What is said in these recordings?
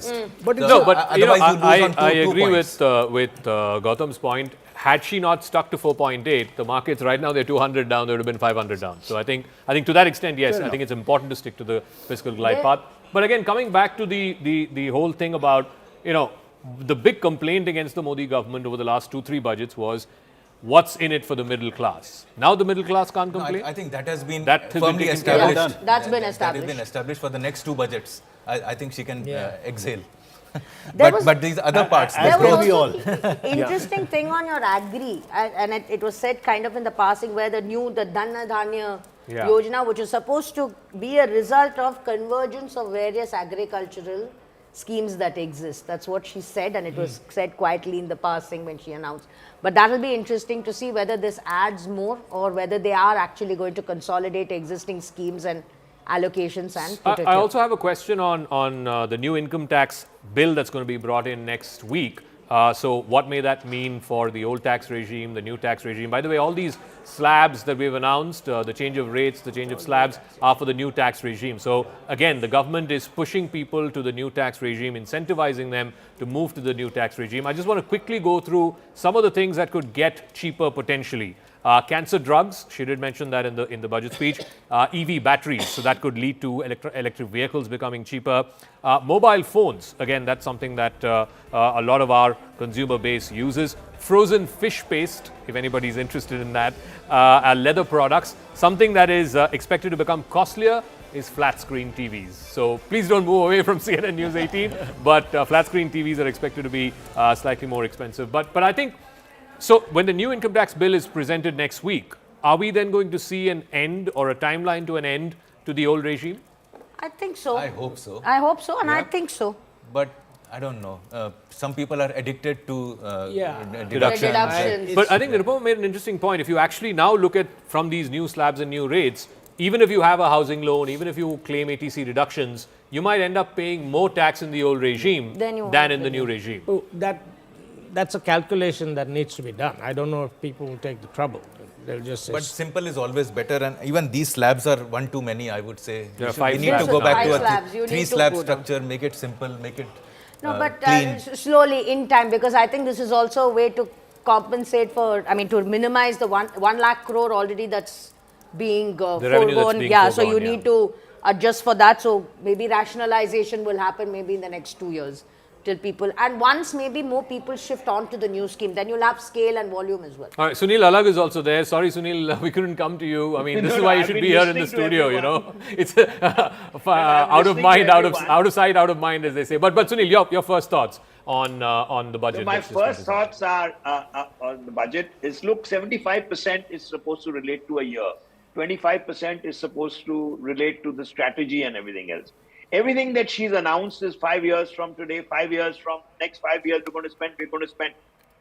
stabilized. But I agree with Gautam's point. Had she not stuck to 4.8, the markets right now they're 200 down. They would have been 500 down. So I think to that extent, yes, I think it's important to stick to the fiscal glide path. But again, coming back to the whole thing about the big complaint against the Modi government over the last 2-3 budgets was what's in it for the middle class. Now the middle class can't complain. No, I think that has been taken firmly care established. of. That's been established. That has been established for the next 2 budgets. I think she can exhale. There was- but these other parts, There the was growth- also interesting thing on your agri, and it was said kind of in the passing, where the Dhanna Dhanya Yojana, which is supposed to be a result of convergence of various agricultural schemes that exist. That's what she said, and it was said quietly in the passing when she announced. But that will be interesting to see whether this adds more or whether they are actually going to consolidate existing schemes and allocations and put it I here. also have a question on the new income tax bill that's going to be brought in next week. So what may that mean for the old tax regime, the new tax regime? By the way, all these slabs that we've announced, the change of rates, the change of slabs are for the new tax regime. So again, the government is pushing people to the new tax regime, incentivizing them to move to the new tax regime. I just want to quickly go through some of the things that could get cheaper potentially. Cancer drugs, she did mention that in the budget speech. EV batteries, so that could lead to electric vehicles becoming cheaper. Mobile phones, again, that's something that a lot of our consumer base uses. Frozen fish paste, if anybody's interested in that. Leather products. Something that is expected to become costlier is flat screen TVs. So please don't move away from CNN News 18, but flat screen TVs are expected to be slightly more expensive. But I think, so when the new income tax bill is presented next week, are we then going to see an end or a timeline to an end to the old regime? I think so. I hope so. I hope so, and I think so. But I don't know. Some people are addicted to Deductions. Deductions. But I think Nirmala made an interesting point. If you actually now look at from these new slabs and new rates, even if you have a housing loan, even if you claim ATC deductions, you might end up paying more tax in the old regime than in the new regime. Oh, that's a calculation that needs to be done. I don't know if people will take the trouble. They'll just say. But simple is always better, and even these slabs are one too many, I would say. There are We five need to slabs go now. back to Slabs. You a need 3 to slab go down. structure, make it simple, make it No, but clean. slowly in time, because I think this is also a way to compensate for, to minimize the 1 lakh crore already that's being revenue that's foregone. being So you foregone, need to adjust for that. So maybe rationalization will happen maybe in the next 2 years till people, and once maybe more people shift on to the new scheme, then you'll have scale and volume as well. All right, Sunil Alag is also there. Sorry, Sunil, we couldn't come to you. I mean, this is why you should be here in the studio, you know. It's out of mind, out of sight, out of mind, as they say. But Sunil, your first thoughts on the budget. So my first thoughts are on the budget is, look, 75% is supposed to relate to a year. 25% is supposed to relate to the strategy and everything else. Everything that she's announced is 5 years from today, 5 years from next 5 years, we're going to spend.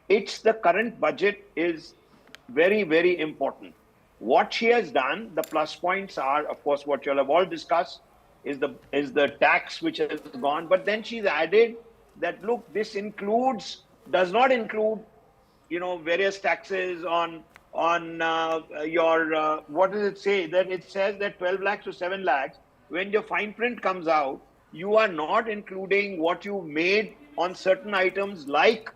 It's the current budget is very, very important. What she has done, the plus points are, of course, what you'll have all discussed is the tax which has gone. But then she's added that, look, this does not include, various taxes on your, what does it say? That it says that 12 lakhs to 7 lakhs. When your fine print comes out, you are not including what you made on certain items like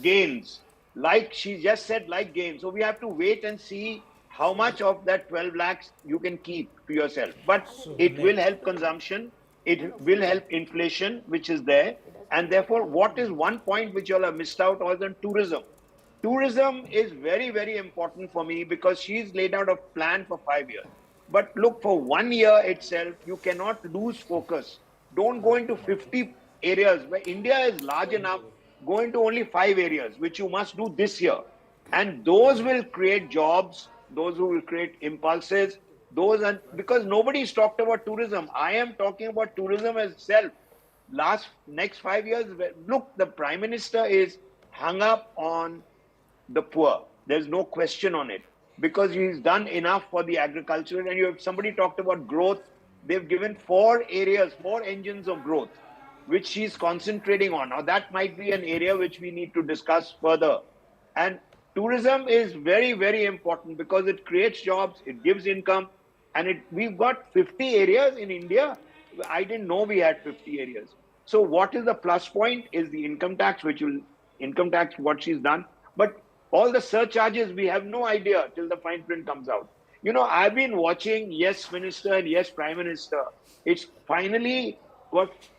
gains. Like she just said, like gains. So we have to wait and see how much of that 12 lakhs you can keep to yourself. But it will help consumption. It will help inflation, which is there. And therefore, what is one point which you all have missed out on tourism? Tourism is very, very important for me because she's laid out a plan for 5 years. But look, for 1 year itself, you cannot lose focus. Don't go into 50 areas where India is large enough. Go into only 5 areas, which you must do this year. And those will create jobs, those who will create impulses, because nobody's talked about tourism. I am talking about tourism itself. Next 5 years, look, the Prime Minister is hung up on the poor. There's no question on it. Because he's done enough for the agriculture, and somebody talked about growth. They've given 4 areas, 4 engines of growth, which she's concentrating on. Now that might be an area which we need to discuss further. And tourism is very, very important because it creates jobs, it gives income, and we've got 50 areas in India. I didn't know we had 50 areas. So what is the plus point is the income tax, what she's done. But all the surcharges, we have no idea till the fine print comes out. You know, I've been watching Yes Minister and Yes Prime Minister. It's finally,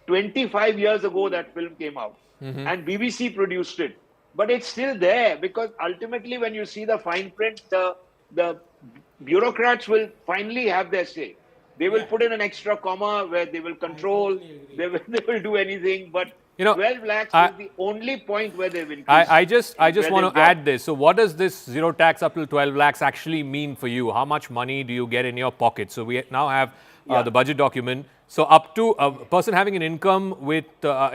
25 years ago that film came out, and BBC produced it. But it's still there, because ultimately when you see the fine print, the bureaucrats will finally have their say. They will put in an extra comma where they will control, they will do anything. But 12 lakhs is the only point where they've increased. I just want to add this. So what does this zero tax up to 12 lakhs actually mean for you? How much money do you get in your pocket? So we now have the budget document. So up to a person having an income with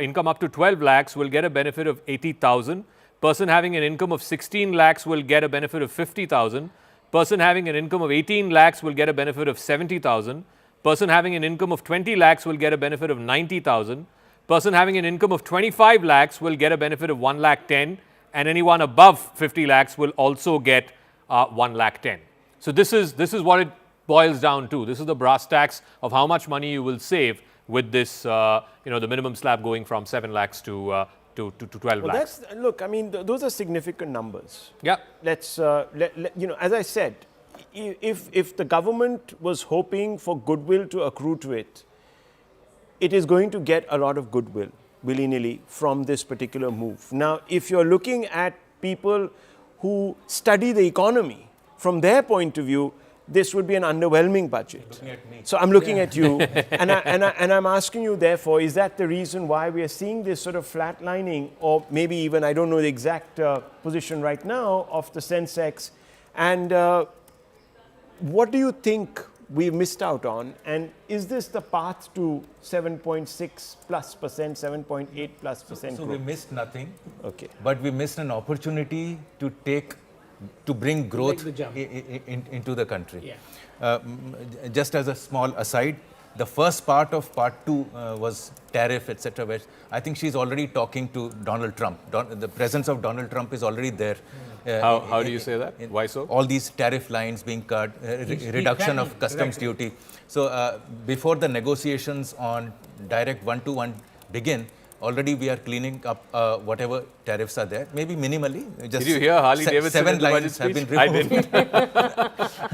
income up to 12 lakhs will get a benefit of 80,000. Person having an income of 16 lakhs will get a benefit of 50,000. Person having an income of 18 lakhs will get a benefit of 70,000. Person having an income of 20 lakhs will get a benefit of 90,000. Person having an income of 25 lakhs will get a benefit of 1 lakh 10, and anyone above 50 lakhs will also get 1 lakh 10. So this is what it boils down to. This is the brass tacks of how much money you will save with this, the minimum slab going from 7 lakhs to 12 lakhs. Look, I mean, those are significant numbers. Yeah. Let's, as I said, if the government was hoping for goodwill to accrue to it, it is going to get a lot of goodwill willy-nilly from this particular move. Now, if you're looking at people who study the economy, from their point of view, this would be an underwhelming budget. So I'm looking at you, and I'm asking you, therefore, is that the reason why we are seeing this sort of flatlining, or maybe even, I don't know the exact position right now, of the Sensex? And what do you think we've missed out on? And is this the path to 7.6 plus %, 7.8 plus %? So we missed nothing. Okay. But we missed an opportunity to bring growth into the country. Yeah. Just as a small aside, the first part of part 2 was tariff, etc. Where I think she's already talking to Donald Trump. The presence of Donald Trump is already there. How do you say that? Why so? All these tariff lines being cut, reduction of customs duty. So before the negotiations on direct one-to-one begin, already we are cleaning up whatever tariffs are there, maybe minimally. Did you hear Harley Davidson 7 in the budget lines have speech? been removed. I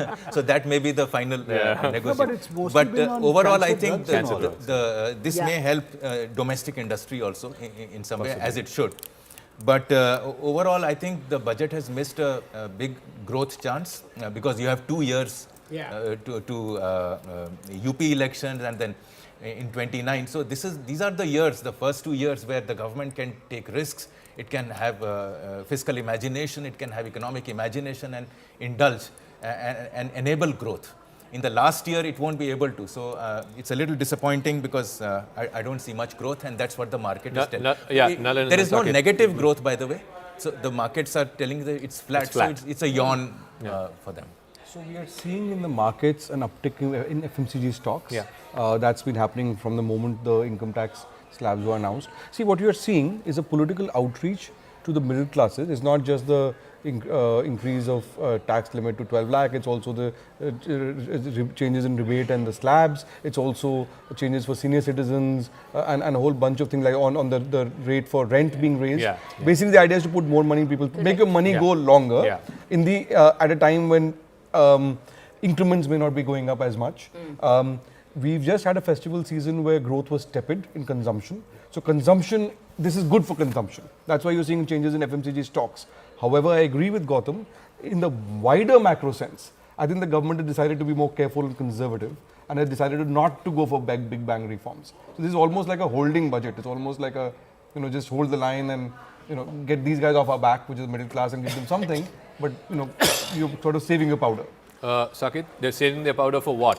didn't. So that may be the final negotiation. No, but it's mostly been on overall, I cancer think drugs and all. this may help domestic industry also in some way, as it should. But overall, I think the budget has missed a big growth chance because you have 2 years to UP elections and then in 29. So these are the years, the first 2 years where the government can take risks. It can have fiscal imagination, it can have economic imagination and indulge and enable growth. In the last year, it won't be able to. So it's a little disappointing because I don't see much growth, and that's what the market is telling. There is no negative growth, by the way. So the markets are telling that it's flat. So it's a yawn for them. So we are seeing in the markets an uptick in FMCG stocks. That's been happening from the moment the income tax slabs were announced. See, what you are seeing is a political outreach to the middle classes. It's not just the increase of tax limit to 12 lakh. It's also the changes in rebate and the slabs. It's also changes for senior citizens and a whole bunch of things like on the rate for rent being raised. Basically, the idea is to put more money in people, make your money go longer in the at a time when increments may not be going up as much. We've just had a festival season where growth was tepid in consumption. So consumption, this is good for consumption. That's why you're seeing changes in FMCG stocks. However, I agree with Gautam, in the wider macro sense, I think the government has decided to be more careful and conservative and has decided not to go for big bang reforms. So this is almost like a holding budget. It's almost like a, just hold the line and, get these guys off our back, which is middle class, and give them something. But, you're sort of saving your powder. Sakit, they're saving their powder for what?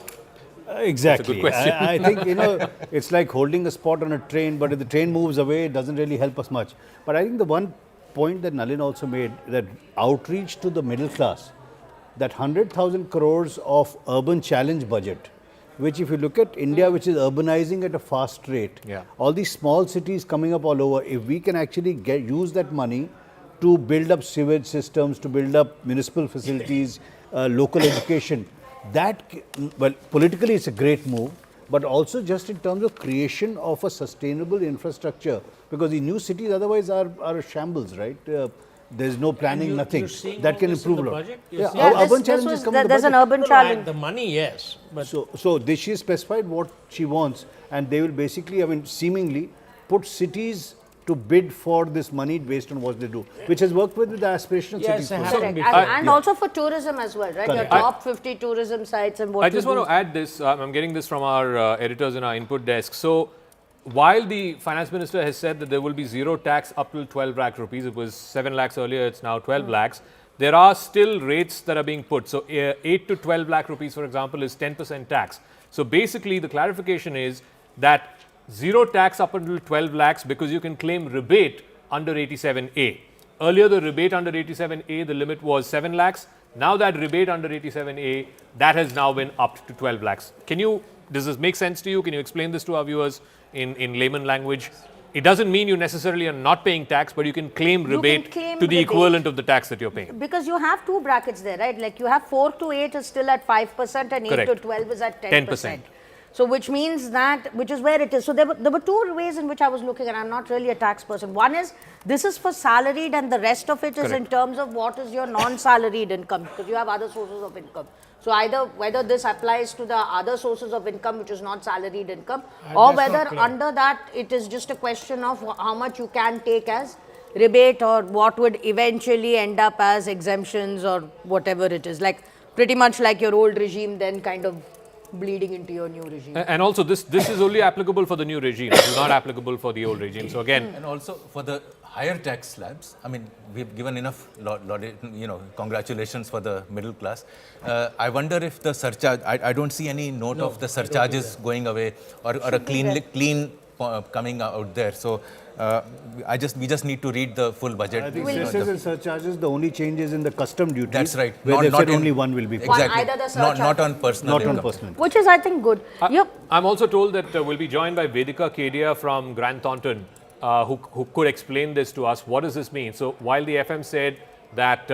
Exactly. That's a good question. I think, it's like holding a spot on a train, but if the train moves away, it doesn't really help us much. But I think the one point that Nalin also made, that outreach to the middle class, that 100,000 crores of urban challenge budget, which if you look at India, which is urbanizing at a fast rate, all these small cities coming up all over, if we can actually use that money to build up sewage systems, to build up municipal facilities, local education, that, well, politically it's a great move, but also just in terms of creation of a sustainable infrastructure, because the new cities otherwise are a shambles, right? There's no planning, nothing. You're seeing That all can this in improve the a lot. budget? Yeah, You're our seeing- urban challenges come in the there's an budget. urban No, challenge. the money, yes, but So she specified what she wants, and they will basically, I mean, seemingly put cities to bid for this money based on what they do, which has worked with the aspirational Yes, cities. it for has. some. Correct. Before. And also for tourism as well, right? Your Correct. top 50 tourism sites and what I just you want do. to add this. I'm getting this from our editors in our input desk. So, while the finance minister has said that there will be zero tax up till 12 lakh rupees, it was 7 lakhs earlier, it's now 12 lakhs. There are still rates that are being put. So, 8 to 12 lakh rupees, for example, is 10% tax. So, basically, the clarification is that zero tax up until 12 lakhs because you can claim rebate under 87A. Earlier, the rebate under 87A, the limit was 7 lakhs. Now that rebate under 87A, that has now been upped to 12 lakhs. Does this make sense to you? Can you explain this to our viewers in layman language? It doesn't mean you necessarily are not paying tax, but you can claim rebate claim to the rebate. equivalent of the tax that you're paying. Because you have two brackets there, right? Like you have 4 to 8 is still at 5% and 8 to Correct. 12 is at 10%. 10%. So which means that, which is where it is. So there were two ways in which I was looking, and I'm not really a tax person. One is, this is for salaried and the rest of it is in Correct. terms of what is your non-salaried income, because you have other sources of income. So either whether this applies to the other sources of income which is not salaried income, or that's not whether clear. under that it is just a question of how much you can take as rebate or what would eventually end up as exemptions or whatever it is. Like pretty much like your old regime then kind of bleeding into your new regime. And also, this is only applicable for the new regime. It is not applicable for the old regime. So again, And also for the higher tax slabs, I mean, we've given enough, congratulations for the middle class. I wonder if the surcharge, I don't see any note of the surcharges going away or a clean coming out there. So we just need to read the full budget. I think You know, cesses and surcharges, the only change is in the custom duties. That's right. Where they've said in- only one will be paid. Exactly. Either the not surcharge- on personal Not on income. personal. Which is, I think, good. Yep. I'm also told that we'll be joined by Vedika Kedia from Grant Thornton, who could explain this to us. What does this mean? So while the FM said that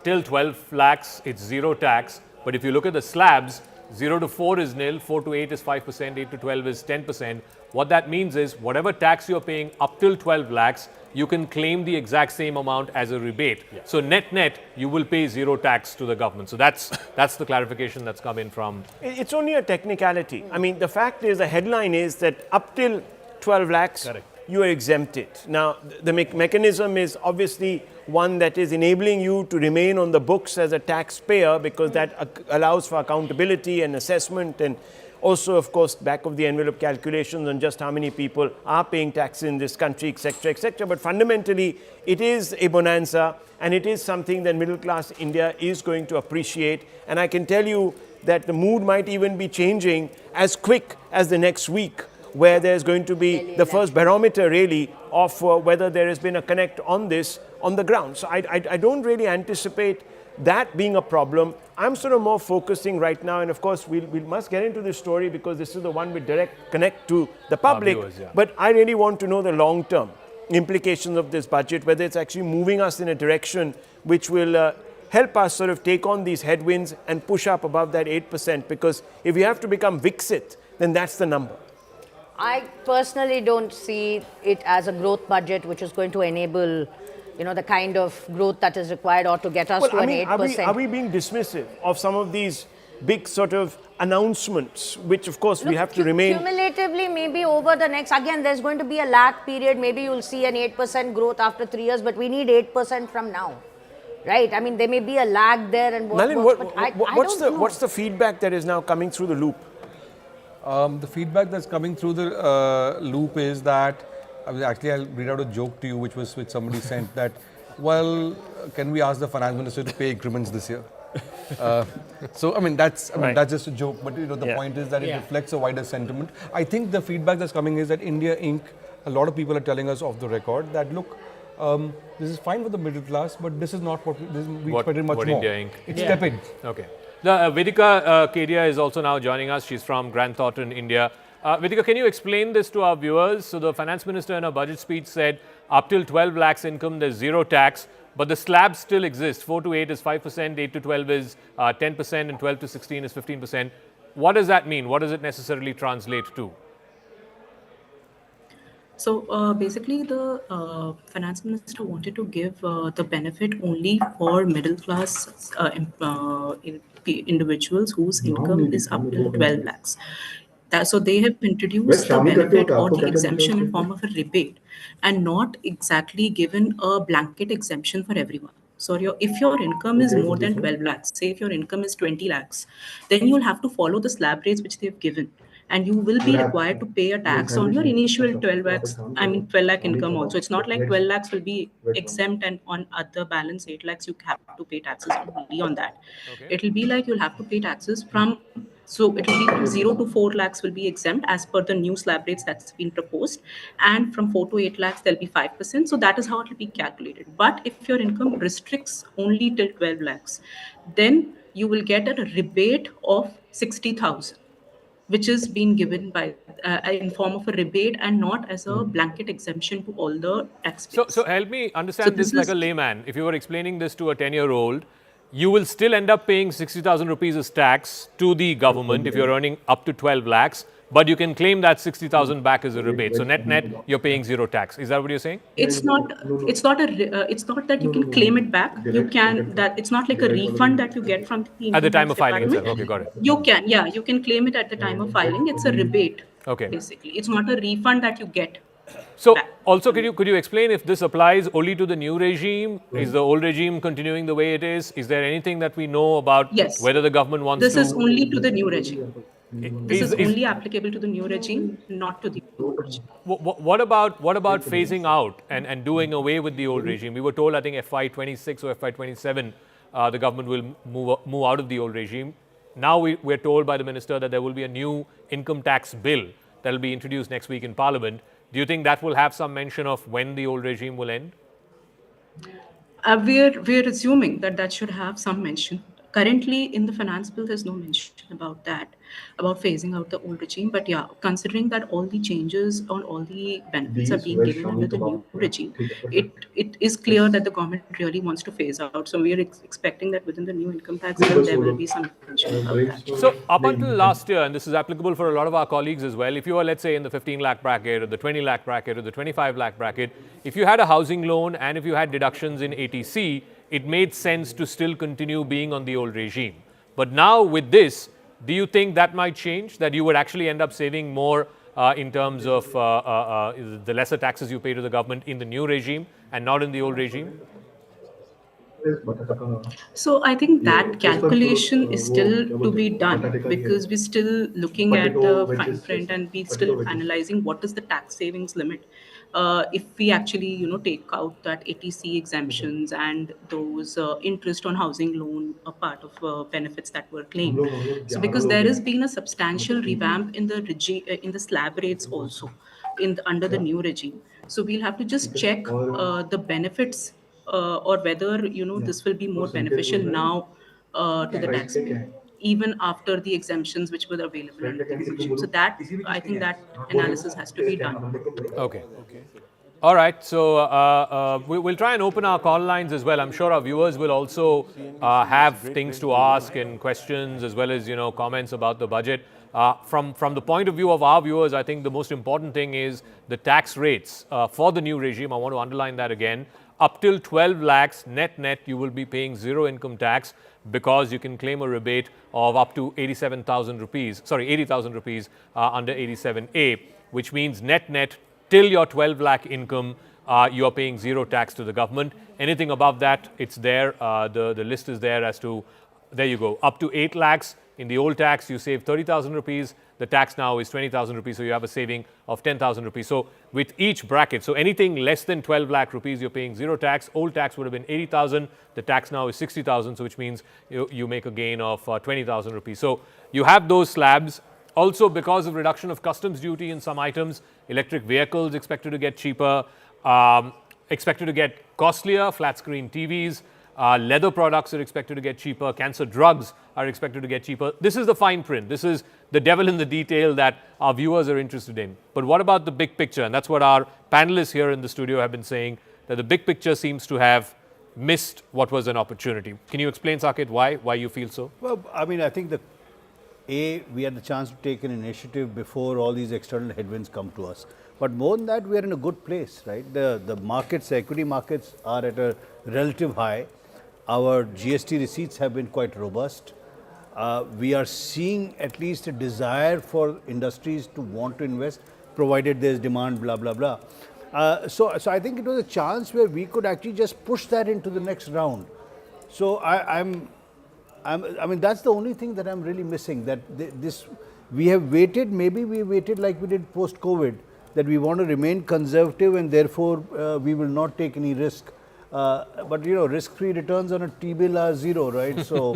till 12 lakhs, it's zero tax, but if you look at the slabs, 0 to 4 is nil, 4 to 8 is 5%, 8 to 12 is 10%. What that means is whatever tax you're paying up till 12 lakhs, you can claim the exact same amount as a rebate. So net, you will pay zero tax to the government. So that's the clarification that's come in from. It's only a technicality. I mean, the fact is, the headline is that up till 12 lakhs, you are exempted. Now, the mechanism is obviously one that is enabling you to remain on the books as a taxpayer, because that allows for accountability and assessment, and also, of course, back of the envelope calculations on just how many people are paying tax in this country, etc., etc. But fundamentally, it is a bonanza, and it is something that middle class India is going to appreciate. And I can tell you that the mood might even be changing as quick as the next week, where there's going to be the first barometer really of whether there has been a connect on this on the ground. So I don't really anticipate that being a problem. I'm sort of more focusing right now, and of course we must get into this story because this is the one with direct connect to the public. viewers, yeah. But I really want to know the long-term implications of this budget, whether it's actually moving us in a direction which will help us sort of take on these headwinds and push up above that 8%, because if we have to become Viksit, then that's the number. I personally don't see it as a growth budget which is going to enable, the kind of growth that is required or to get us to I an mean, 8%. are we being dismissive of some of these big sort of announcements, which of course we have to remain. Cumulatively, maybe over the next, again, there's going to be a lag period. Maybe you'll see an 8% growth after 3 years, but we need 8% from now. Right? I mean, there may be a lag there and Nalin, what's the feedback that is now coming through the loop? The feedback that's coming through the loop is that, I'll read out a joke to you which somebody sent that, well, can we ask the finance minister to pay increments this year? That's just a joke, but the point is that it reflects a wider sentiment. I think the feedback that's coming is that India Inc., a lot of people are telling us off the record that, look, this is fine for the middle class, but this is not what we expected much more. India Inc. It's tepid. Okay. Vedika Kedia is also now joining us. She's from Grant Thornton, India. Vedika, can you explain this to our viewers? So the finance minister in her budget speech said up till 12 lakhs income, there's zero tax, but the slabs still exist. 4 to 8 is 5%, 8 to 12 is 10%, and 12 to 16 is 15%. what does that mean? What does it necessarily translate to? So basically, the finance minister wanted to give the benefit only for middle class individuals whose income is up to 12 lakhs. So they have introduced the benefit or the exemption in form of a rebate, and not exactly given a blanket exemption for everyone. So if your income is more than 12 lakhs, say if your income is 20 lakhs, then you'll have to follow the slab rates which they've given, and you will be required to pay a tax on your initial 12 lakhs, 12 lakh income also. It's not like 12 lakhs will be exempt and on other balance 8 lakhs you have to pay taxes only on that. Okay. It'll be like you'll have to pay taxes from, so it will be from 0 to 4 lakhs will be exempt as per the new slab rates that's been proposed, and from 4 to 8 lakhs there'll be 5%. So that is how it will be calculated. But if your income restricts only till 12 lakhs, then you will get a rebate of 60,000, which is being given by in form of a rebate and not as a blanket exemption to all the taxpayers. So help me understand this this like a is- layman. If you were explaining this to a 10-year-old, you will still end up paying 60,000 rupees as tax to the government if you're earning up to 12 lakhs, but you can claim that 60,000 back as a rebate. So net, you're paying zero tax. Is that what you're saying? It's not that you can claim it back. You can, that it's not like a refund that you get from the At the income time tax of filing department. itself. Okay, got it. You can claim it at the time of filing. It's a rebate. Okay. Basically, it's not a refund that you get. So back. also, could you explain if this applies only to the new regime? Is the old regime continuing the way it is? Is there anything that we know about Yes. whether the government wants This to? is only to the new regime. This is Is- only applicable to the new regime, not to the old regime. What about phasing out and doing away with the old regime? We were told, I think FY26 or FY27, the government will move out of the old regime. Now we're told by the minister that there will be a new income tax bill that will be introduced next week in Parliament. Do you think that will have some mention of when the old regime will end? We're assuming that should have some mention. Currently, in the finance bill, there's no mention about that, about phasing out the old regime. But yeah, considering that all the changes on all the benefits are being given under the new regime, it is clear that the government really wants to phase out. So we are expecting that within the new income tax bill, there will be some mention about that. So up until last year, and this is applicable for a lot of our colleagues as well, if you are, let's say, in the 15 lakh bracket or the 20 lakh bracket or the 25 lakh bracket, if you had a housing loan and if you had deductions in ATC, it made sense to still continue being on the old regime. But now with this, do you think that might change, that you would actually end up saving more in terms of the lesser taxes you pay to the government in the new regime and not in the old regime? So I think that calculation is still to be done, because we're still looking at the fine print and we're still analyzing what is the tax savings limit. If we actually, take out that ATC exemptions and those interest on housing loan, a part of benefits that were claimed. So because there has been a substantial revamp in the slab rates also under the new regime. So we'll have to just check the benefits or whether this will be more beneficial now to the taxpayer, even after the exemptions which were available under the new regime. So that, I think that analysis has to be done. Okay. All right. So we'll try and open our call lines as well. I'm sure our viewers will also have things to ask and questions as well as comments about the budget. From the point of view of our viewers, I think the most important thing is the tax rates for the new regime. I want to underline that again. Up till 12 lakhs net, you will be paying zero income tax because you can claim a rebate of up to 80,000 rupees under 87A, which means net till your 12 lakh income, you are paying zero tax to the government. Anything above that, it's there. The list is there as to, there you go, up to 8 lakhs. In the old tax, you save 30,000 rupees. The tax now is 20,000 rupees, so you have a saving of 10,000 rupees. So with each bracket, so anything less than 12 lakh rupees, you're paying zero tax. Old tax would have been 80,000. The tax now is 60,000, so which means you make a gain of 20,000 rupees. So you have those slabs. Also, because of reduction of customs duty in some items, electric vehicles expected to get cheaper, expected to get costlier, flat screen TVs, leather products are expected to get cheaper, cancer drugs are expected to get cheaper. This is the fine print. This is the devil in the detail that our viewers are interested in. But what about the big picture? And that's what our panelists here in the studio have been saying, that the big picture seems to have missed what was an opportunity. Can you explain, Saket, why you feel so? Well, I mean, I think we had the chance to take an initiative before all these external headwinds come to us. But more than that, we are in a good place, right? The markets, the equity markets are at a relative high. Our GST receipts have been quite robust. We are seeing at least a desire for industries to want to invest, provided there's demand, blah, blah, blah. So I think it was a chance where we could actually just push that into the next round. So I mean, that's the only thing that I'm really missing, that we have waited, maybe we waited like we did post-COVID, that we want to remain conservative and therefore we will not take any risk. But you know, risk-free returns on a T-bill are zero, right? So,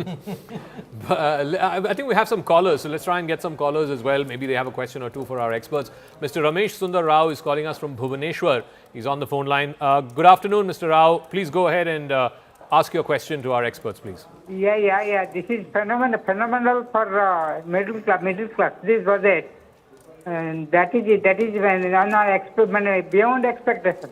I think we have some callers, so let's try and get some callers as well. Maybe they have a question or two for our experts. Mr. Ramesh Sundar Rao is calling us from Bhubaneswar. He's on the phone line. Good afternoon, Mr. Rao. Please go ahead and ask your question to our experts, please. Yeah. This is phenomenal for middle class. This was it, and that is it. That is when beyond expectation.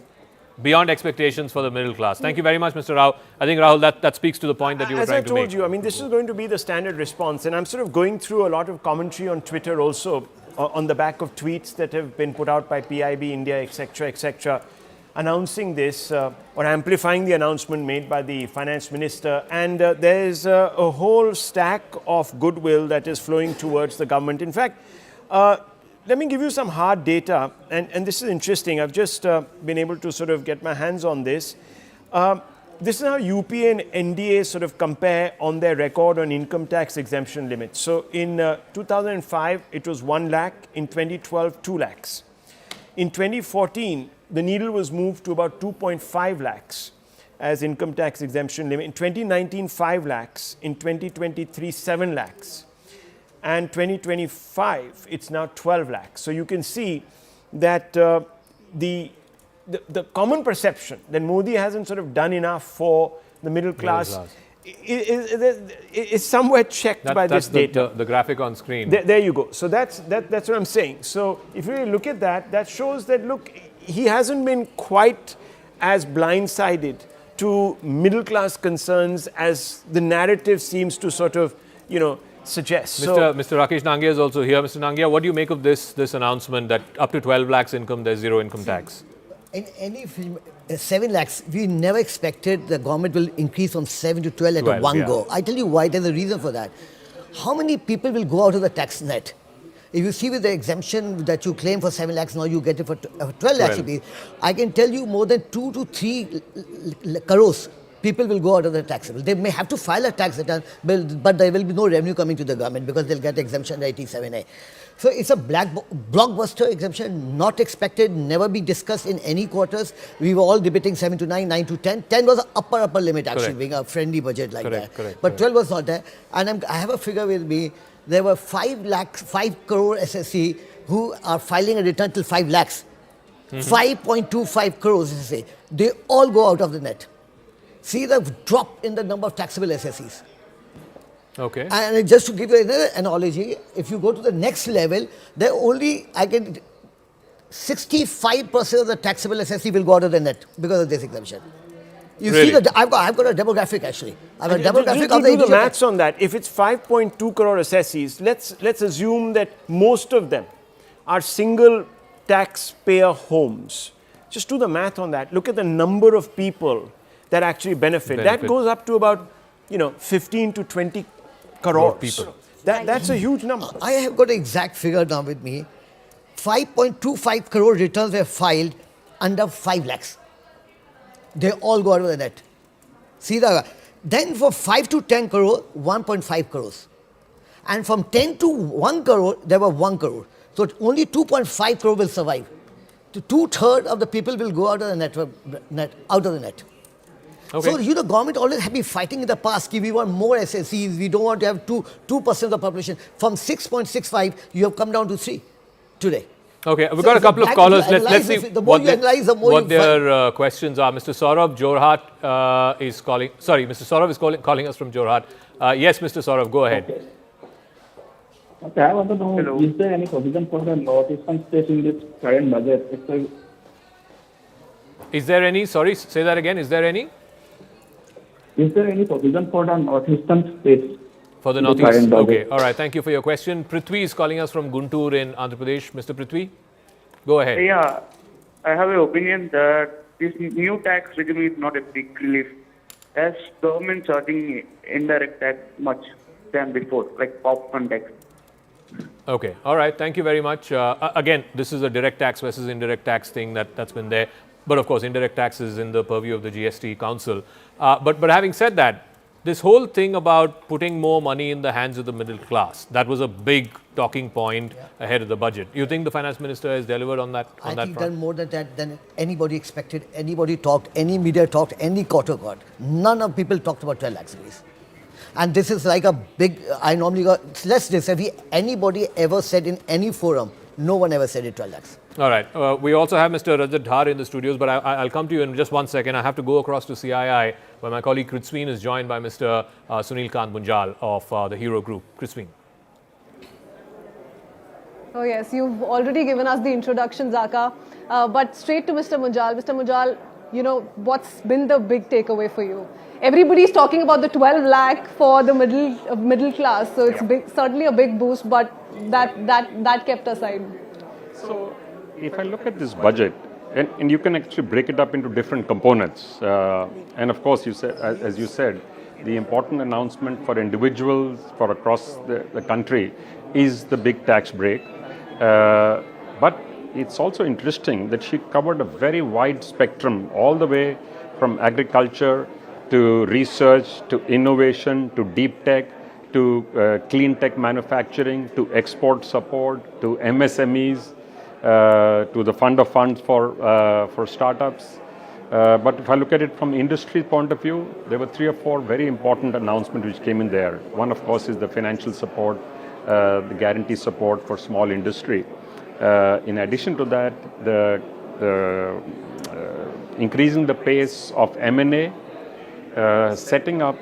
Beyond expectations for the middle class. Thank you very much, Mr. Rao. I think, Rahul, that speaks to the point that you were trying to make. As I told you, I mean, this is going to be the standard response. And I'm sort of going through a lot of commentary on Twitter also, on the back of tweets that have been put out by PIB India, etc., announcing this or amplifying the announcement made by the Finance Minister. And there's a whole stack of goodwill that is flowing towards the government. In fact, let me give you some hard data, and this is interesting. I've just been able to sort of get my hands on this. This is how UPA and NDA sort of compare on their record on income tax exemption limits. So in 2005, it was 1 lakh. In 2012, 2 lakhs. In 2014, the needle was moved to about 2.5 lakhs as income tax exemption limit. In 2019, 5 lakhs. In 2023, 7 lakhs. And 2025, it's now 12 lakhs. So you can see that the common perception that Modi hasn't sort of done enough for the middle class is somewhere checked by this data. The graphic on screen. There you go. So that's what I'm saying. So if you really look at that, that shows that, look, he hasn't been quite as blindsided to middle class concerns as the narrative seems to sort of, suggest. Mr. Rakesh Nangia is also here. Mr. Nangia, what do you make of this announcement that up to 12 lakhs income, there's zero income tax? In any film, 7 lakhs, we never expected the government will increase from 7 to 12 at one go. I tell you why, there's a reason for that. How many people will go out of the tax net? If you see with the exemption that you claim for 7 lakhs, now you get it for 12 lakhs rupees. I can tell you more than 2 to 3 crores people will go out of the taxable. They may have to file a tax return, but there will be no revenue coming to the government because they'll get exemption 87A. So it's a blockbuster exemption, not expected, never be discussed in any quarters. We were all debating 7 to 9, 9 to 10. 10 was the upper limit actually, being a friendly budget like that. But 12 was not there. And I have a figure with me. There were 5 crore SSC who are filing a return till 5 lakhs. 5.25 crores SSC. They all go out of the net. See the drop in the number of taxable SSCs. Okay. And just to give you another analogy, if you go to the next level, there only 65% of the taxable SSC will go out of the net because of this exemption. You see, I've got a demographic actually. I've got a demographic of the do the maths on that. If it's 5.2 crore SSCs, let's assume that most of them are single taxpayer homes. Just do the math on that. Look at the number of people that actually benefit. That goes up to about 15 to 20 crores. People. That's a huge number. I have got the exact figure now with me. 5.25 crore returns were filed under 5 lakhs. They all go out of the net. See that? Then for 5 to 10 crore, 1.5 crores. And from 10 to 1 crore, there were 1 crore. So only 2.5 crore will survive. 2/3 of the people will go out of the net. Okay. So, the government always have been fighting in the past. We want more SSCs. We don't want to have 2% of the population. From 6.65, you have come down to 3 today. Okay, we've got a couple of callers. Let's see what their questions are. Mr. Saurabh Jorhat is calling. Sorry, Mr. Saurabh is calling us from Jorhat. Yes, Mr. Saurabh, go ahead. Okay, I want to know, is there any provision for the northeastern states in this current budget? Is there any? Sorry, say that again. Is there any? Is there any provision for the northeastern states For the in Northeast. current budget. Okay. All right. Thank you for your question. Prithvi is calling us from Guntur in Andhra Pradesh. Mr. Prithvi, go ahead. Yeah, I have an opinion that this new tax regime is not a big relief, as government charging indirect tax much than before, like popcorn tax. Okay. All right. Thank you very much. Again, this is a direct tax versus indirect tax thing that's been there. But of course, indirect tax is in the purview of the GST Council. But having said that, this whole thing about putting more money in the hands of the middle class, that was a big talking point ahead of the budget. You think the finance minister has delivered on that I think front? done more than that than anybody expected, anybody talked, any media talked, any quarter got. None of people talked about 12 lakhs rupees. And this is like a big, I normally got, let's just say, anybody ever said in any forum, no one ever said it 12 lakhs. All right. We also have Mr. Rajat Dhar in the studios, but I'll come to you in just 1 second. I have to go across to CII, where my colleague Kritsween is joined by Mr. Sunil Kant Bunjal of the Hero Group. Kritsween. Oh yes, you've already given us the introduction, Zaka. But straight to Mr. Munjal. Mr. Munjal, you know, what's been the big takeaway for you? Everybody's talking about the 12 lakh for the middle class, so it's certainly a big boost, but that kept aside. So, if I look at this budget, and you can actually break it up into different components, and of course, you said, as you said, the important announcement for individuals for across the country is the big tax break. But it's also interesting that she covered a very wide spectrum, all the way from agriculture to research, to innovation, to deep tech, to clean tech manufacturing, to export support, to MSMEs, to the fund of funds for startups. But if I look at it from industry point of view, there were 3 or 4 very important announcements which came in there. One, of course, is the financial support, the guarantee support for small industry. In addition to that, the increasing the pace of M&A, setting up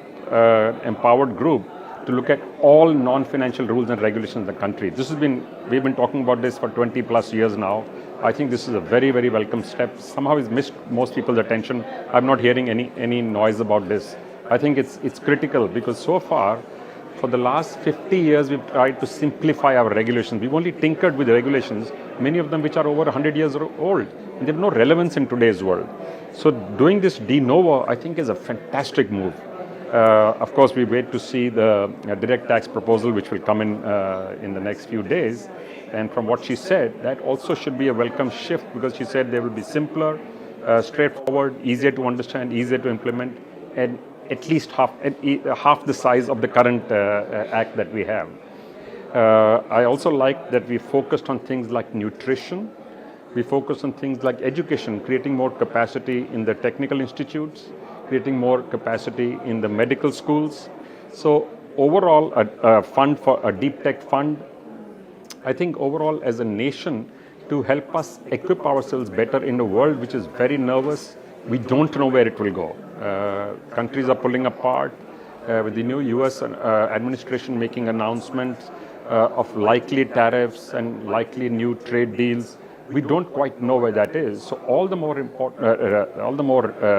empowered group to look at all non-financial rules and regulations in the country. We've been talking about this for 20 plus years now. I think this is a very, very welcome step. Somehow it's missed most people's attention. I'm not hearing any noise about this. I think it's critical because so far, for the last 50 years, we've tried to simplify our regulations. We've only tinkered with regulations, many of them which are over 100 years old, and they have no relevance in today's world. So doing this de novo, I think, is a fantastic move. Of course, we wait to see the direct tax proposal, which will come in the next few days. And from what she said, that also should be a welcome shift because she said they will be simpler, straightforward, easier to understand, easier to implement, and at least half the size of the current act that we have. I also like that we focused on things like nutrition. We focused on things like education, creating more capacity in the technical institutes, creating more capacity in the medical schools. So overall, a fund for a deep tech fund, I think overall as a nation, to help us equip ourselves better in a world which is very nervous. We don't know where it will go. Countries are pulling apart. With the new US administration making announcements of likely tariffs and likely new trade deals, we don't quite know where that is. So all the more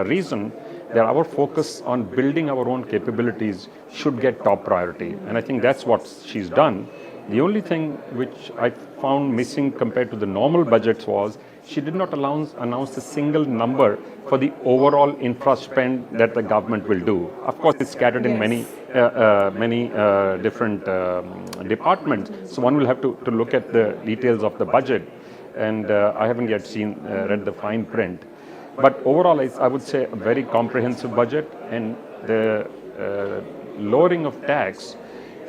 reason that our focus on building our own capabilities should get top priority. And I think that's what she's done. The only thing which I found missing compared to the normal budgets was she did not announce a single number for the overall infra spend that the government will do. Of course, it's scattered in many different departments. So one will have to look at the details of the budget. And I haven't yet read the fine print. But overall, I would say a very comprehensive budget, and the lowering of tax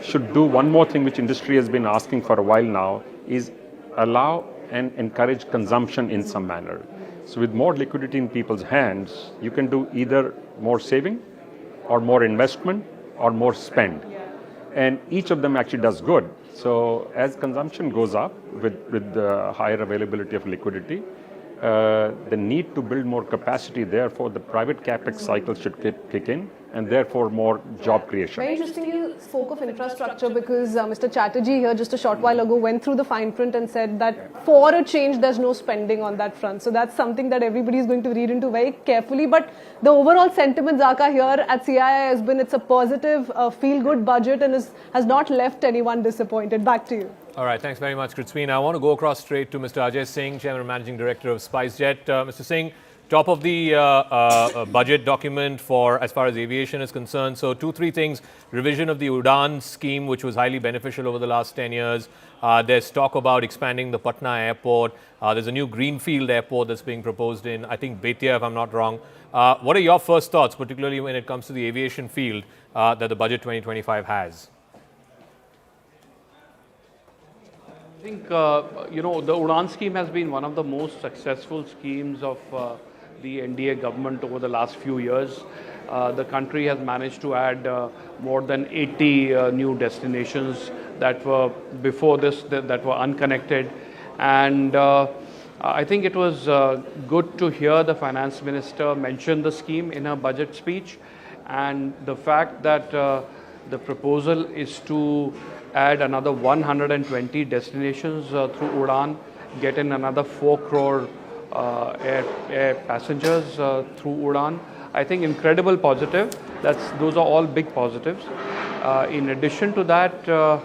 should do one more thing which industry has been asking for a while now, is allow and encourage consumption in some manner. So with more liquidity in people's hands, you can do either more saving or more investment or more spend. And each of them actually does good. So as consumption goes up with the higher availability of liquidity, the need to build more capacity, therefore the private capex cycle should kick in, and therefore more job creation. Very interestingly, spoke of infrastructure because Mr. Chatterjee here just a short while ago went through the fine print and said that for a change there's no spending on that front. So that's something that everybody is going to read into very carefully. But the overall sentiment, Zaka, here at CII has been it's a positive, feel-good budget and has not left anyone disappointed. Back to you. All right, thanks very much, Kritsveen. I want to go across straight to Mr. Ajay Singh, Chairman and Managing Director of SpiceJet. Mr. Singh, top of the budget document for as far as aviation is concerned. So 2-3 things. Revision of the Udan scheme, which was highly beneficial over the last 10 years. There's talk about expanding the Patna airport. There's a new greenfield airport that's being proposed in, I think, Betia, if I'm not wrong. What are your first thoughts, particularly when it comes to the aviation field that the budget 2025 has? I think, the Udan scheme has been one of the most successful schemes of the NDA government over the last few years. The country has managed to add more than 80 new destinations that were before this, that were unconnected. And I think it was good to hear the Finance Minister mention the scheme in her budget speech. And the fact that the proposal is to add another 120 destinations through Udan, get in another 4 crore air passengers through Udan. I think incredible positive. Those are all big positives. In addition to that,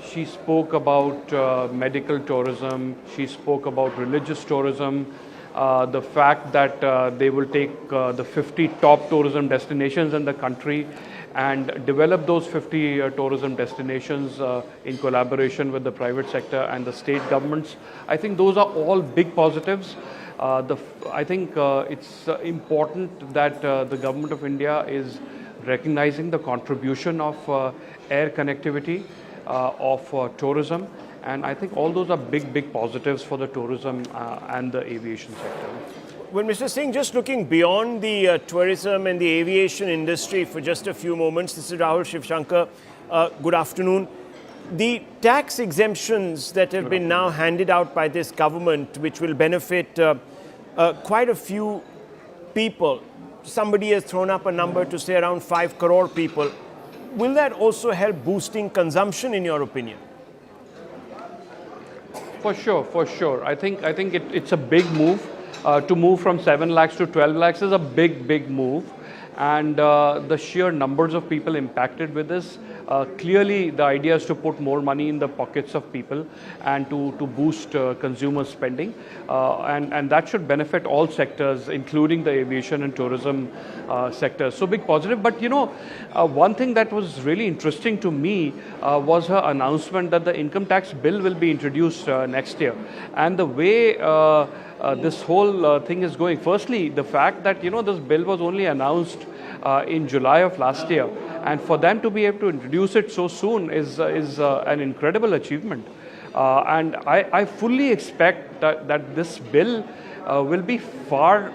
she spoke about medical tourism. She spoke about religious tourism. The fact that they will take the 50 top tourism destinations in the country and develop those 50 tourism destinations in collaboration with the private sector and the state governments. I think those are all big positives. I think it's important that the Government of India is recognizing the contribution of air connectivity, of tourism, and I think all those are big positives for the tourism and the aviation sector. Well, Mr. Singh, just looking beyond the tourism and the aviation industry for just a few moments, this is Rahul Shivshankar. Good afternoon. The tax exemptions that have been now handed out by this government, which will benefit quite a few people, somebody has thrown up a number to say around 5 crore people. Will that also help boosting consumption, in your opinion? For sure. I think it's a big move. To move from 7 lakhs to 12 lakhs is a big move, and the sheer numbers of people impacted with this, clearly the idea is to put more money in the pockets of people and to boost consumer spending, and that should benefit all sectors, including the aviation and tourism sectors. So big positive. But one thing that was really interesting to me was her announcement that the income tax bill will be introduced next year, and the way this whole thing is going. Firstly, the fact that this bill was only announced in July of last year, and for them to be able to introduce it so soon is an incredible achievement. And I fully expect that this bill will be far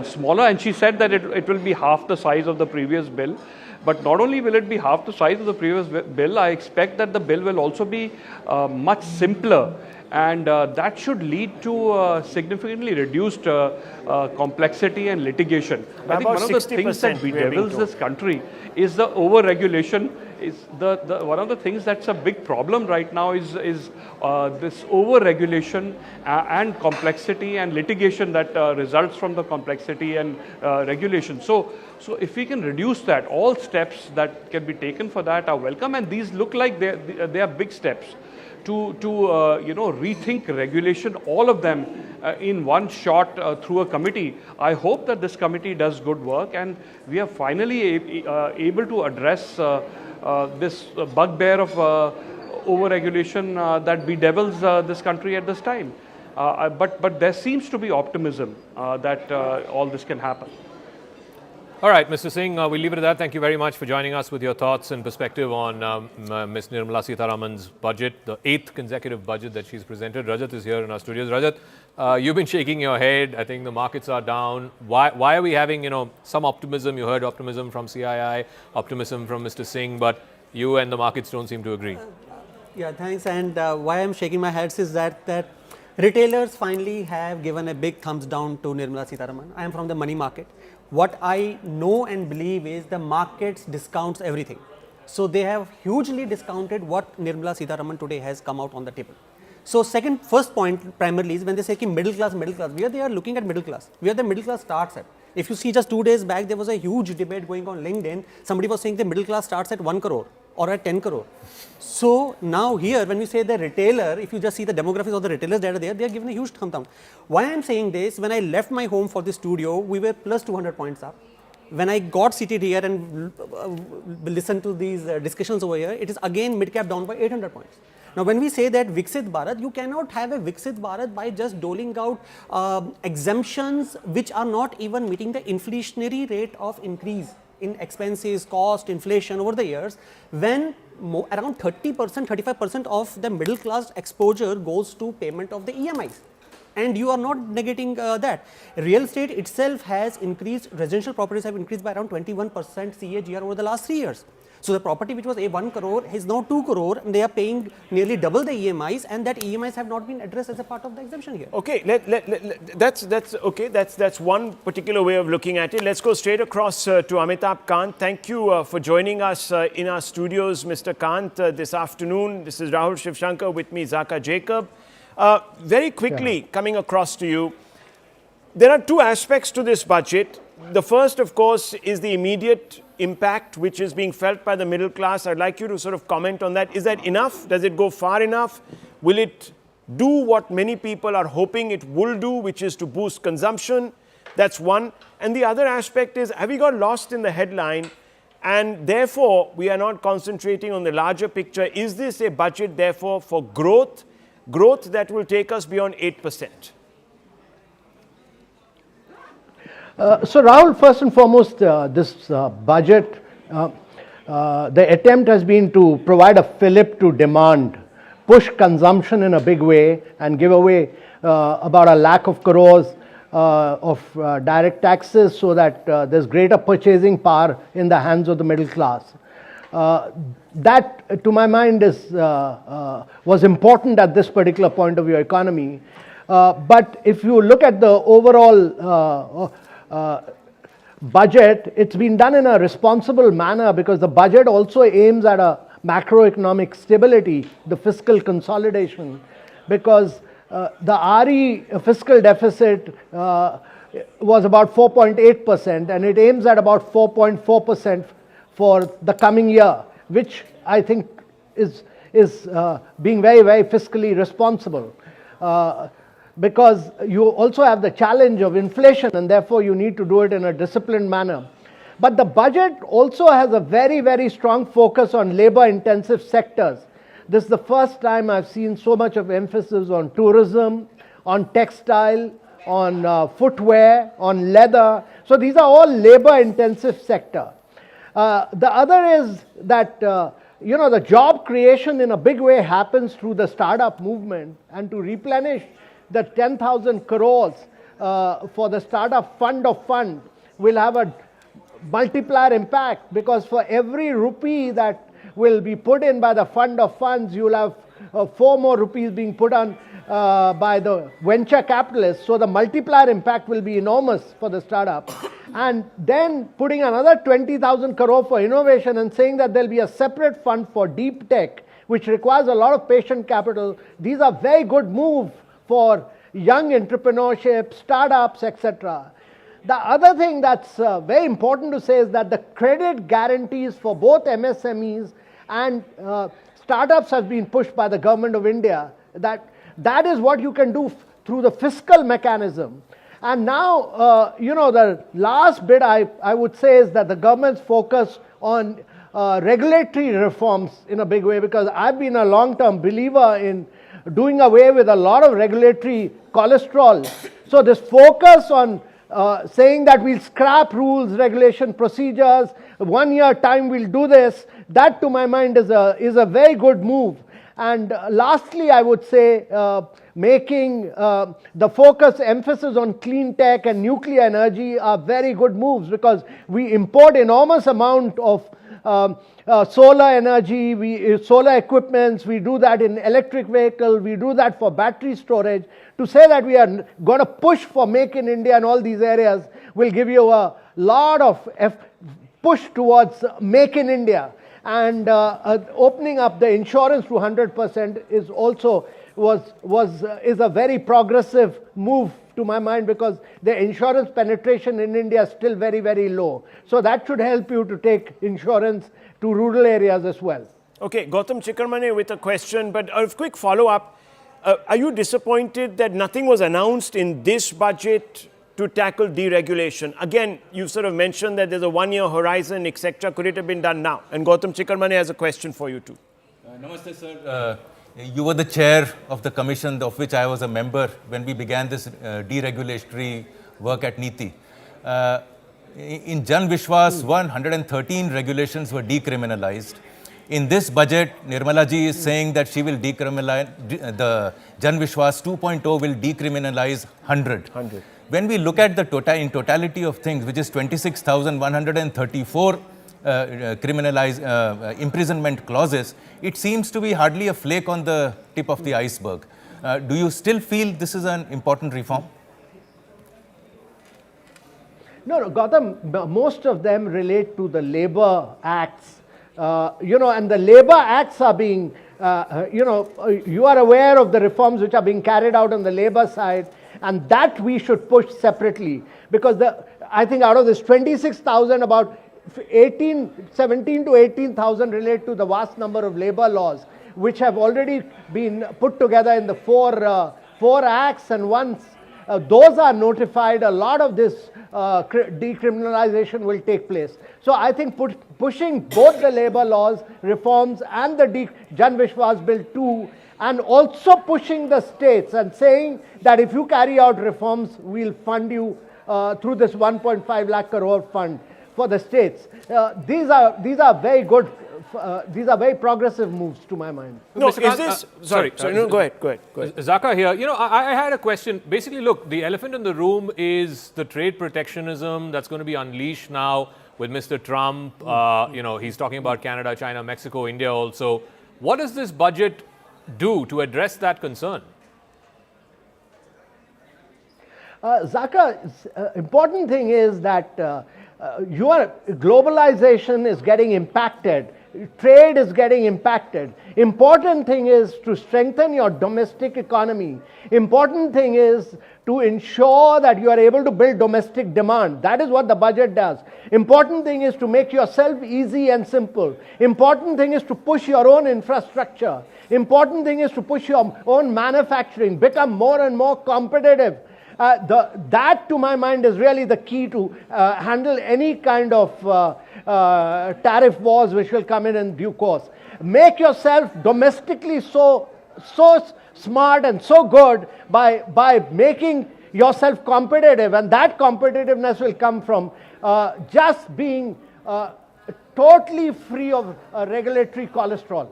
smaller. And she said that it will be half the size of the previous bill. But not only will it be half the size of the previous bill, I expect that the bill will also be much simpler. And that should lead to significantly reduced complexity and litigation. I think one of the things that bedevils this country is the over-regulation. One of the things that's a big problem right now is this over-regulation and complexity and litigation that results from the complexity and regulation. So if we can reduce that, all steps that can be taken for that are welcome, and these look like they are big steps to rethink regulation, all of them in one shot through a committee. I hope that this committee does good work, and we are finally able to address this bugbear of over-regulation that bedevils this country at this time. But there seems to be optimism that all this can happen. All right, Mr. Singh, we'll leave it at that. Thank you very much for joining us with your thoughts and perspective on Ms. Nirmala Sitharaman's budget, the 8th consecutive budget that she's presented. Rajat is here in our studios. Rajat, you've been shaking your head. I think the markets are down. Why are we having, some optimism? You heard optimism from CII, optimism from Mr. Singh, but you and the markets don't seem to agree. Yeah, thanks. And why I'm shaking my head is that retailers finally have given a big thumbs down to Nirmala Sitharaman. I am from the money market. What I know and believe is the markets discounts everything. So they have hugely discounted what Nirmala Sitharaman today has come out on the table. So first point primarily is when they say ki middle class, where they are looking at middle class, where the middle class starts at. If you see just 2 days back, there was a huge debate going on LinkedIn. Somebody was saying the middle class starts at 1 crore or at 10 crore. So now here, when we say the retailer, if you just see the demographics of the retailers that are there, they are given a huge thumb down. Why I am saying this, when I left my home for the studio, we were plus 200 points up. When I got seated here and listened to these discussions over here, it is again mid-cap down by 800 points. Now, when we say that Viksit Bharat, you cannot have a Viksit Bharat by just doling out exemptions which are not even meeting the inflationary rate of increase in expenses, cost, inflation over the years, when around 30%, 35% of the middle class exposure goes to payment of the EMIs. And you are not negating that. Real estate itself has increased, residential properties have increased by around 21% CAGR over the last 3 years. So the property which was a 1 crore is now 2 crore and they are paying nearly double the EMIs, and that EMIs have not been addressed as a part of the exemption here. Okay, that's one particular way of looking at it. Let's go straight across to Amitabh Kant. Thank you for joining us in our studios, Mr. Kant, this afternoon. This is Rahul Shivshankar, with me Zaka Jacob. Very quickly, coming across to you, there are two aspects to this budget. The first, of course, is the immediate impact which is being felt by the middle class. I'd like you to sort of comment on that. Is that enough? Does it go far enough? Will it do what many people are hoping it will do, which is to boost consumption? That's one. And the other aspect is, have we got lost in the headline and therefore we are not concentrating on the larger picture? Is this a budget therefore for growth that will take us beyond 8%? So Rahul, first and foremost, this budget, the attempt has been to provide a fillip to demand, push consumption in a big way, and give away about 1 lakh of crores of direct taxes, so that there's greater purchasing power in the hands of the middle class. That, to my mind, was important at this particular point of your economy. But if you look at the overall budget, it's been done in a responsible manner, because the budget also aims at a macroeconomic stability, the fiscal consolidation, because the RE fiscal deficit was about 4.8%, and it aims at about 4.4% for the coming year, which I think is being very, very fiscally responsible. Because you also have the challenge of inflation, and therefore you need to do it in a disciplined manner. But the budget also has a very, very strong focus on labor-intensive sectors. This is the first time I've seen so much of emphasis on tourism, on textile, on footwear, on leather. So these are all labor-intensive sector. The other is that the job creation in a big way happens through the startup movement, and to replenish the 10,000 crores for the startup fund of funds will have a multiplier impact, because for every rupee that will be put in by the fund of funds, you will have 4 more rupees being put on by the venture capitalists. So the multiplier impact will be enormous for the startup. And then putting another 20,000 crore for innovation and saying that there will be a separate fund for deep tech, which requires a lot of patient capital. These are very good moves for young entrepreneurship, startups, etc. The other thing that's very important to say is that the credit guarantees for both MSMEs and startups have been pushed by the government of India. That is what you can do through the fiscal mechanism. And now, the last bit I would say is that the government's focus on regulatory reforms in a big way, because I've been a long-term believer in doing away with a lot of regulatory cholesterol. So this focus on saying that we'll scrap rules, regulation, procedures, 1 year time we'll do this, that to my mind is a very good move. And lastly, I would say making the focus emphasis on clean tech and nuclear energy are very good moves, because we import enormous amount of solar energy, solar equipments, we do that in electric vehicles, we do that for battery storage. To say that we are going to push for Make in India and all these areas will give you a lot of push towards Make in India. and opening up the insurance to 100% is also is a very progressive move to my mind, because the insurance penetration in India is still very, very low. So that should help you to take insurance to rural areas as well. Okay, Gautam Chikarmane with a question, but a quick follow-up. Are you disappointed that nothing was announced in this budget to tackle deregulation? Again, you've sort of mentioned that there's a one-year horizon, etc. Could it have been done now? And Gautam Chikarmane has a question for you too. Namaste, sir. You were the chair of the commission of which I was a member when we began this deregulatory work at NITI. In Jan Vishwas, 113 regulations were decriminalized. In this budget, Nirmala ji is saying that she will decriminalize, the Jan Vishwas 2.0 will decriminalize 100. When we look at the totality of things, which is 26,134 imprisonment clauses, it seems to be hardly a flake on the tip of the iceberg. Do you still feel this is an important reform? No, Gautam, most of them relate to the labor acts. And the labor acts are being, you are aware of the reforms which are being carried out on the labor side, and that we should push separately, because I think out of this 26,000, about 17 to 18,000 relate to the vast number of labor laws, which have already been put together in the four acts, and once those are notified, a lot of this decriminalization will take place. So I think pushing both the labor laws reforms and the Jan Vishwas Bill 2, and also pushing the states and saying that if you carry out reforms, we'll fund you through this 1.5 lakh crore fund for the states. These are very good. These are very progressive moves to my mind. No, is this... Sorry, no, go ahead. Zaka here. I had a question. Basically, look, the elephant in the room is the trade protectionism that's going to be unleashed now with Mr. Trump. He's talking about Canada, China, Mexico, India also. What does this budget do to address that concern? Zaka, important thing is that globalization is getting impacted. Trade is getting impacted. Important thing is to strengthen your domestic economy. Important thing is to ensure that you are able to build domestic demand. That is what the budget does. Important thing is to make yourself easy and simple. Important thing is to push your own infrastructure. Important thing is to push your own manufacturing, become more and more competitive. That, to my mind, is really the key to handle any kind of tariff wars which will come in due course. Make yourself domestically so smart and so good by making yourself competitive, and that competitiveness will come from just being totally free of regulatory cholesterol.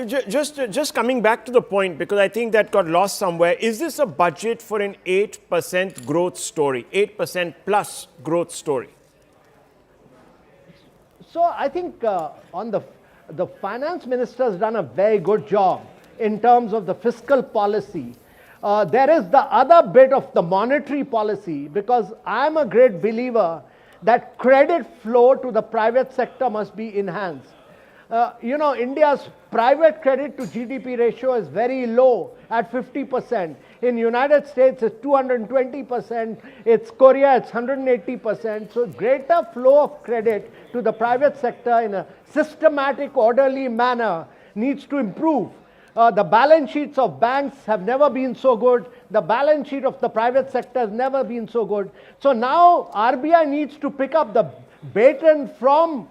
Just coming back to the point, because I think that got lost somewhere. Is this a budget for an 8% growth story, 8% plus growth story? So I think on the finance minister has done a very good job in terms of the fiscal policy. There is the other bit of the monetary policy, because I'm a great believer that credit flow to the private sector must be enhanced. India's private credit to GDP ratio is very low at 50%. In United States, it's 220%. It's Korea, it's 180%. So greater flow of credit to the private sector in a systematic, orderly manner needs to improve. The balance sheets of banks have never been so good. The balance sheet of the private sector has never been so good. So now RBI needs to pick up the baton from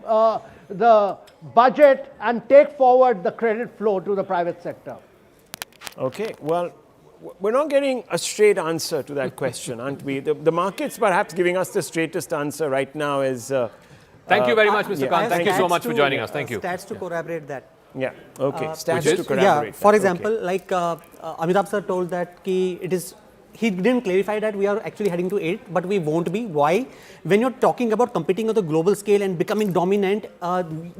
the budget and take forward the credit flow to the private sector. Okay, well, we're not getting a straight answer to that question, aren't we? The market's perhaps giving us the straightest answer right now is... Thank you very much, Mr. Kant. Thank you so much for joining us. Thank you. Stats to corroborate that. Yeah, okay. Stats to corroborate for that. example, like Amitabh sir told that he didn't clarify that we are actually heading to 8, but we won't be. Why? When you're talking about competing on the global scale and becoming dominant,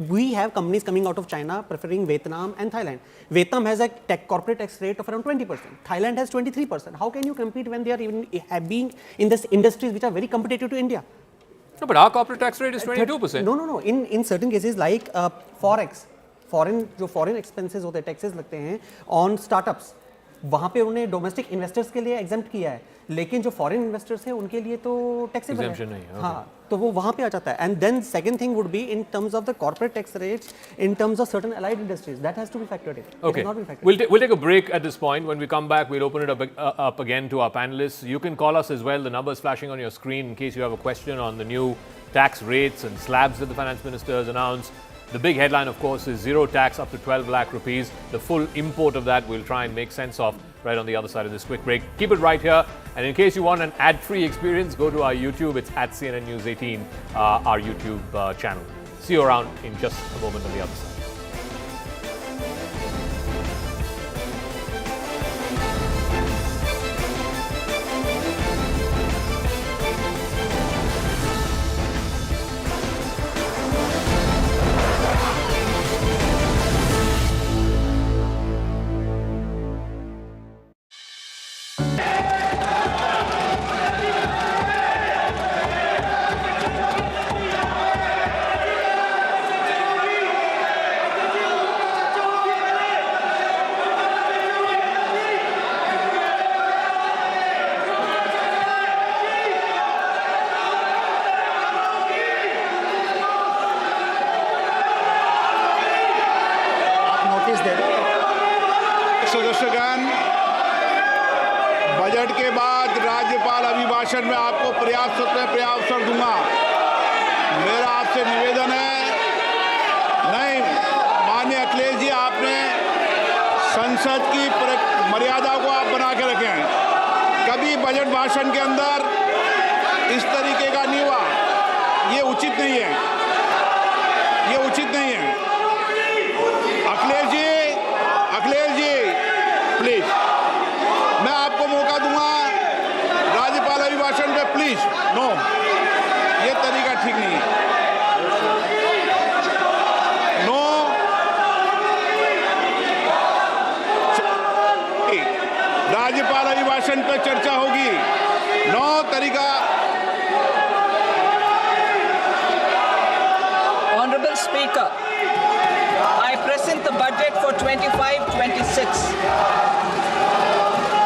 we have companies coming out of China preferring Vietnam and Thailand. Vietnam has a corporate tax rate of around 20%. Thailand has 23%. How can you compete when they are even being in this industries which are very competitive to India? No, but our corporate tax rate is 22%. No. In certain cases like forex, foreign expenses होते हैं, taxes लगते हैं on startups, वहाँ पे उन्हें domestic investors के लिए exempt किया है, लेकिन जो foreign investors हैं उनके लिए तो taxable है। Exemption नहीं है, हाँ, तो वो वहाँ पे आ जाता है। And then second thing would be in terms of the corporate tax rates, in terms of certain allied industries, that has to be factored in. Okay. It has not been factored in. We'll take a break at this point. When we come back, we'll open it up again to our panelists. You can call us as well. The number is flashing on your screen in case you have a question on the new tax rates and slabs that the Finance Minister has announced. The big headline, of course, is zero tax up to 12 lakh rupees. The full import of that we'll try and make sense of right on the other side of this quick break. Keep it right here. And in case you want an ad-free experience, go to our YouTube. It's at CNN News 18, our YouTube channel. See you around in just a moment on the other side. सदस्यगण, budget के बाद राज्यपाल अभिभाषण में आपको पर्याप्त अवसर दूंगा। मेरा आपसे निवेदन है, नहीं माननीय अखिलेश जी, आपने संसद की मर्यादा को आप बना के रखें। कभी बजट भाषण के अंदर इस तरीके का नहीं हुआ, ये उचित नहीं है, ये उचित नहीं है। अखिलेश जी प्लीज, मैं आपको मौका दूंगा राज्यपाल अभिभाषण पे, प्लीज। नो, ये तरीका ठीक नहीं है। नो, राज्यपाल अभिभाषण पे चर्चा होगी। नो तरीका। Honorable Speaker, I present the budget for 25-26.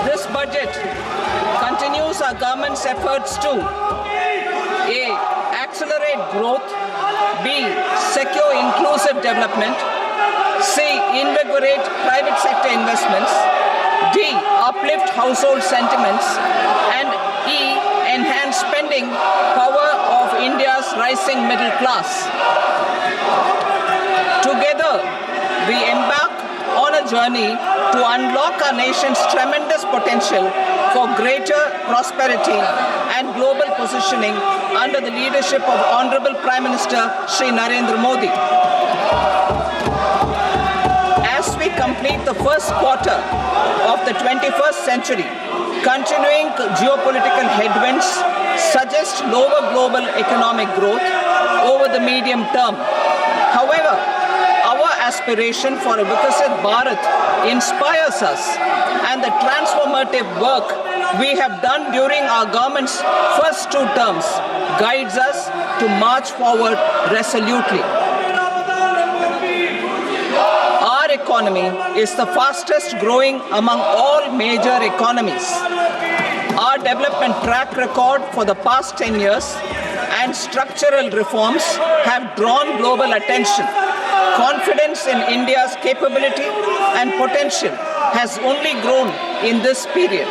This budget continues our government's efforts to A. Accelerate growth, B. Secure inclusive development, C. Invigorate private sector investments, D. Uplift household sentiments, and E. Enhance spending power of India's rising middle class. Together, we embark on a journey to unlock our nation's tremendous potential for greater prosperity and global positioning under the leadership of Honorable Prime Minister Shri Narendra Modi. As we complete the first quarter of the 21st century, continuing geopolitical headwinds suggest lower global economic growth over the medium term. However, our aspiration for a Vikasit Bharat inspires us, and the transformative work we have done during our government's first 2 terms guides us to march forward resolutely. Our economy is the fastest growing among all major economies. Our development track record for the past 10 years and structural reforms have drawn global attention. Confidence in India's capability and potential has only grown in this period.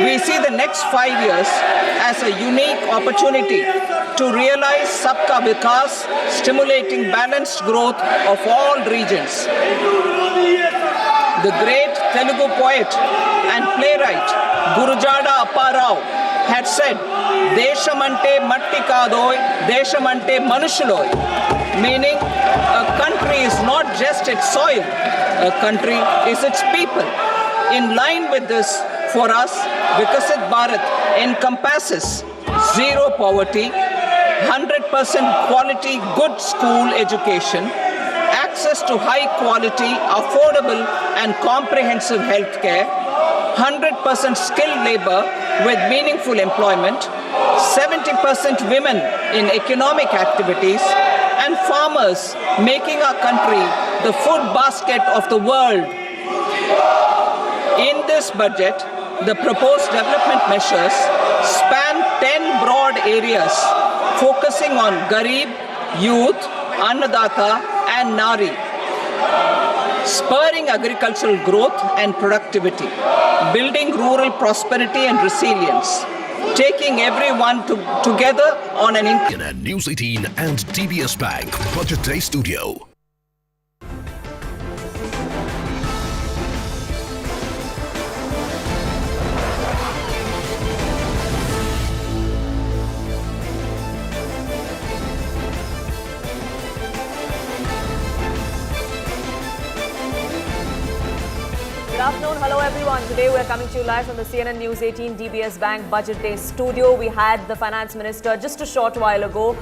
We see the next 5 years as a unique opportunity to realize Sabka Vikas, stimulating balanced growth of all regions. The great Telugu poet and playwright Gurujada Apparao had said, "Deshamante matti kadoy, deshamante manushuloy," meaning a country is not just its soil, a country is its people. In line with this, for us, Vikasit Bharat encompasses zero poverty, 100% quality good school education, access to high quality, affordable and comprehensive health care, 100% skilled labor with meaningful employment, 70% women in economic activities, and farmers making our country the food basket of the world. In this budget, the proposed development measures span 10 broad areas, focusing on Garib, Youth, Annadata, and Nari, spurring agricultural growth and productivity, building rural prosperity and resilience, taking everyone together on an News 18 and TBS Bank Budget Day Studio. Good afternoon. Hello, everyone. Today we are coming to you live from the CNN News 18 DBS Bank Budget Day studio. We had the Finance Minister just a short while ago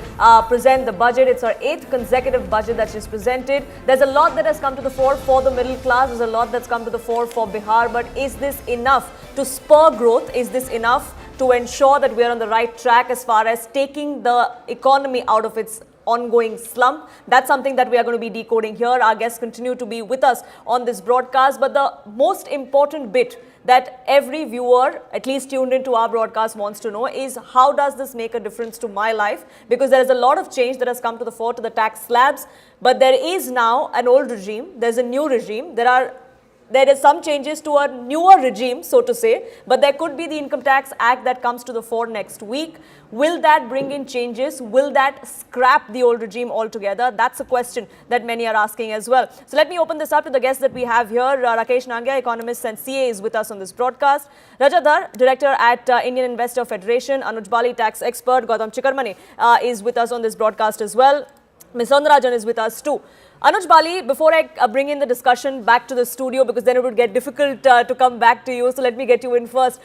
present the budget. It's her 8th consecutive budget that she's presented. There's a lot that has come to the fore for the middle class. There's a lot that's come to the fore for Bihar. But is this enough to spur growth? Is this enough to ensure that we are on the right track as far as taking the economy out of its ongoing slump? That's something that we are going to be decoding here. Our guests continue to be with us on this broadcast. But the most important bit that every viewer, at least tuned into our broadcast, wants to know is how does this make a difference to my life? Because there is a lot of change that has come to the fore to the tax slabs. But there is now an old regime. There's a new regime. There is some changes to a newer regime, so to say, but there could be the Income Tax Act that comes to the fore next week. Will that bring in changes? Will that scrap the old regime altogether? That's a question that many are asking as well. So let me open this up to the guests that we have here. Rakesh Nangia, economist and CA, is with us on this broadcast. Rajadhar, director at Indian Investor Federation. Anuj Bali, tax expert. Gautam Chikarmani is with us on this broadcast as well. Ms. Sandarajan is with us too. Anuj Bali, before I bring in the discussion back to the studio, because then it would get difficult to come back to you, so let me get you in first.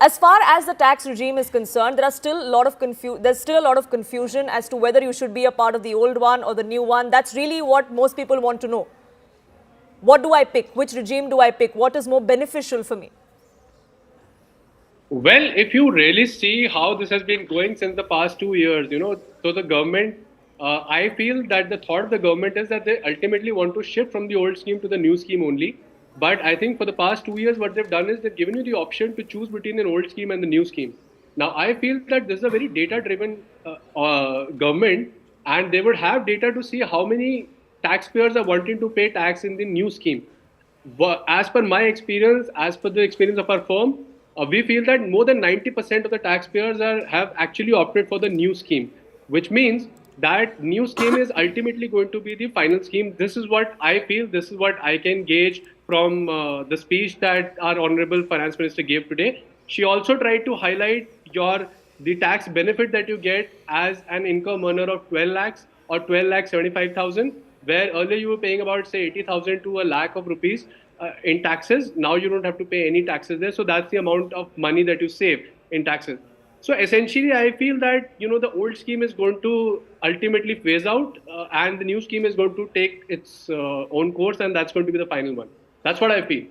As far as the tax regime is concerned, there's still a lot of confusion as to whether you should be a part of the old one or the new one. That's really what most people want to know. What do I pick? Which regime do I pick? What is more beneficial for me? Well, if you really see how this has been going since the past 2 years, so the government, I feel that the thought of the government is that they ultimately want to shift from the old scheme to the new scheme only. But I think for the past 2 years, what they've done is they've given you the option to choose between an old scheme and the new scheme. Now, I feel that this is a very data-driven government, and they would have data to see how many taxpayers are wanting to pay tax in the new scheme. As per my experience, as per the experience of our firm, we feel that more than 90% of the taxpayers have actually opted for the new scheme, which means that new scheme is ultimately going to be the final scheme. This is what I feel. This is what I can gauge from the speech that our Honorable Finance Minister gave today. She also tried to highlight the tax benefit that you get as an income earner of 12 lakhs or 12,75,000, where earlier you were paying about, say, 80,000 to a lakh of rupees in taxes. Now you don't have to pay any taxes there. So that's the amount of money that you save in taxes. So essentially, I feel that, the old scheme is going to ultimately phase out and the new scheme is going to take its own course, and that's going to be the final one. That's what I feel.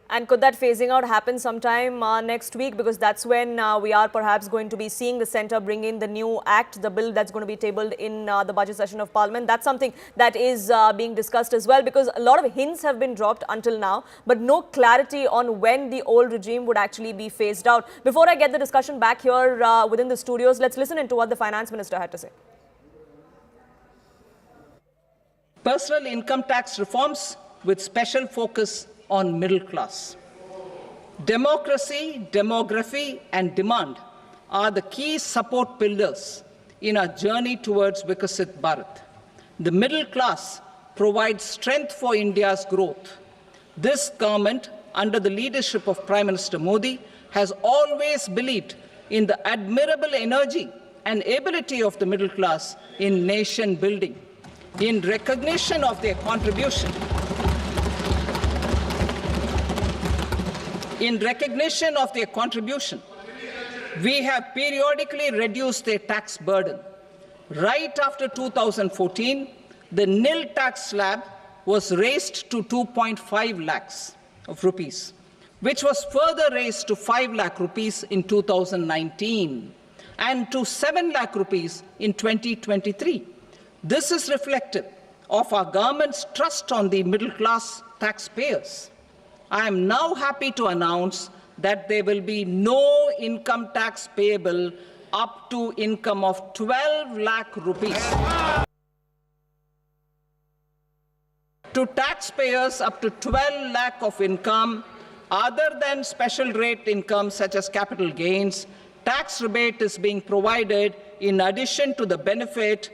And could that phasing out happen sometime next week? Because that's when we are perhaps going to be seeing the centre bring in the new act, the bill that's going to be tabled in the budget session of Parliament. That's something that is being discussed as well, because a lot of hints have been dropped until now, but no clarity on when the old regime would actually be phased out. Before I get the discussion back here within the studios, let's listen into what the Finance Minister had to say. Personal income tax reforms with special focus on middle class. Democracy, demography, and demand are the key support pillars in our journey towards Vikasit Bharat. The middle class provides strength for India's growth. This government, under the leadership of Prime Minister Modi, has always believed in the admirable energy and ability of the middle class in nation building. In recognition of their contribution, we have periodically reduced their tax burden. Right after 2014, the nil tax slab was raised to 2.5 lakhs of rupees, which was further raised to 5 lakh rupees in 2019 and to 7 lakh rupees in 2023. This is reflective of our government's trust on the middle class taxpayers. I am now happy to announce that there will be no income tax payable up to income of 12 lakh rupees. To taxpayers up to 12 lakh of income, other than special rate income such as capital gains, tax rebate is being provided in addition to the benefit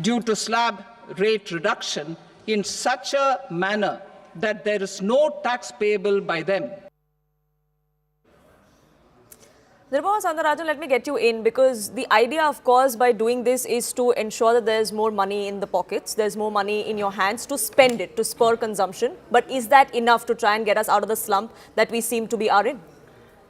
due to slab rate reduction in such a manner that there is no tax payable by them. Nirmala Sitharaman, let me get you in, because the idea, of course, by doing this is to ensure that there's more money in the pockets, there's more money in your hands to spend it, to spur consumption. But is that enough to try and get us out of the slump that we seem to be in?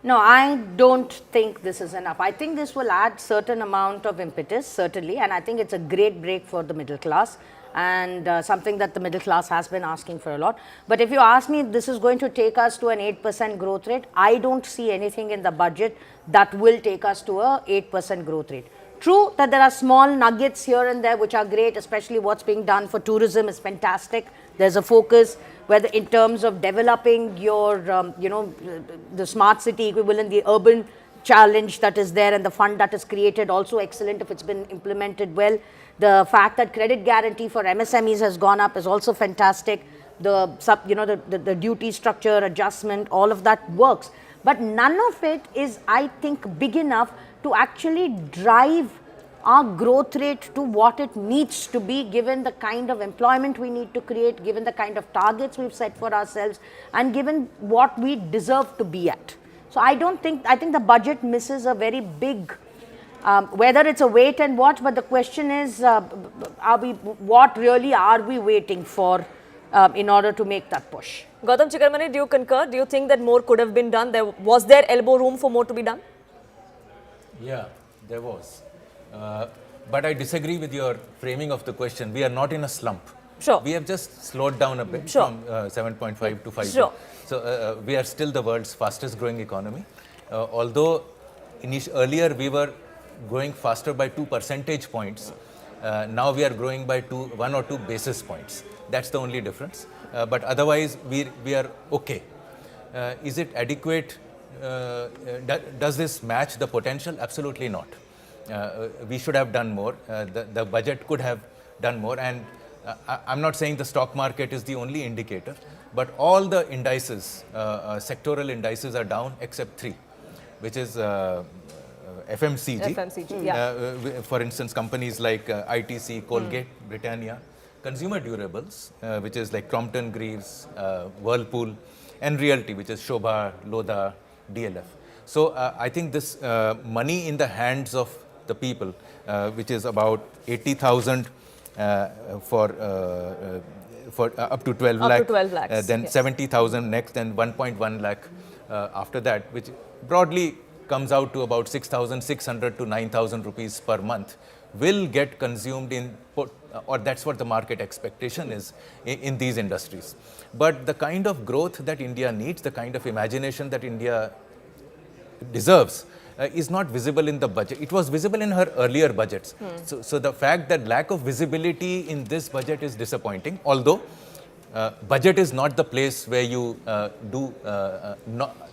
No, I don't think this is enough. I think this will add certain amount of impetus, certainly, and I think it's a great break for the middle class, and something that the middle class has been asking for a lot. But if you ask me if this is going to take us to an 8% growth rate, I don't see anything in the budget that will take us to a 8% growth rate. True that there are small nuggets here and there which are great, especially what's being done for tourism is fantastic. There's a focus, whether in terms of developing your, the smart city equivalent, the urban challenge that is there, and the fund that is created, also excellent if it's been implemented well. The fact that credit guarantee for MSMEs has gone up is also fantastic. The duty structure adjustment, all of that works. But none of it is, I think, big enough to actually drive our growth rate to what it needs to be, given the kind of employment we need to create, given the kind of targets we've set for ourselves, and given what we deserve to be at. So I think the budget misses a very big, whether it's a wait and watch, but the question is, what really are we waiting for in order to make that push? Gautam Chikkarmani, do you concur? Do you think that more could have been done? Was there elbow room for more to be done? Yeah, there was. But I disagree with your framing of the question. We are not in a slump. Sure. We have just slowed down a bit Sure. from 7.5 to 5. Sure. So we are still the world's fastest growing economy. Although earlier we were growing faster by 2 percentage points, now we are growing by 1 or 2 basis points. That's the only difference. But otherwise, we are okay. Is it adequate? Does this match the potential? Absolutely not. We should have done more. The budget could have done more. And I'm not saying the stock market is the only indicator, but all the indices, sectoral indices are down except 3, which is FMCG. FMCG, yeah. For instance, companies like ITC, Colgate, Britannia, consumer durables, which is like Crompton Greaves, Whirlpool, and realty, which is Shobha, Lodha, DLF. So I think this money in the hands of the people, which is about 80,000 for up to 12 lakh, 12 lakhs, then yes. 70,000 next, then 1.1 lakh after that, which broadly comes out to about 6,600 to 9,000 rupees per month, will get consumed or that's what the market expectation is in these industries. But the kind of growth that India needs, the kind of imagination that India deserves, is not visible in the budget. It was visible in her earlier budgets. So the fact that lack of visibility in this budget is disappointing, although budget is not the place where you do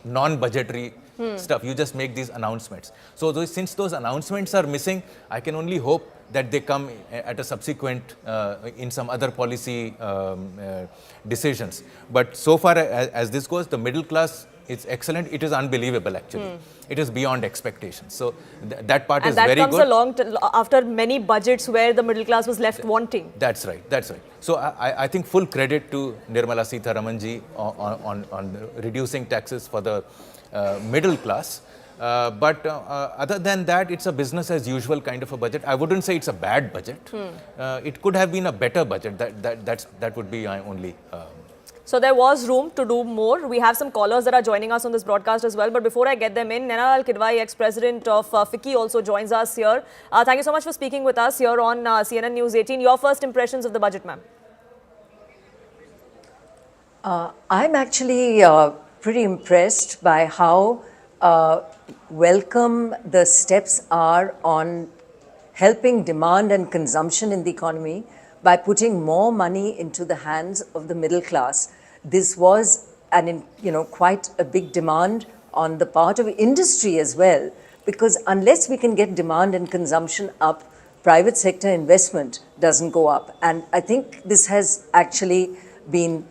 non-budgetary stuff. You just make these announcements. So since those announcements are missing, I can only hope that they come at a subsequent, in some other policy decisions. But so far as this goes, the middle class, it's excellent. It is unbelievable, actually. It is beyond expectations. So that part is very good. And that comes along after many budgets where the middle class was left wanting. That's right. That's right. So I think full credit to Nirmala Sitharaman ji on reducing taxes for the middle class. But other than that, it's a business as usual kind of a budget. I wouldn't say it's a bad budget. It could have been a better budget. That would be my only... So there was room to do more. We have some callers that are joining us on this broadcast as well. But before I get them in, Nainal Kidwai, ex-president of FICCI, also joins us here. Thank you so much for speaking with us here on CNN News 18. Your first impressions of the budget, ma'am? I'm actually pretty impressed by how welcome the steps are on helping demand and consumption in the economy by putting more money into the hands of the middle class. This was quite a big demand on the part of industry as well, because unless we can get demand and consumption up, private sector investment doesn't go up. And I think this has actually been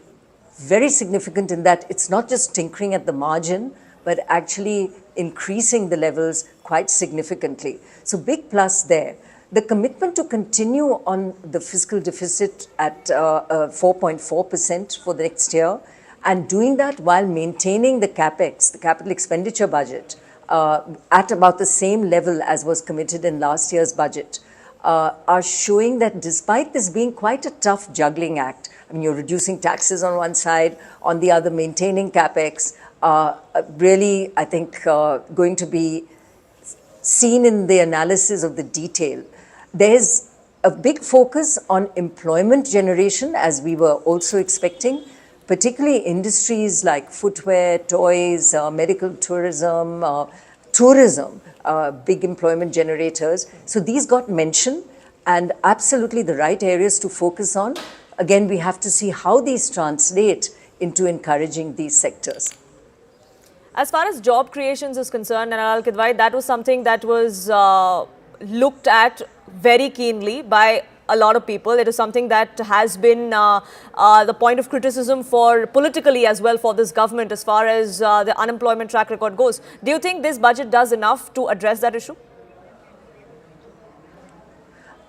very significant in that it's not just tinkering at the margin, but actually increasing the levels quite significantly. So big plus there. The commitment to continue on the fiscal deficit at 4.4% for the next year, and doing that while maintaining the CapEx, the capital expenditure budget, at about the same level as was committed in last year's budget, are showing that despite this being quite a tough juggling act, I mean, you're reducing taxes on one side, on the other maintaining CapEx, really, I think, going to be seen in the analysis of the detail. There's a big focus on employment generation, as we were also expecting, particularly industries like footwear, toys, medical tourism, big employment generators. So these got mentioned, and absolutely the right areas to focus on. Again, we have to see how these translate into encouraging these sectors. As far as job creations is concerned, Nirmala Sitharaman, that was something that was looked at very keenly by a lot of people. It is something that has been the point of criticism for politically as well for this government as far as the unemployment track record goes. Do you think this budget does enough to address that issue?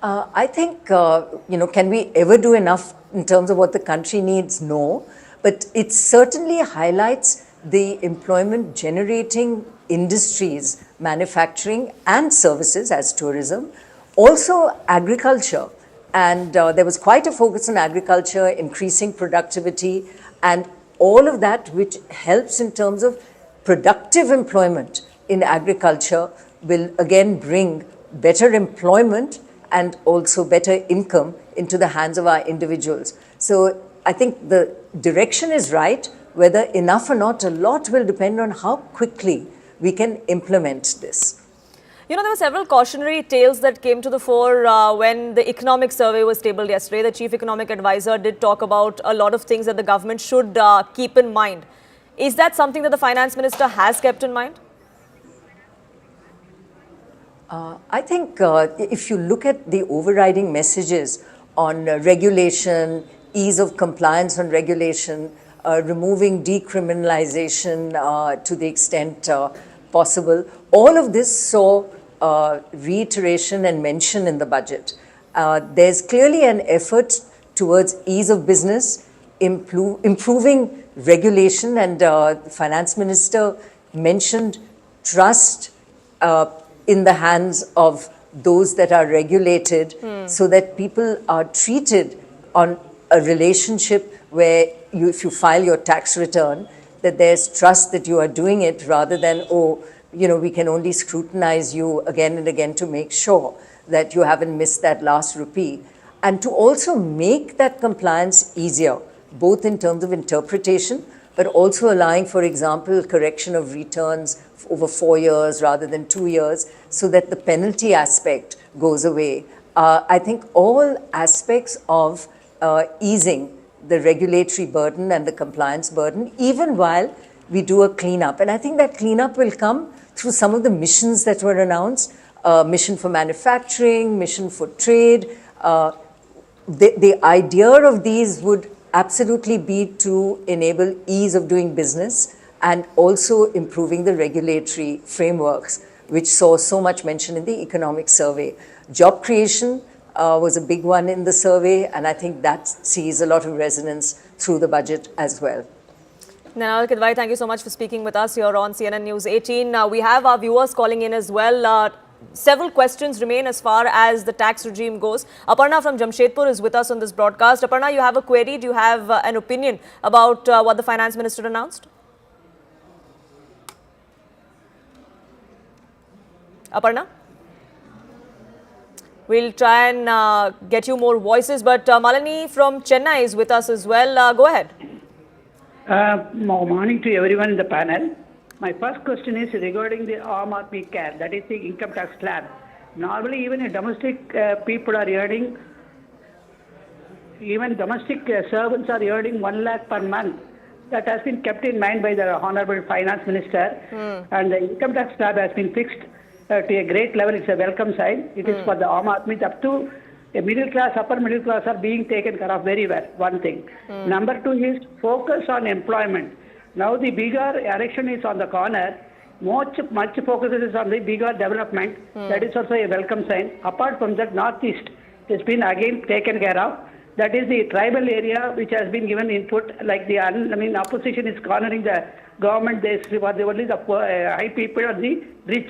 I think, can we ever do enough in terms of what the country needs? No. But it certainly highlights the employment generating industries, manufacturing and services as tourism, also agriculture. And there was quite a focus on agriculture, increasing productivity, and all of that which helps in terms of productive employment in agriculture will again bring better employment and also better income into the hands of our individuals. So I think the direction is right. Whether enough or not, a lot will depend on how quickly we can implement this. You know, there were several cautionary tales that came to the fore when the economic survey was tabled yesterday. The chief economic advisor did talk about a lot of things that the government should keep in mind. Is that something that the finance minister has kept in mind? I think if you look at the overriding messages on regulation, ease of compliance on regulation, removing decriminalization to the extent possible, all of this saw reiteration and mention in the budget. There's clearly an effort towards ease of business, improving regulation, and the finance minister mentioned trust in the hands of those that are regulated, so that people are treated on a relationship where if you file your tax return, that there's trust that you are doing it, rather than, we can only scrutinize you again and again to make sure that you haven't missed that last rupee. And to also make that compliance easier, both in terms of interpretation, but also allowing, for example, correction of returns over 4 years rather than 2 years, so that the penalty aspect goes away. I think all aspects of easing the regulatory burden and the compliance burden, even while we do a cleanup. And I think that cleanup will come through some of the missions that were announced, mission for manufacturing, mission for trade. The idea of these would absolutely be to enable ease of doing business and also improving the regulatory frameworks, which saw so much mention in the economic survey. Job creation was a big one in the survey, and I think that sees a lot of resonance through the budget as well. Nirmala Sitharaman, thank you so much for speaking with us here on CNN News 18. We have our viewers calling in as well. Several questions remain as far as the tax regime goes. Aparna from Jamshedpur is with us on this broadcast. Aparna, you have a query? Do you have an opinion about what the finance minister announced? Aparna? We'll try and get you more voices, but Malini from Chennai is with us as well. Go ahead. Morning to everyone in the panel. My first question is regarding the Aam Aadmi Care, that is the income tax slab. Normally, even domestic people are earning, even domestic servants are earning 1 lakh per month. That has been kept in mind by the Honorable Finance Minister, and the income tax slab has been fixed to a great level. It's a welcome sign. It is for the Aam Aadmi up to a middle class, upper middle class are being taken care of very well, one thing. Number two is focus on employment. Now the bigger erection is on the corner, much focus is on the bigger development. That is also a welcome sign. Apart from that, Northeast has been again taken care of. That is the tribal area which has been given input, like the, opposition is cornering the government, they were only the high people or the rich.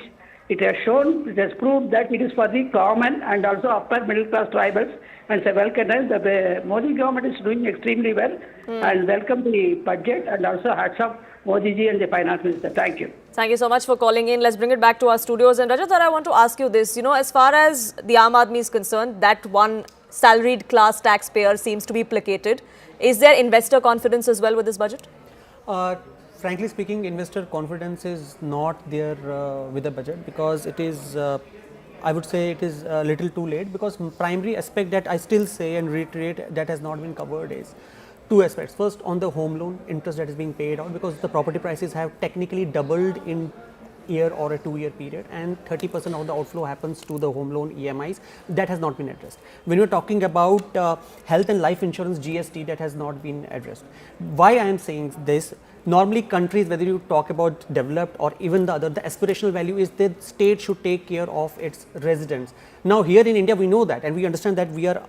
It has shown, it has proved that it is for the common and also upper middle class tribals, and so welcome. The Modi government is doing extremely well, and welcome the budget, and also hats off Modi ji and the Finance Minister. Thank you. Thank you so much for calling in. Let's bring it back to our studios. And Rajat, I want to ask you this, as far as the Aam Aadmi is concerned, that one salaried class taxpayer seems to be placated. Is there investor confidence as well with this budget? Frankly speaking, investor confidence is not there with the budget, because it is, I would say it is a little too late, because primary aspect that I still say and reiterate that has not been covered is two aspects. First, on the home loan interest that is being paid out, because the property prices have technically doubled in year or a 2-year period, and 30% of the outflow happens to the home loan EMIs. That has not been addressed. When you're talking about health and life insurance GST, that has not been addressed. Why I am saying this? Normally countries, whether you talk about developed or even the other, the aspirational value is that state should take care of its residents. Now here in India we know that, and we understand that we are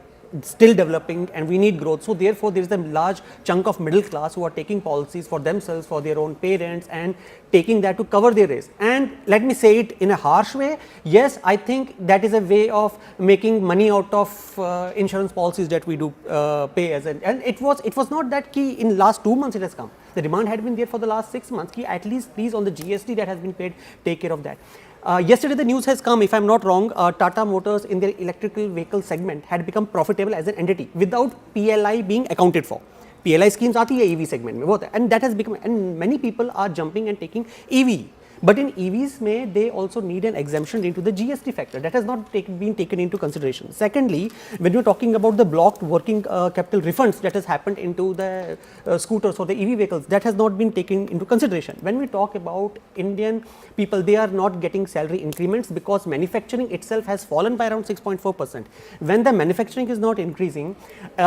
still developing and we need growth. So therefore there is a large chunk of middle class who are taking policies for themselves, for their own parents, and taking that to cover their risk. And let me say it in a harsh way, yes, I think that is a way of making money out of insurance policies that we do pay as and it was not that key in last 2 months it has come. The demand had been there for the last 6 months. Key, at least please on the GST that has been paid, take care of that. Yesterday the news has come, if I am not wrong, Tata Motors in their electrical vehicle segment had become profitable as an entity without PLI being accounted for. PLI schemes aati hai EV segment mein, and that has become, and many people are jumping and taking EV. But in EVs, they also need an exemption into the GST factor. That has not been taken into consideration. Secondly, when you're talking about the blocked working capital refunds that has happened into the scooters or the EV vehicles, that has not been taken into consideration. When we talk about Indian people, they are not getting salary increments because manufacturing itself has fallen by around 6.4%. When the manufacturing is not increasing,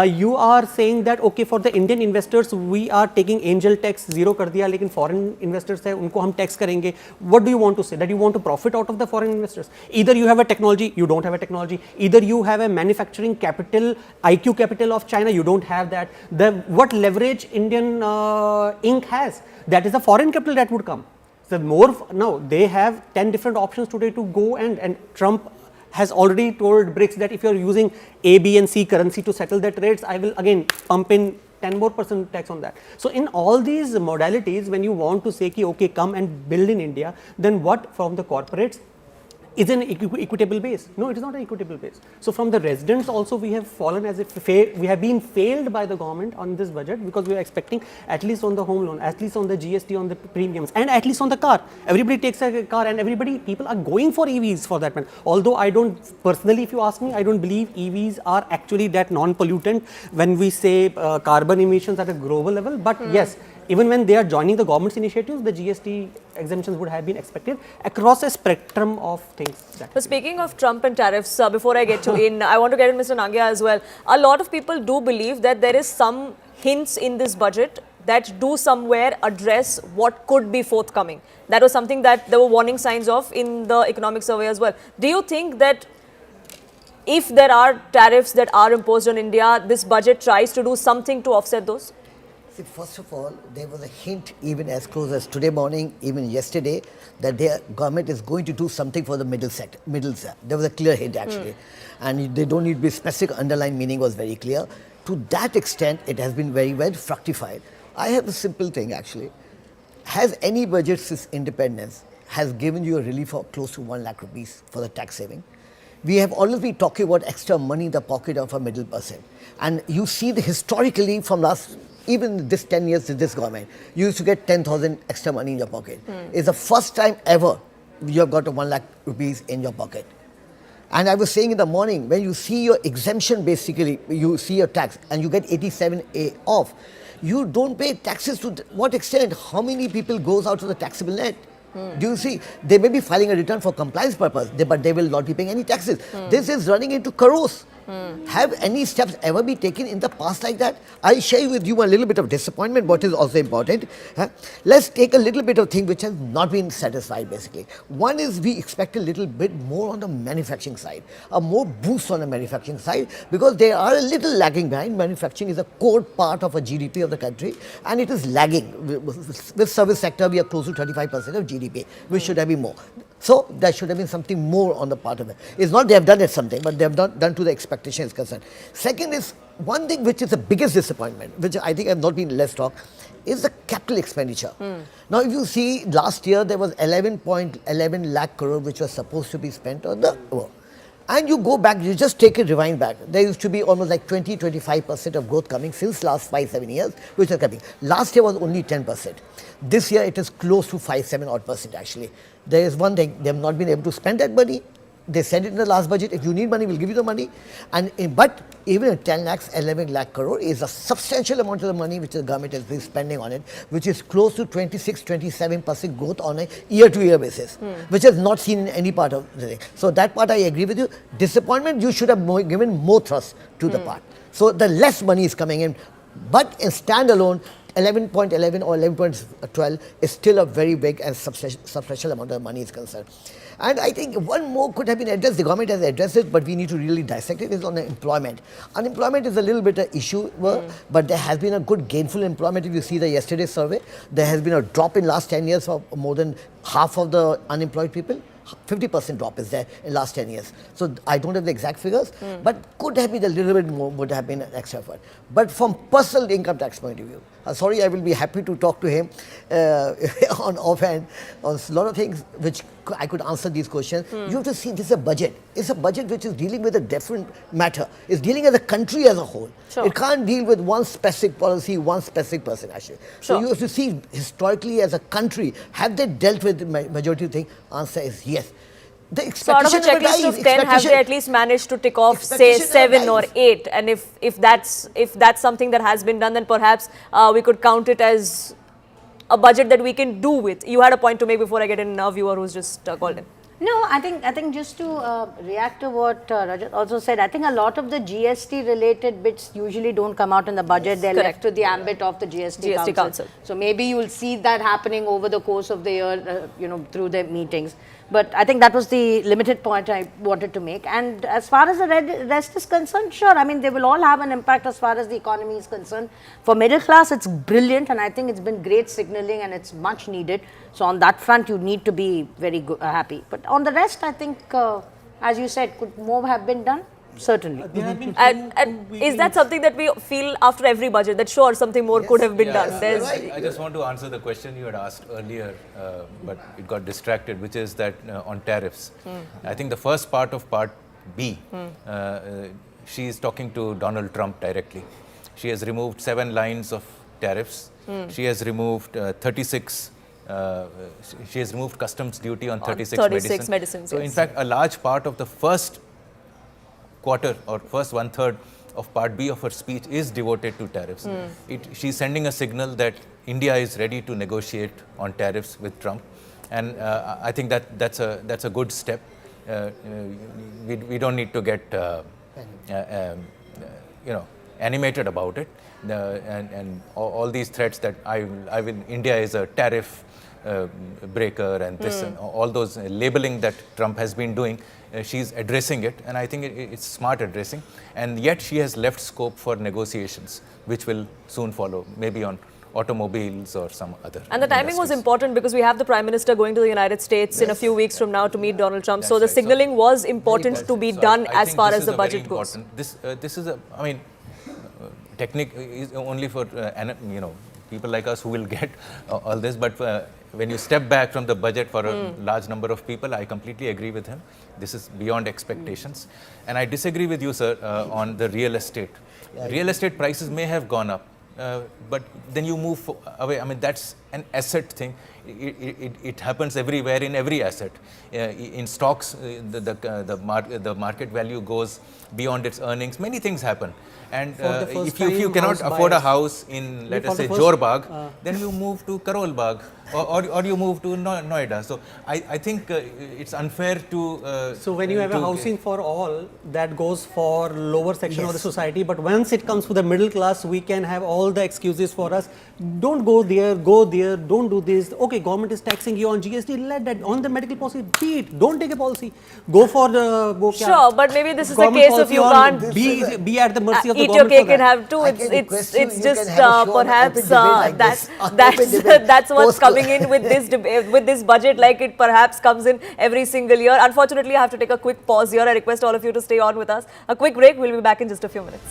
you are saying that, okay, for the Indian investors, we are taking angel tax zero kar diya, lekin foreign investors hai, unko hum tax karenge. What do you want to say? That you want to profit out of the foreign investors? Either you have a technology, you don't have a technology. Either you have a manufacturing capital, IQ capital of China, you don't have that. What leverage Indian Inc. has? That is the foreign capital that would come. So now they have 10 different options today to go, and Trump has already told BRICS that if you are using A, B and C currency to settle the trades, I will again pump in 10% more tax on that. So in all these modalities, when you want to say, okay, come and build in India, then what from the corporates is an equitable base? No, it is not an equitable base. So from the residents also we have fallen as if we have been failed by the government on this budget, because we are expecting at least on the home loan, at least on the GST on the premiums, and at least on the car. Everybody takes a car, and people are going for EVs for that matter. Although I don't personally, if you ask me, I don't believe EVs are actually that non-pollutant when we say carbon emissions at a global level. But yes, even when they are joining the government's initiatives, the GST exemptions would have been expected across a spectrum of things. But speaking of Trump and tariffs, before I get to in, I want to get in Mr. Nangia as well. A lot of people do believe that there is some hints in this budget that do somewhere address what could be forthcoming. That was something that there were warning signs of in the economic survey as well. Do you think that if there are tariffs that are imposed on India, this budget tries to do something to offset those? See, first of all, there was a hint even as close as today morning, even yesterday, that their government is going to do something for the middle sector. There was a clear hint actually. And they don't need to be specific, underlying meaning was very clear. To that extent, it has been very well fructified. I have a simple thing actually. Has any budget since independence has given you a relief of close to 1 lakh rupees for the tax saving? We have always been talking about extra money in the pocket of a middle person. And you see historically from last even this 10 years with this government, you used to get 10,000 extra money in your pocket. It's the first time ever you have got 1 lakh rupees in your pocket. And I was saying in the morning, when you see your exemption, basically, you see your tax and you get 87A off, you don't pay taxes to what extent? How many people goes out to the taxable net? Do you see? They may be filing a return for compliance purpose, but they will not be paying any taxes. This is running into crores. Have any steps ever been taken in the past like that? I share with you a little bit of disappointment, what is also important. Let's take a little bit of thing which has not been satisfied basically. One is we expect a little bit more on the manufacturing side, a more boost on the manufacturing side, because they are a little lagging behind. Manufacturing is a core part of a GDP of the country and it is lagging. With service sector, we are close to 35% of GDP, which should have been more. So there should have been something more on the part of it. It's not they have done it something, but they have done to the expectation is concerned. Second is one thing which is the biggest disappointment, which I think have not been less talk, is the capital expenditure. Now if you see last year there was 11.11 lakh crore which was supposed to be spent on the work. And you go back, you just take a rewind back. There used to be almost like 20-25% of growth coming since last 5-7 years, which are coming. Last year was only 10%. This year it is close to 5-7 odd percent actually. There is one thing, they have not been able to spend that money. They said it in the last budget, if you need money, we'll give you the money. But even at 10 lakhs, 11 lakh crore is a substantial amount of the money which the government has been spending on it, which is close to 26-27% growth on a year-to-year basis, which is not seen in any part of the thing. So that part I agree with you. Disappointment, you should have given more thrust to the part. So the less money is coming in, but in standalone, 11.11 or 11.12 is still a very big and substantial amount of money is concerned. And I think one more could have been addressed. The government has addressed it, but we need to really dissect it. Is on the employment. Unemployment is a little bit an issue, but there has been a good gainful employment. If you see the yesterday's survey, there has been a drop in last 10 years of more than half of the unemployed people. 50% drop is there in last 10 years. So I don't have the exact figures, but could have been a little bit more, would have been an extra effort. But from personal income tax point of view, sorry, I will be happy to talk to him on offhand on a lot of things which I could answer these questions. You have to see this is a budget. It's a budget which is dealing with a different matter. It's dealing as a country as a whole. Sure. It can't deal with one specific policy, one specific person actually. So you have to see historically as a country, have they dealt with the majority thing? Answer is yes. The expectation so out of a checklist of 10, have they at least managed to tick off, say, 7 or 8? And if that's something that has been done, then perhaps we could count it as a budget that we can do with. You had a point to make before I get in a viewer who's just called in. No, I think just to react to what Rajat also said, I think a lot of the GST related bits usually don't come out in the budget. They're left to the ambit of the GST Council. So maybe you'll see that happening over the course of the year, through the meetings. But I think that was the limited point I wanted to make. And as far as the rest is concerned, sure, I mean, they will all have an impact as far as the economy is concerned. For middle class, it's brilliant, and I think it's been great signaling and it's much needed. So on that front, you need to be very happy. But on the rest, I think, as you said, could more have been done? Certainly. And is that something that we feel after every budget, that sure, something more could have been done? I just want to answer the question you had asked earlier, but it got distracted, which is that on tariffs. I think the first part of part B, she is talking to Donald Trump directly. She has removed 7 lines of tariffs. She has removed 36 she has removed customs duty on 36 medicines. So in fact, a large part of the first quarter or first 1/3 of part B of her speech is devoted to tariffs. She's sending a signal that India is ready to negotiate on tariffs with Trump, and I think that's a good step. We don't need to get animated about it, and all these threats that India is a tariff breaker and this and all those labeling that Trump has been doing. She's addressing it, and I think it's smart addressing, and yet she has left scope for negotiations which will soon follow, maybe on automobiles or some other. And the timing was important because we have the Prime Minister going to the United States in a few weeks from now to meet Donald Trump. So the signaling was important to be done as far as the budget goes. This is technique is only for people like us who will get all this, but when you step back from the budget for a large number of people, I completely agree with him. This is beyond expectations. And I disagree with you, sir, on the real estate. Real estate prices may have gone up, but then you move away. I mean, that's an asset thing. It happens everywhere in every asset. In stocks, the market value goes beyond its earnings. Many things happen. And if you cannot afford a house in, let us say, Jorbagh, then you move to Karol Bagh or you move to Noida. So I think it's unfair to... so when you have a housing for all, that goes for lower section of the society, but once it comes to the middle class, we can have all the excuses for us. Don't go there, don't do this. Okay, government is taxing you on GST, let that. On the medical policy, be it. Don't take a policy. Go for the... Sure, but maybe this is a case of you can't... Be at the mercy of the eat government. Eat your cake and have two. It's just perhaps that's what's coming in with this budget, like it perhaps comes in every single year. Unfortunately, I have to take a quick pause here. I request all of you to stay on with us. A quick break. We'll be back in just a few minutes.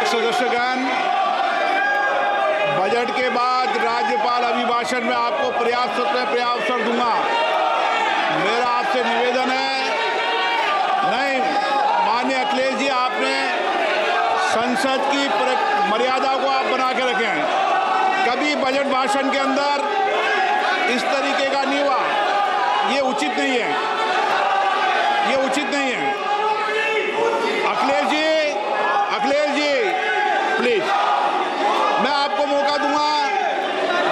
सदस्यगण, budget के बाद राज्यपाल अभिभाषण में आपको पर्याप्त दूंगा। मेरा आपसे निवेदन है, नहीं माननीय अखिलेश जी, आपने संसद की मर्यादा को आप बना के रखे हैं। कभी बजट भाषण के अंदर इस तरीके का नहीं हुआ, ये उचित नहीं है, ये उचित नहीं है। अखिलेश जी प्लीज, मैं आपको मौका दूंगा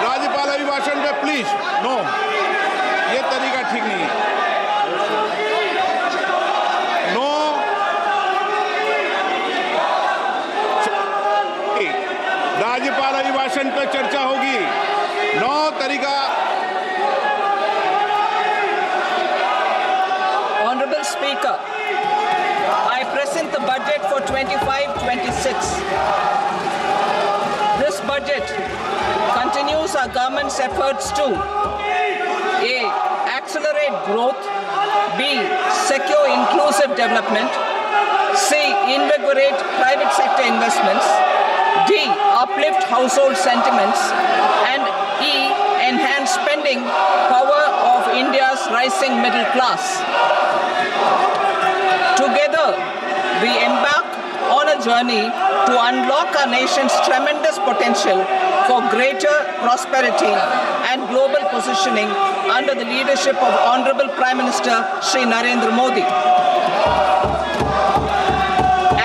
राज्यपाल अभिभाषण पे, प्लीज। नो, ये तरीका ठीक नहीं है। नो, राज्यपाल अभिभाषण पे चर्चा होगी। नो तरीका। Honorable Speaker, I present the budget for 25-26. This budget continues our government's efforts to A. Accelerate growth, B. Secure inclusive development, C. Invigorate private sector investments, D. Uplift household sentiments, and E. Enhance spending power of India's rising middle class. Together, we embark on a journey to unlock our nation's tremendous potential for greater prosperity and global positioning under the leadership of Honorable Prime Minister Shri Narendra Modi.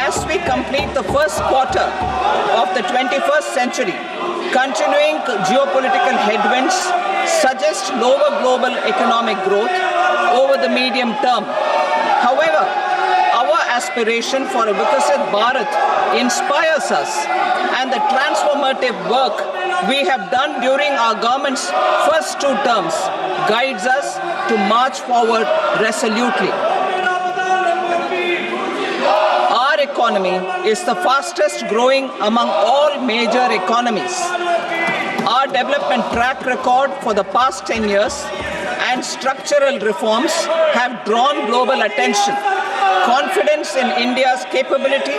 As we complete the first quarter of the 21st century, continuing geopolitical headwinds suggest lower global economic growth over the medium term. However, our aspiration for a Vikasit Bharat inspires us, and the transformative work we have done during our government's first 2 terms guides us to march forward resolutely. Our economy is the fastest growing among all major economies. Our development track record for the past 10 years and structural reforms have drawn global attention. Confidence in India's capability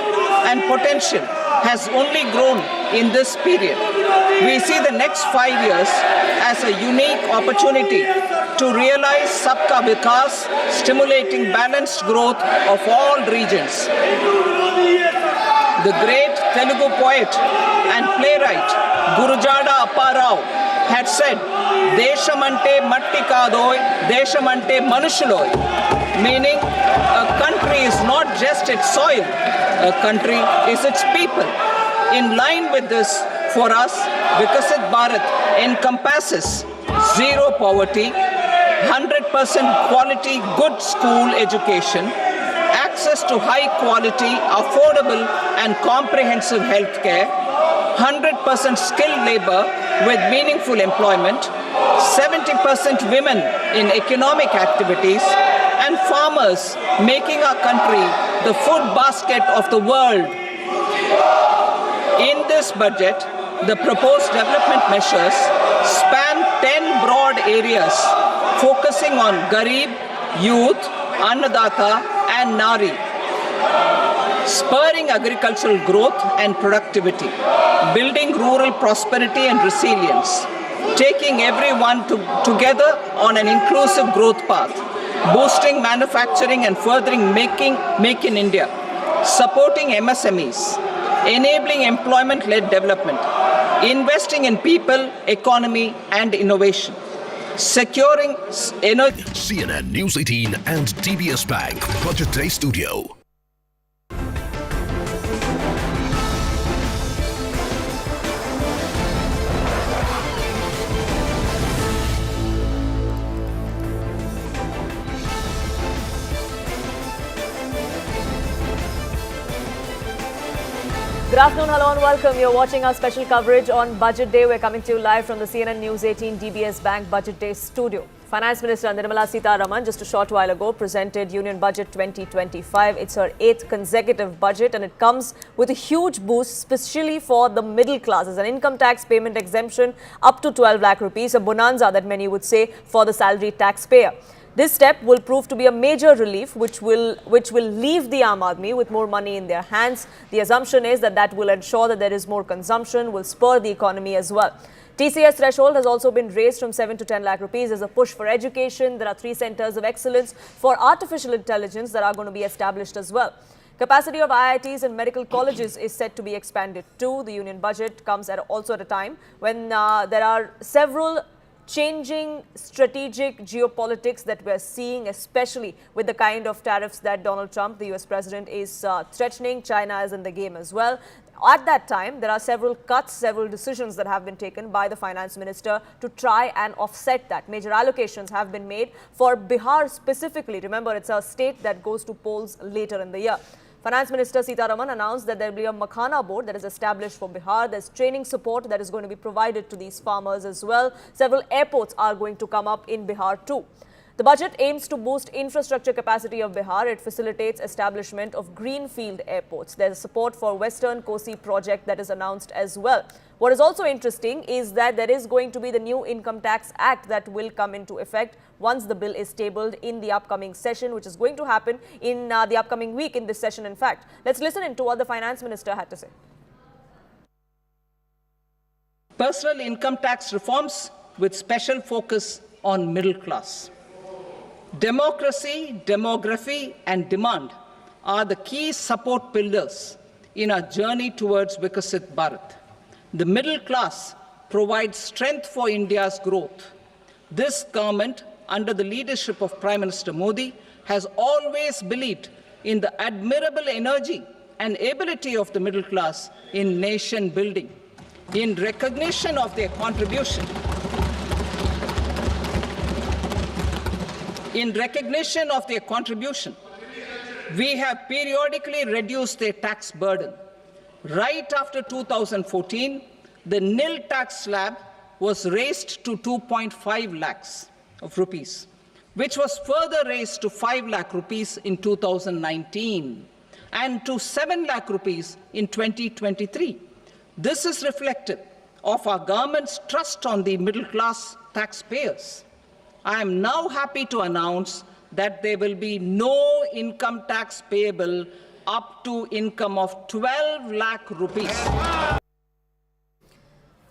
and potential has only grown in this period. We see the next 5 years as a unique opportunity to realize Sabka Vikas, stimulating balanced growth of all regions. The great Telugu poet and playwright Gurujada Apparao had said, "Deshamante matti kadoy, deshamante manushuloy," meaning a country is not just its soil, a country is its people. In line with this, for us, Vikasit Bharat encompasses zero poverty, 100% quality good school education, access to high quality, affordable and comprehensive health care, 100% skilled labor with meaningful employment, 70% women in economic activities, and farmers making our country the food basket of the world. In this budget, the proposed development measures span 10 broad areas focusing on Garib, Youth, Annadata and Nari, spurring agricultural growth and productivity, building rural prosperity and resilience, taking everyone together on an inclusive growth path, boosting manufacturing and furthering Make in India, supporting MSMEs, enabling employment-led development, investing in people, economy and innovation, securing energy. CNN News 18 and DBS Bank Budget Day Studio. Good afternoon, hello and welcome. You're watching our special coverage on Budget Day. We're coming to you live from the CNN News 18 DBS Bank Budget Day studio. Finance Minister Nirmala Sitharaman just a short while ago presented Union Budget 2025. It's her 8th consecutive budget and it comes with a huge boost, especially for the middle class. As an income tax payment exemption up to 12 lakh rupees, a bonanza that many would say for the salary taxpayer. This step will prove to be a major relief which will leave the Aam Aadmi with more money in their hands. The assumption is that will ensure that there is more consumption, will spur the economy as well. TCS threshold has also been raised from 7 to 10 lakh rupees. There's a push for education. There are 3 centers of excellence for artificial intelligence that are going to be established as well. Capacity of IITs and medical colleges is set to be expanded too. The union budget comes also at a time when there are several changing strategic geopolitics that we're seeing, especially with the kind of tariffs that Donald Trump, the US president, is threatening. China is in the game as well. At that time, there are several cuts, several decisions that have been taken by the finance minister to try and offset that. Major allocations have been made for Bihar specifically. Remember, it's a state that goes to polls later in the year. Finance Minister Sitharaman announced that there will be a Makhana board that is established for Bihar. There's training support that is going to be provided to these farmers as well. Several airports are going to come up in Bihar too. The budget aims to boost infrastructure capacity of Bihar. It facilitates establishment of greenfield airports. There's support for Western Kosi project that is announced as well. What is also interesting is that there is going to be the new Income Tax Act that will come into effect once the bill is tabled in the upcoming session, which is going to happen in the upcoming week in this session, in fact. Let's listen into what the Finance Minister had to say. Personal income tax reforms with special focus on middle class. Democracy, demography and demand are the key support pillars in our journey towards Vikasit Bharat. The middle class provides strength for India's growth. This government, under the leadership of Prime Minister Modi, has always believed in the admirable energy and ability of the middle class in nation building. In recognition of their contribution, we have periodically reduced their tax burden. Right after 2014, the nil tax slab was raised to 2.5 lakhs of rupees, which was further raised to 5 lakh rupees in 2019 and to 7 lakh rupees in 2023. This is reflective of our government's trust on the middle class taxpayers. I am now happy to announce that there will be no income tax payable up to income of 12 lakh rupees.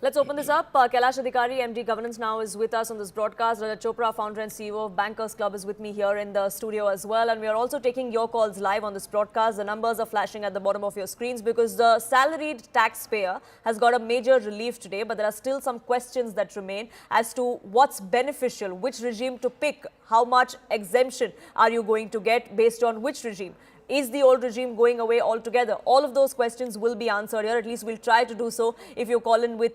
Let's open this up. Kailash Adhikari, MD Governance Now, is with us on this broadcast. Rajat Chopra, founder and CEO of Bankers Club, is with me here in the studio as well. And we are also taking your calls live on this broadcast. The numbers are flashing at the bottom of your screens because the salaried taxpayer has got a major relief today. But there are still some questions that remain as to what's beneficial, which regime to pick, how much exemption are you going to get based on which regime. Is the old regime going away altogether? All of those questions will be answered here. At least we'll try to do so if you call in with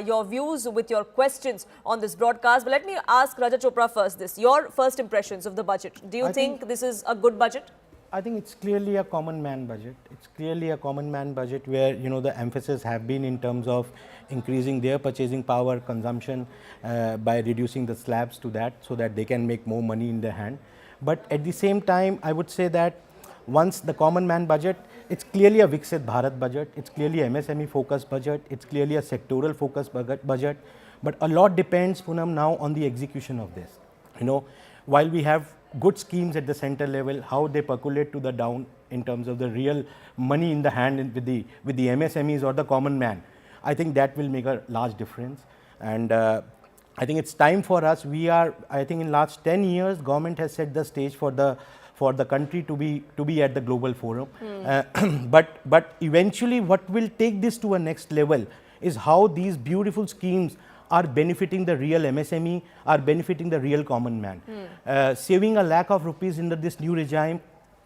your views, with your questions on this broadcast. But let me ask Rajat Chopra first this. Your first impressions of the budget. Do you think this is a good budget? I think it's clearly a common man budget. It's clearly a common man budget where, you know, the emphasis have been in terms of increasing their purchasing power, consumption by reducing the slabs to that so that they can make more money in their hand. But at the same time, I would say that once the common man budget, it's clearly a Viksit Bharat budget, it's clearly a MSME focused budget, it's clearly a sectoral focused budget, but a lot depends, Poonam, now on the execution of this. You know, while we have good schemes at the center level, how they percolate to the down in terms of the real money in the hand with the MSMEs or the common man, I think that will make a large difference. And I think it's time for us. I think in last 10 years, government has set the stage for the country to be at the global forum. But eventually, what will take this to a next level is how these beautiful schemes are benefiting the real MSME, are benefiting the real common man. Saving ₹1 lakh under this new regime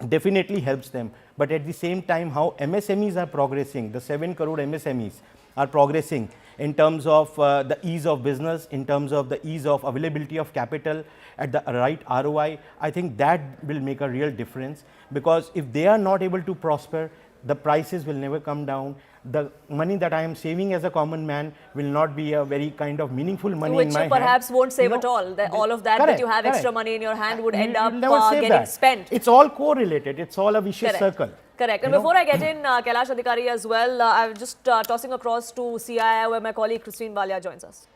definitely helps them. But at the same time, how MSMEs are progressing, the 7 crore MSMEs are progressing in terms of the ease of business, in terms of the ease of availability of capital at the right ROI, I think that will make a real difference, because if they are not able to prosper, the prices will never come down. The money that I am saving as a common man will not be a very kind of meaningful money which in my you perhaps hand. won't save at all. All of that Correct, that you have correct. extra money in your hand would end You'll up never save getting that. spent. It's all correlated. It's all a vicious Correct. circle. Correct. And You before I get in Kailash Adhikari as well, I'm just tossing across to CII where my colleague Christine Walia joins us.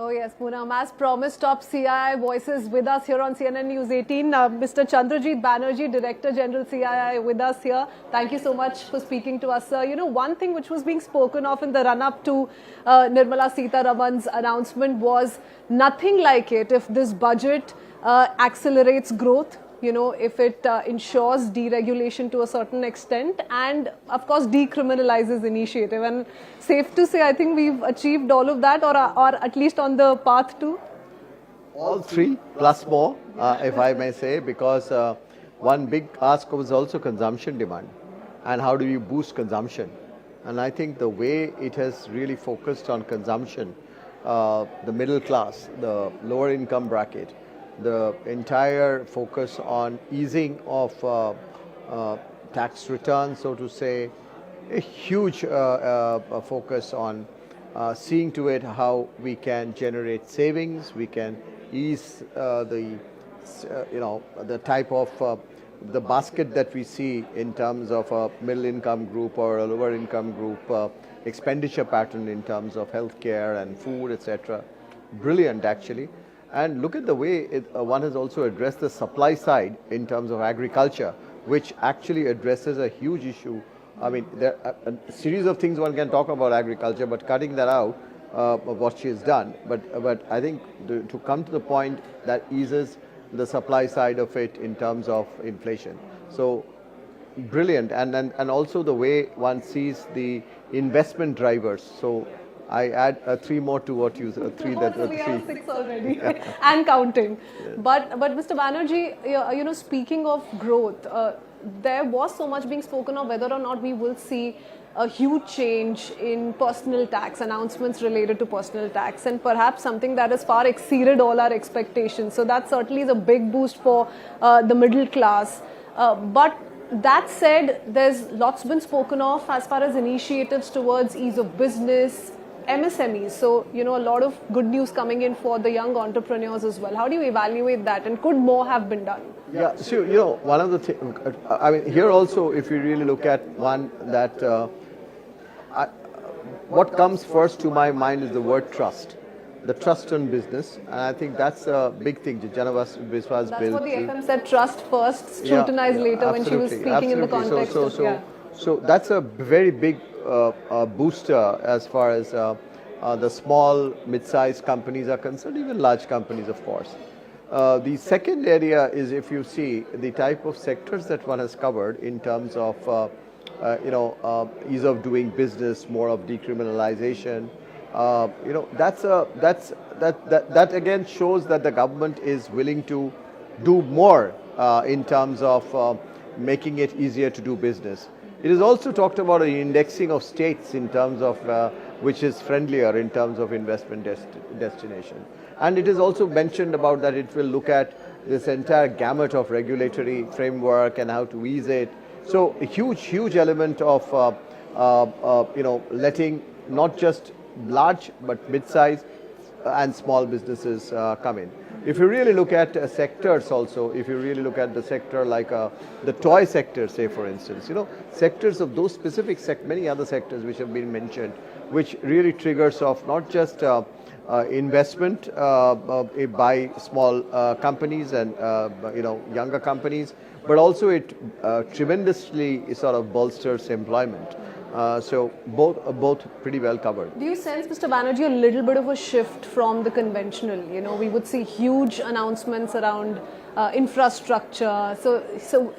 Oh yes, Poonam, as promised, top CII voices with us here on CNN News 18. Mr. Chandrajit Banerjee, Director General CII with us here. Thank you so much for speaking to us, sir. You know, one thing which was being spoken of in the run-up to Nirmala Sitharaman's announcement was nothing like it if this budget accelerates growth, you know, if it ensures deregulation to a certain extent and, of course, decriminalizes initiative. And safe to say, I think we've achieved all of that, or at least on the path to? All three, plus more, if I may say, because one big ask was also consumption demand. And how do you boost consumption? And I think the way it has really focused on consumption, the middle class, the lower income bracket, the entire focus on easing of tax returns, so to say, a huge focus on seeing to it how we can generate savings, we can ease the type of the basket that we see in terms of a middle income group or a lower income group expenditure pattern in terms of healthcare and food, etc. Brilliant, actually. And look at the way one has also addressed the supply side in terms of agriculture, which actually addresses a huge issue. I mean, there are a series of things one can talk about agriculture, but cutting that out of what she has done. But I think to come to the point that eases the supply side of it in terms of inflation. So brilliant. And also the way one sees the investment drivers. So I add 3 more to what you said. We have 6 already and counting. Yes. But Mr. Banerjee, you know, speaking of growth, there was so much being spoken of whether or not we will see a huge change in personal tax, announcements related to personal tax, and perhaps something that has far exceeded all our expectations. So that certainly is a big boost for the middle class. But that said, there's lots been spoken of as far as initiatives towards ease of business, MSMEs. So, you know, a lot of good news coming in for the young entrepreneurs as well. How do you evaluate that, and could more have been done? Yeah, so, you know, one of the things, I mean, here also, if you really look at one that, what comes first to my mind is the word trust. The trust on business, and I think that's a big thing. Janavas Biswas That's bill. what the FM said, trust first, scrutinize later, when she was speaking in the context of, So that's a very big booster as far as the small, mid-sized companies are concerned, even large companies, of course. The second area is, if you see the type of sectors that one has covered in terms of, ease of doing business, more of decriminalization. That again shows that the government is willing to do more in terms of making it easier to do business. It is also talked about an indexing of states in terms of which is friendlier in terms of investment destination. And it is also mentioned about that it will look at this entire gamut of regulatory framework and how to ease it. So a huge element of letting not just large but mid-size and small businesses come in. If you really look at sectors also, if you really look at the sector like the toy sector, say for instance, sectors of those specific many other sectors which have been mentioned, which really triggers off not just investment by small companies and younger companies, but also it tremendously sort of bolsters employment. So both pretty well covered. Do you sense, Mr. Banerjee, a little bit of a shift from the conventional? We would see huge announcements around infrastructure. So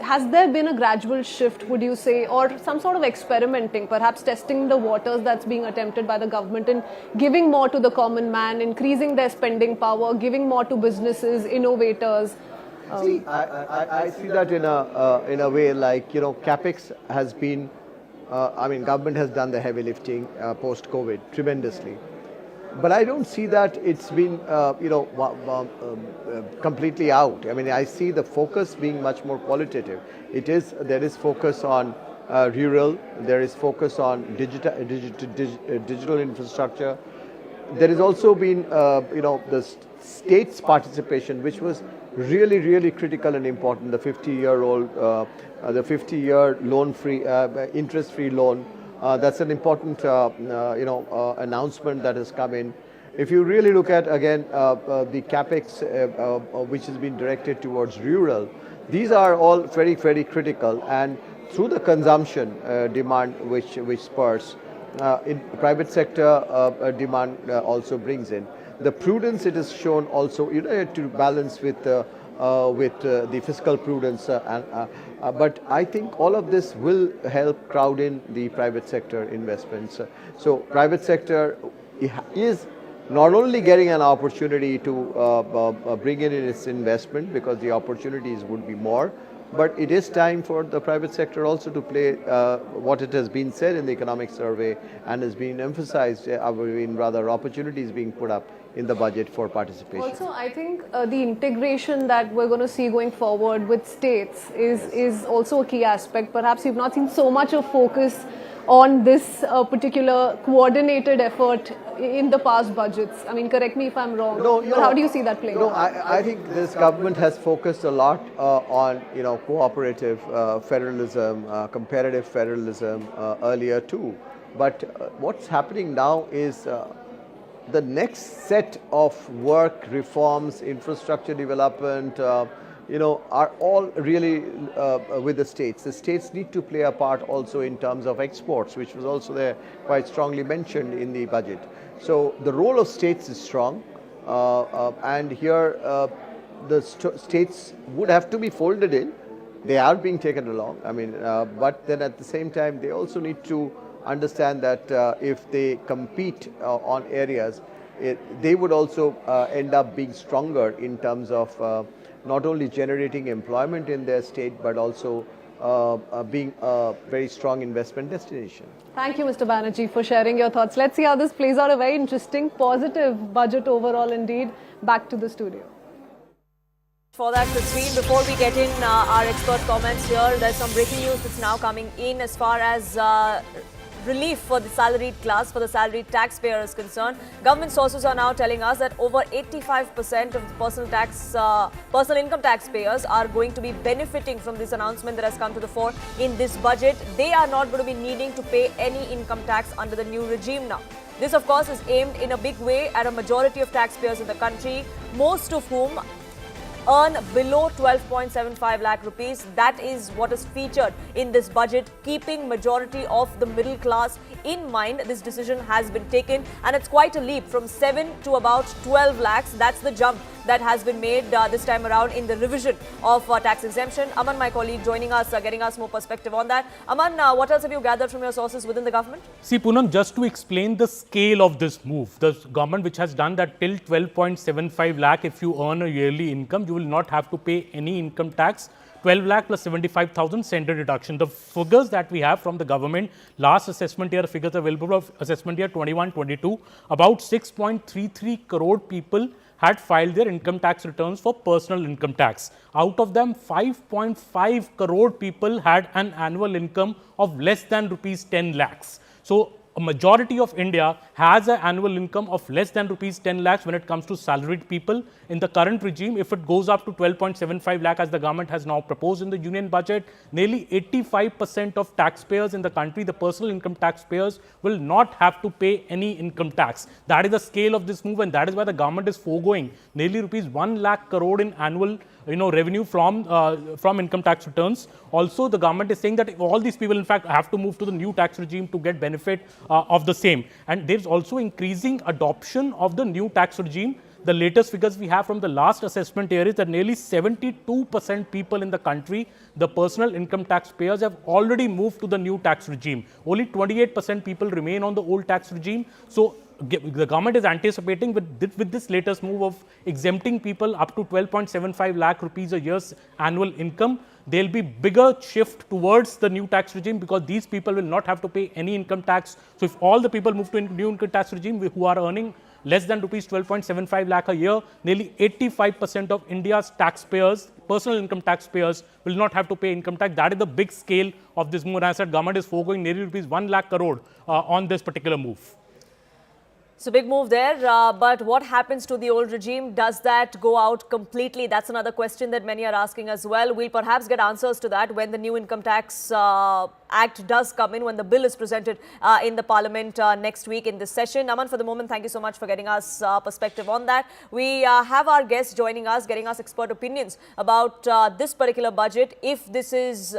has there been a gradual shift, would you say, or some sort of experimenting, perhaps testing the waters that's being attempted by the government in giving more to the common man, increasing their spending power, giving more to businesses, innovators? See, I see that in a way like, CapEx has been, government has done the heavy lifting post-COVID tremendously. But I don't see that it's been, completely out. I see the focus being much more qualitative. There is focus on rural, there is focus on digital infrastructure. There has also been, the state's participation, which was really critical and important. The 50-year loan-free, interest-free loan. That's an important, announcement that has come in. If you really look at again the capex which has been directed towards rural, these are all very critical. And through the consumption demand which spurs, in private sector demand also brings in. The prudence it is shown also, to balance with the fiscal prudence. But I think all of this will help crowd in the private sector investments. So private sector is not only getting an opportunity to bring in its investment because the opportunities would be more, but it is time for the private sector also to play what it has been said in the economic survey and has been emphasized, rather opportunities being put up in the budget for participation. Also, I think the integration that we're going to see going forward with states is also a key aspect. Perhaps you've not seen so much of focus on this particular coordinated effort in the past budgets. Correct me if I'm wrong. No, but how do you see that playing out? I think this government has focused a lot on cooperative federalism, comparative federalism earlier too. But what's happening now is the next set of work, reforms, infrastructure development, are all really with the states. The states need to play a part also in terms of exports, which was also there quite strongly mentioned in the budget. So the role of states is strong, and here the states would have to be folded in. They are being taken along. But then at the same time, they also need to understand that if they compete on areas, they would also end up being stronger in terms of not only generating employment in their state, but also being a very strong investment destination. Thank you, Mr. Banerjee, for sharing your thoughts. Let's see how this plays out. A very interesting, positive budget overall indeed. Back to the studio. For that, Christine, before we get in our expert comments here, there's some breaking news that's now coming in as far as relief for the salaried class, for the salaried taxpayer is concerned. Government sources are now telling us that over 85% of the personal income taxpayers are going to be benefiting from this announcement that has come to the fore in this budget. They are not going to be needing to pay any income tax under the new regime now. This, of course, is aimed in a big way at a majority of taxpayers in the country, most of whom earn below 12.75 lakh rupees. That is what is featured in this budget, keeping majority of the middle class in mind. This decision has been taken, and it's quite a leap from 7 to about 12 lakhs. That's the jump that has been made this time around in the revision of tax exemption. Aman, my colleague, joining us, getting us more perspective on that. Aman, what else have you gathered from your sources within the government? See, Poonam, just to explain the scale of this move, the government which has done that till 12.75 lakh, if you earn a yearly income, you will not have to pay any income tax. 12 lakh plus 75,000 standard deduction. The figures that we have from the government, last assessment year figures available of assessment year 21-22, about 6.33 crore people had filed their income tax returns for personal income tax. Out of them, 5.5 crore people had an annual income of less than rupees 10 lakhs. So a majority of India has an annual income of less than rupees 10 lakhs when it comes to salaried people. In the current regime, if it goes up to 12.75 lakh as the government has now proposed in the union budget, nearly 85% of taxpayers in the country, the personal income taxpayers, will not have to pay any income tax. That is the scale of this move, and that is why the government is foregoing nearly rupees 1 lakh crore in annual revenue from income tax returns. Also, the government is saying that all these people, in fact, have to move to the new tax regime to get benefit of the same. And there's also increasing adoption of the new tax regime. The latest figures we have from the last assessment year is that nearly 72% people in the country, the personal income taxpayers, have already moved to the new tax regime. Only 28% people remain on the old tax regime. So the government is anticipating with this latest move of exempting people up to 12.75 lakh rupees a year's annual income, there will be bigger shift towards the new tax regime because these people will not have to pay any income tax. So if all the people move to a new income tax regime who are earning less than rupees 12.75 lakh a year, nearly 85% of India's taxpayers, personal income taxpayers, will not have to pay income tax. That is the big scale of this move. And as I said, government is foregoing nearly rupees 1 lakh crore on this particular move. So big move there, but what happens to the old regime? Does that go out completely? That's another question that many are asking as well. We'll perhaps get answers to that when the new income tax act does come in, when the bill is presented in the parliament next week in this session. Aman, for the moment, thank you so much for getting us perspective on that. We have our guests joining us, getting us expert opinions about this particular budget. If this is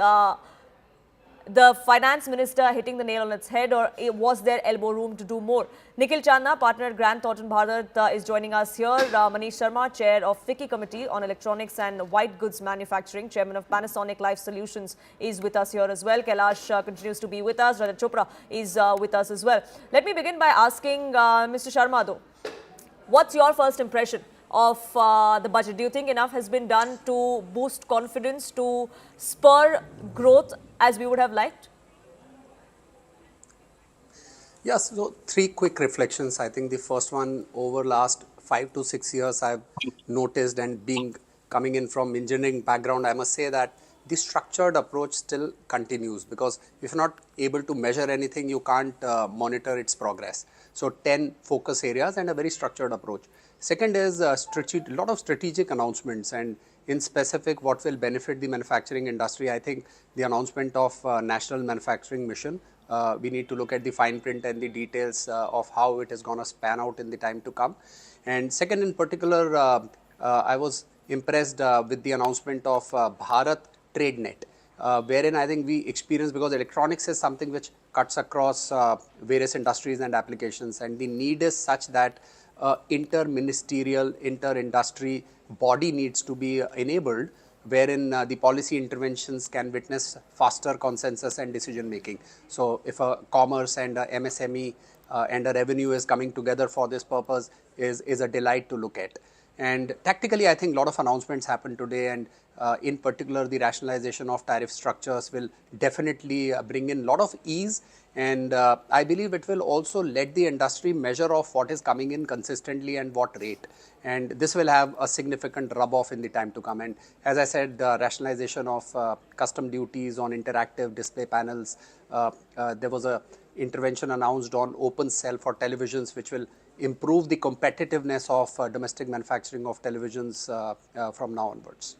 the finance minister hitting the nail on its head, or was there elbow room to do more? Nikhil Chandna, partner at Grant Thornton Bharat, is joining us here. Manish Sharma, chair of FICCI Committee on Electronics and White Goods Manufacturing, chairman of Panasonic Life Solutions, is with us here as well. Kailash continues to be with us. Rajat Chopra is with us as well. Let me begin by asking Mr. Sharma though, what's your first impression of the budget? Do you think enough has been done to boost confidence, to spur growth as we would have liked? Yes, so three quick reflections. I think the first one, over last 5 to 6 years, I've noticed, and coming in from engineering background, I must say that the structured approach still continues, because if you're not able to measure anything, you can't monitor its progress. So 10 focus areas and a very structured approach. Second is a lot of strategic announcements, and in specific what will benefit the manufacturing industry. I think the announcement of National Manufacturing Mission, we need to look at the fine print and the details of how it is going to span out in the time to come. And second in particular, I was impressed with the announcement of Bharat TradeNet, wherein I think we experience, because electronics is something which cuts across various industries and applications, and the need is such that inter-ministerial, inter-industry body needs to be enabled, wherein the policy interventions can witness faster consensus and decision making. So if a commerce and a MSME and a revenue is coming together for this purpose, is a delight to look at. And tactically, I think a lot of announcements happened today, and in particular the rationalization of tariff structures will definitely bring in a lot of ease, and I believe it will also let the industry measure of what is coming in consistently and what rate, and this will have a significant rub off in the time to come. And as I said, rationalization of custom duties on interactive display panels, there was a intervention announced on open cell for televisions, which will improve the competitiveness of domestic manufacturing of televisions from now onwards.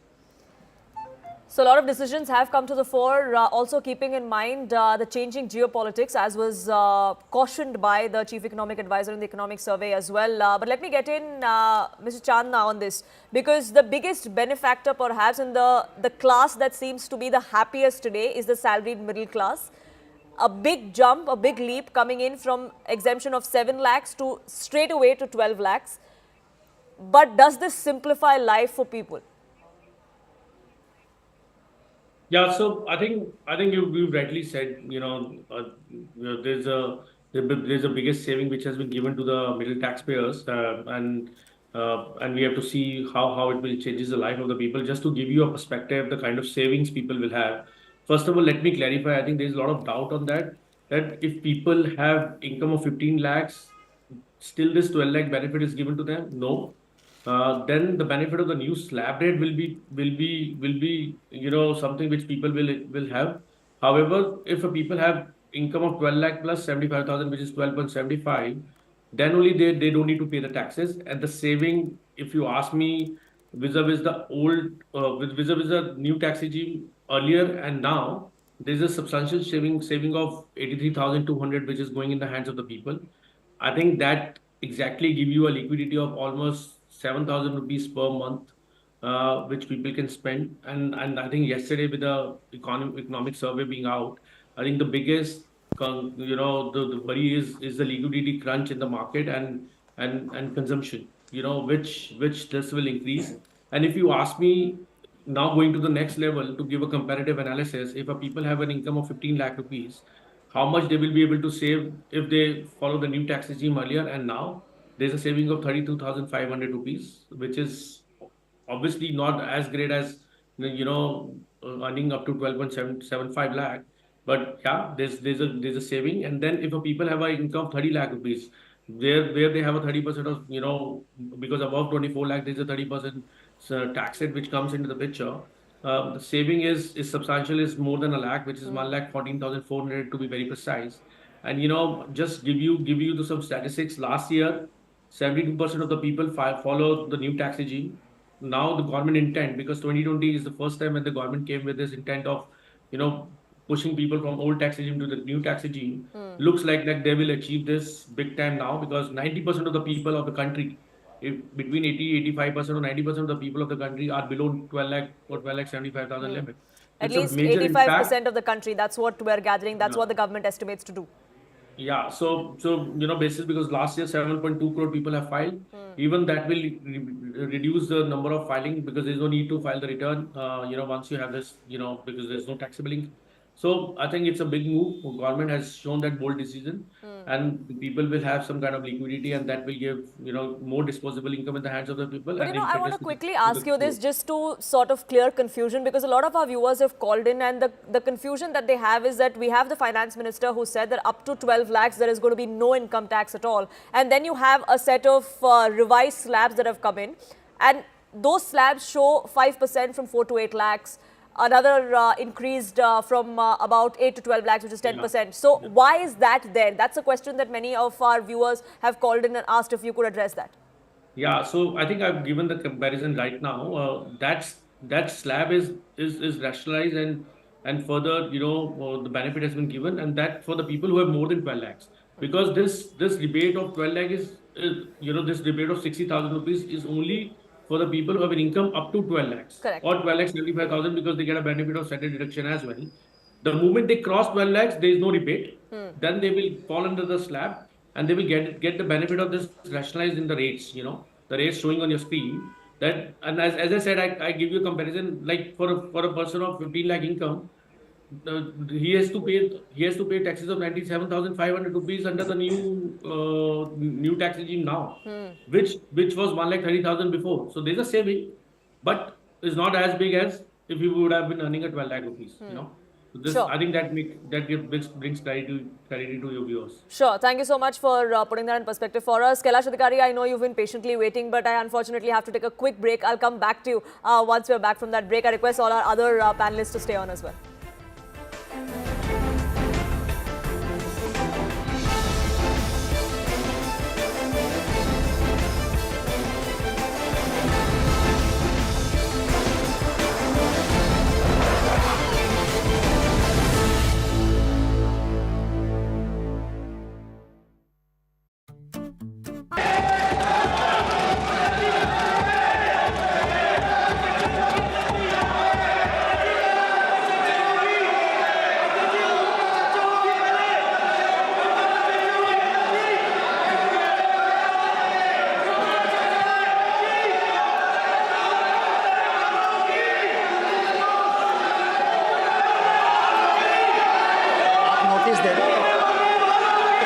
So a lot of decisions have come to the fore, also keeping in mind the changing geopolitics, as was cautioned by the Chief Economic Advisor in the Economic Survey as well. But let me get in Mr. Chandna on this, because the biggest benefactor perhaps in the class that seems to be the happiest today is the salaried middle class. A big jump, a big leap coming in from exemption of 7 lakhs to straight away to 12 lakhs. But does this simplify life for people? Yeah, so I think you rightly said, there's a biggest saving which has been given to the middle taxpayers, and we have to see how it will changes the life of the people. Just to give you a perspective, the kind of savings people will have. First of all, let me clarify. I think there's a lot of doubt on that if people have income of 15 lakhs, still this 12 lakh benefit is given to them. No. then the benefit of the new slab rate will be something which people will have. However, if a people have income of 12 lakh plus 75,000, which is 12.75, then only they don't need to pay the taxes. And the saving, if you ask me, vis-a-vis the old vis-a-vis the new tax regime earlier and now, there's a substantial saving of 83,200, which is going in the hands of the people. I think that exactly give you a liquidity of almost 7,000 rupees per month, which people can spend. And I think yesterday with the economic survey being out, I think the biggest the worry is the liquidity crunch in the market and consumption, which this will increase. And if you ask me, now going to the next level to give a comparative analysis, if a people have an income of 15 lakh rupees, how much they will be able to save if they follow the new tax regime earlier and now, there's a saving of 32,500 rupees, which is obviously not as great as earning up to 12.75 lakh. But yeah, there's a saving. And then if a people have an income of 30 lakh rupees, where they have a 30% of because above 24 lakh there's a 30% tax rate which comes into the picture. The saving is substantial, is more than a lakh, which is 1,14,400 to be very precise. And just give you some statistics. Last year, 72% of the people follow the new tax regime. Now the government intent, because 2020 is the first time when the government came with this intent of pushing people from old tax regime to the new tax regime, looks like that they will achieve this big time now, because 90% of the people of the country, between 85% or 90% of the people of the country are below 12 lakh or 12 lakh 75,000 limit. At It's a least major 85% of the country. That's what we're gathering. That's what the government estimates to do. Yeah, so basis, because last year 7.2 crore people have filed. Even that will reduce the number of filing, because there's no need to file the return. Once you have this, because there's no taxable income. So I think it's a big move. Government has shown that bold decision, and people will have some kind of liquidity, and that will give more disposable income in the hands of the people. But and I want to impetus quickly to ask you this, just to sort of clear confusion, because a lot of our viewers have called in, and the confusion that they have is that we have the finance minister who said that up to 12 lakhs there is going to be no income tax at all, and then you have a set of revised slabs that have come in, and those slabs show 5% from 4 to 8 lakhs. Another increased from about 8 to 12 lakhs, which is 10%. So why is that there? That's a question that many of our viewers have called in and asked if you could address that. Yeah, so I think I've given the comparison right now. That slab is rationalized, and further the benefit has been given, and that for the people who have more than 12 lakhs, because this rebate of 12 lakh is this rebate of 60,000 rupees is only for the people who have an income up to 12 lakhs. Correct. Or 12 lakhs 75,000, because they get a benefit of standard deduction as well. The moment they cross 12 lakhs, there is no rebate. Then they will fall under the slab, and they will get the benefit of this rationalized in the rates. The rates showing on your screen. That, and as I said, I give you a comparison, like for a person of 15 lakh income, he has to pay taxes of 97,500 rupees under the new tax regime now, which was 1,30,000 before. So there's a saving, but it's not as big as if you would have been earning a 12 lakh rupees. So this, Sure. I think that brings clarity to your viewers. Sure. Thank you so much for putting that in perspective for us. Kailash Adhikari, I know you've been patiently waiting, but I unfortunately have to take a quick break. I'll come back to you once we're back from that break. I request all our other panelists to stay on as well.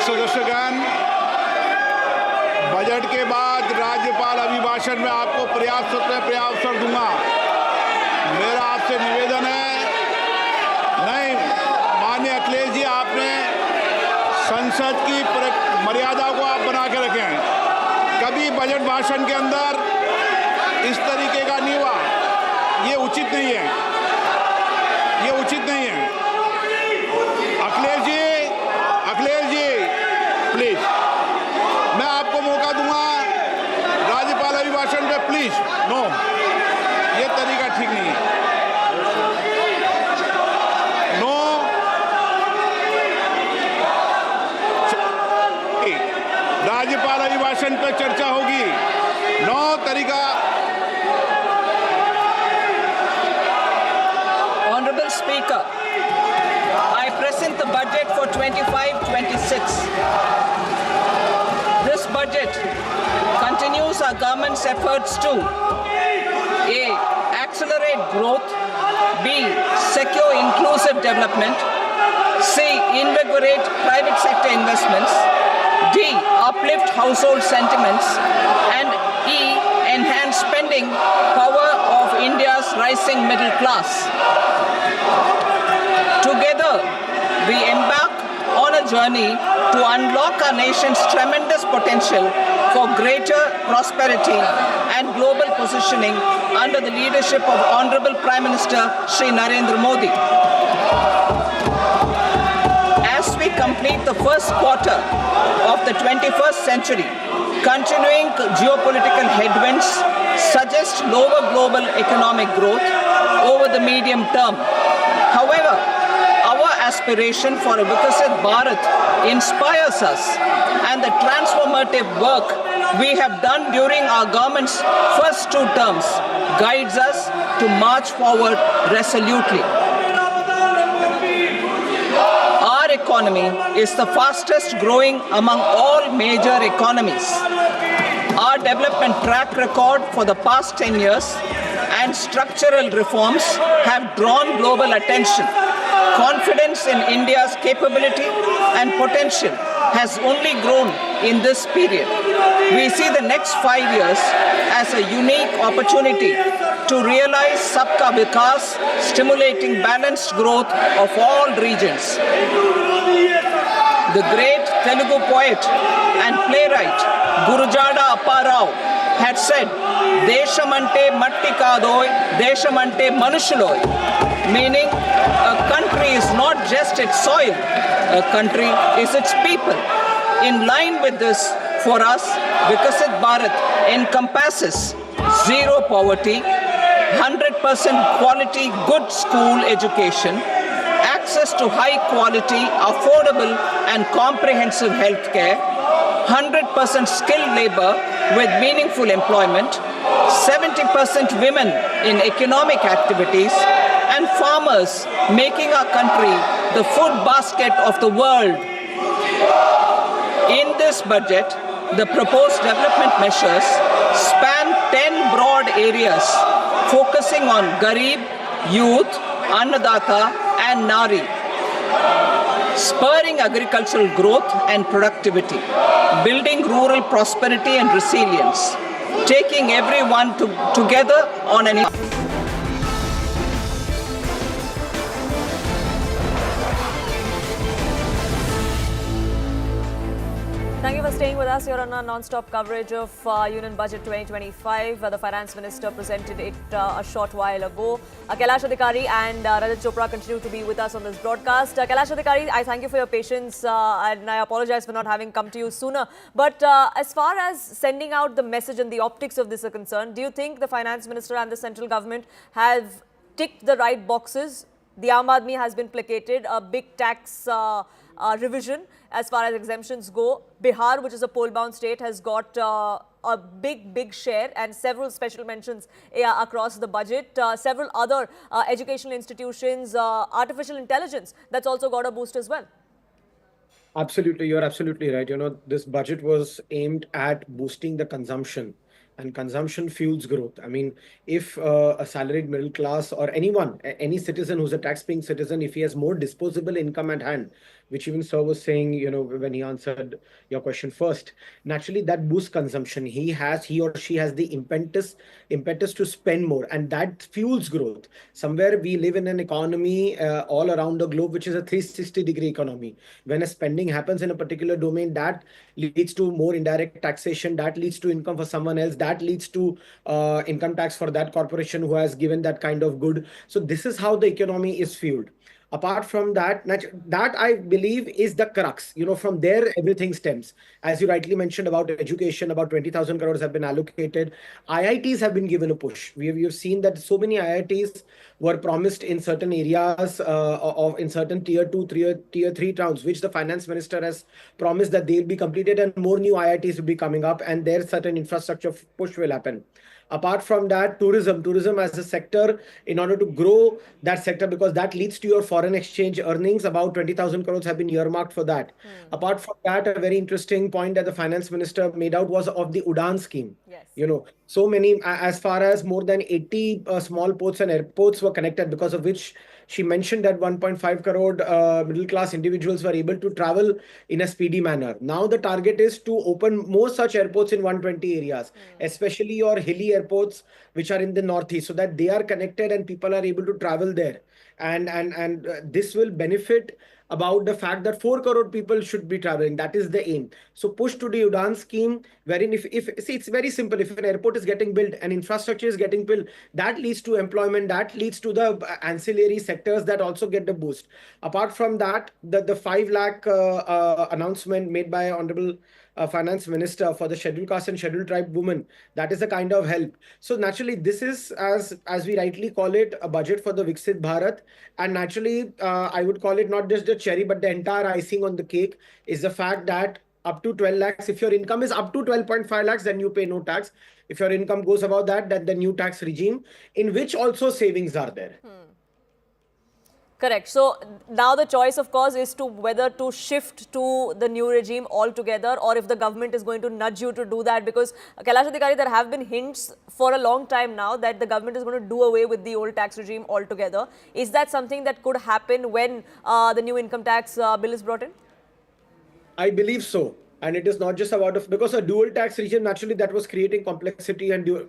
सदस्यगण, budget के बाद राज्यपाल अभिभाषण में आपको पर्याप्त अवसर दूंगा। मेरा आपसे निवेदन है, नहीं माननीय अखिलेश जी, आपने संसद की मर्यादा को आप बना के रखें। कभी बजट भाषण के अंदर इस तरीके का नहीं हुआ, ये उचित नहीं है, ये उचित नहीं है। अखिलेश जी प्लीज, मैं आपको मौका दूंगा राज्यपाल अभिभाषण पे, प्लीज। नो, ये तरीका ठीक नहीं है। नो, राज्यपाल अभिभाषण पे चर्चा होगी। नो तरीका। Honorable Speaker, I present the budget for 25-26. This budget continues our government's efforts to A. Accelerate growth, B. Secure inclusive development, C. Invigorate private sector investments, D. Uplift household sentiments, and E. Enhance spending power of India's rising middle class. Together, we embark on a journey to unlock our nation's tremendous potential for greater prosperity and global positioning under the leadership of Honorable Prime Minister Shri Narendra Modi. As we complete the first quarter of the 21st century, continuing geopolitical headwinds suggest lower global economic growth over the medium term. However, our aspiration for a Vikasit Bharat inspires us, and the transformative work we have done during our government's first 2 terms guides us to march forward resolutely. Our economy is the fastest growing among all major economies. Our development track record for the past 10 years and structural reforms have drawn global attention. Confidence in India's capability and potential has only grown in this period. We see the next 5 years as a unique opportunity to realize Sabka Vikas, stimulating balanced growth of all regions. The great Telugu poet and playwright Gurujada Apparao had said, "Deshamante matti kadoy, deshamante manushuloy," meaning a country is not just its soil, a country is its people. In line with this, for us, Vikasit Bharat encompasses zero poverty, 100% quality good school education, access to high quality, affordable and comprehensive health care, 100% skilled labor with meaningful employment, 70% women in economic activities, and farmers making our country the food basket of the world. In this budget, the proposed development measures span 10 broad areas focusing on Garib, youth, Annadata and Nari, spurring agricultural growth and productivity, building rural prosperity and resilience, taking everyone together on an Thank you for staying with us here on our non-stop coverage of Union Budget 2025. The Finance Minister presented it a short while ago. Kailash Adhikari and Rajat Chopra continue to be with us on this broadcast. Kailash Adhikari, I thank you for your patience and I apologize for not having come to you sooner. But as far as sending out the message and the optics of this are concerned, do you think the Finance Minister and the central government have ticked the right boxes? The Aam Aadmi has been placated, a big tax revision as far as exemptions go. Bihar, which is a poll-bound state, has got a big share and several special mentions across the budget. Several other educational institutions, artificial intelligence, that's also got a boost as well. Absolutely, you're absolutely right. You know, this budget was aimed at boosting the consumption, and consumption fuels growth. I mean, if a salaried middle class or anyone, any citizen who's a tax-paying citizen, if he has more disposable income at hand, which even Sir was saying, when he answered your question first, naturally that boosts consumption. He or she has the impetus to spend more, and that fuels growth. Somewhere we live in an economy all around the globe, which is a 360-degree economy. When a spending happens in a particular domain, that leads to more indirect taxation, that leads to income for someone else, that leads to income tax for that corporation who has given that kind of good. So this is how the economy is fueled. Apart from that, that I believe is the crux. From there everything stems. As you rightly mentioned about education, about 20,000 crores have been allocated. IITs have been given a push. We've seen that so many IITs were promised in certain areas in certain tier 2, tier 3 towns, which the finance minister has promised that they'll be completed, and more new IITs will be coming up, and there certain infrastructure push will happen. Apart from that, tourism as a sector, in order to grow that sector, because that leads to your foreign exchange earnings, about 20,000 crores have been earmarked for that. Apart from that, a very interesting point that the finance minister made out was of the Udan scheme. So many, as far as more than 80 small ports and airports were connected, because of which she mentioned that 1.5 crore middle-class individuals were able to travel in a speedy manner. Now the target is to open more such airports in 120 areas, especially your hilly airports, which are in the northeast, so that they are connected and people are able to travel there. And this will benefit about the fact that 4 crore people should be traveling. That is the aim. So push to the Udan scheme, wherein if see, it's very simple. If an airport is getting built and infrastructure is getting built, that leads to employment, that leads to the ancillary sectors that also get the boost. Apart from that, the 5 lakh announcement made by Honorable Finance Minister for the scheduled caste and scheduled tribe women, that is a kind of help. So naturally, this is, as we rightly call it, a budget for the Viksit Bharat. And naturally, I would call it not just the cherry, but the entire icing on the cake is the fact that up to 12 lakhs, if your income is up to 12.5 lakhs, then you pay no tax. If your income goes above that, then the new tax regime, in which also savings are there. Correct. So now the choice, of course, is to whether to shift to the new regime altogether, or if the government is going to nudge you to do that. Because Kailash Adhikari, there have been hints for a long time now that the government is going to do away with the old tax regime altogether. Is that something that could happen when the new income tax bill is brought in? I believe so. And it is not just about, because a dual tax regime, naturally, that was creating complexity and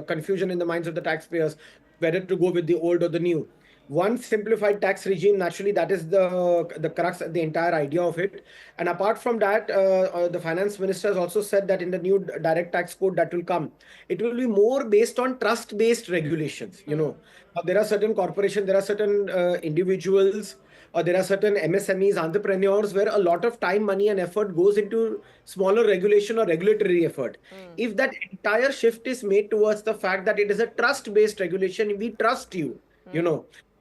confusion in the minds of the taxpayers, whether to go with the old or the new. One simplified tax regime, naturally, that is the crux, the entire idea of it. And apart from that, the finance minister has also said that in the new direct tax code that will come, it will be more based on trust-based regulations. There are certain corporations, there are certain individuals, or there are certain MSMEs, entrepreneurs, where a lot of time, money and effort goes into smaller regulation or regulatory effort. If that entire shift is made towards the fact that it is a trust-based regulation, we trust you,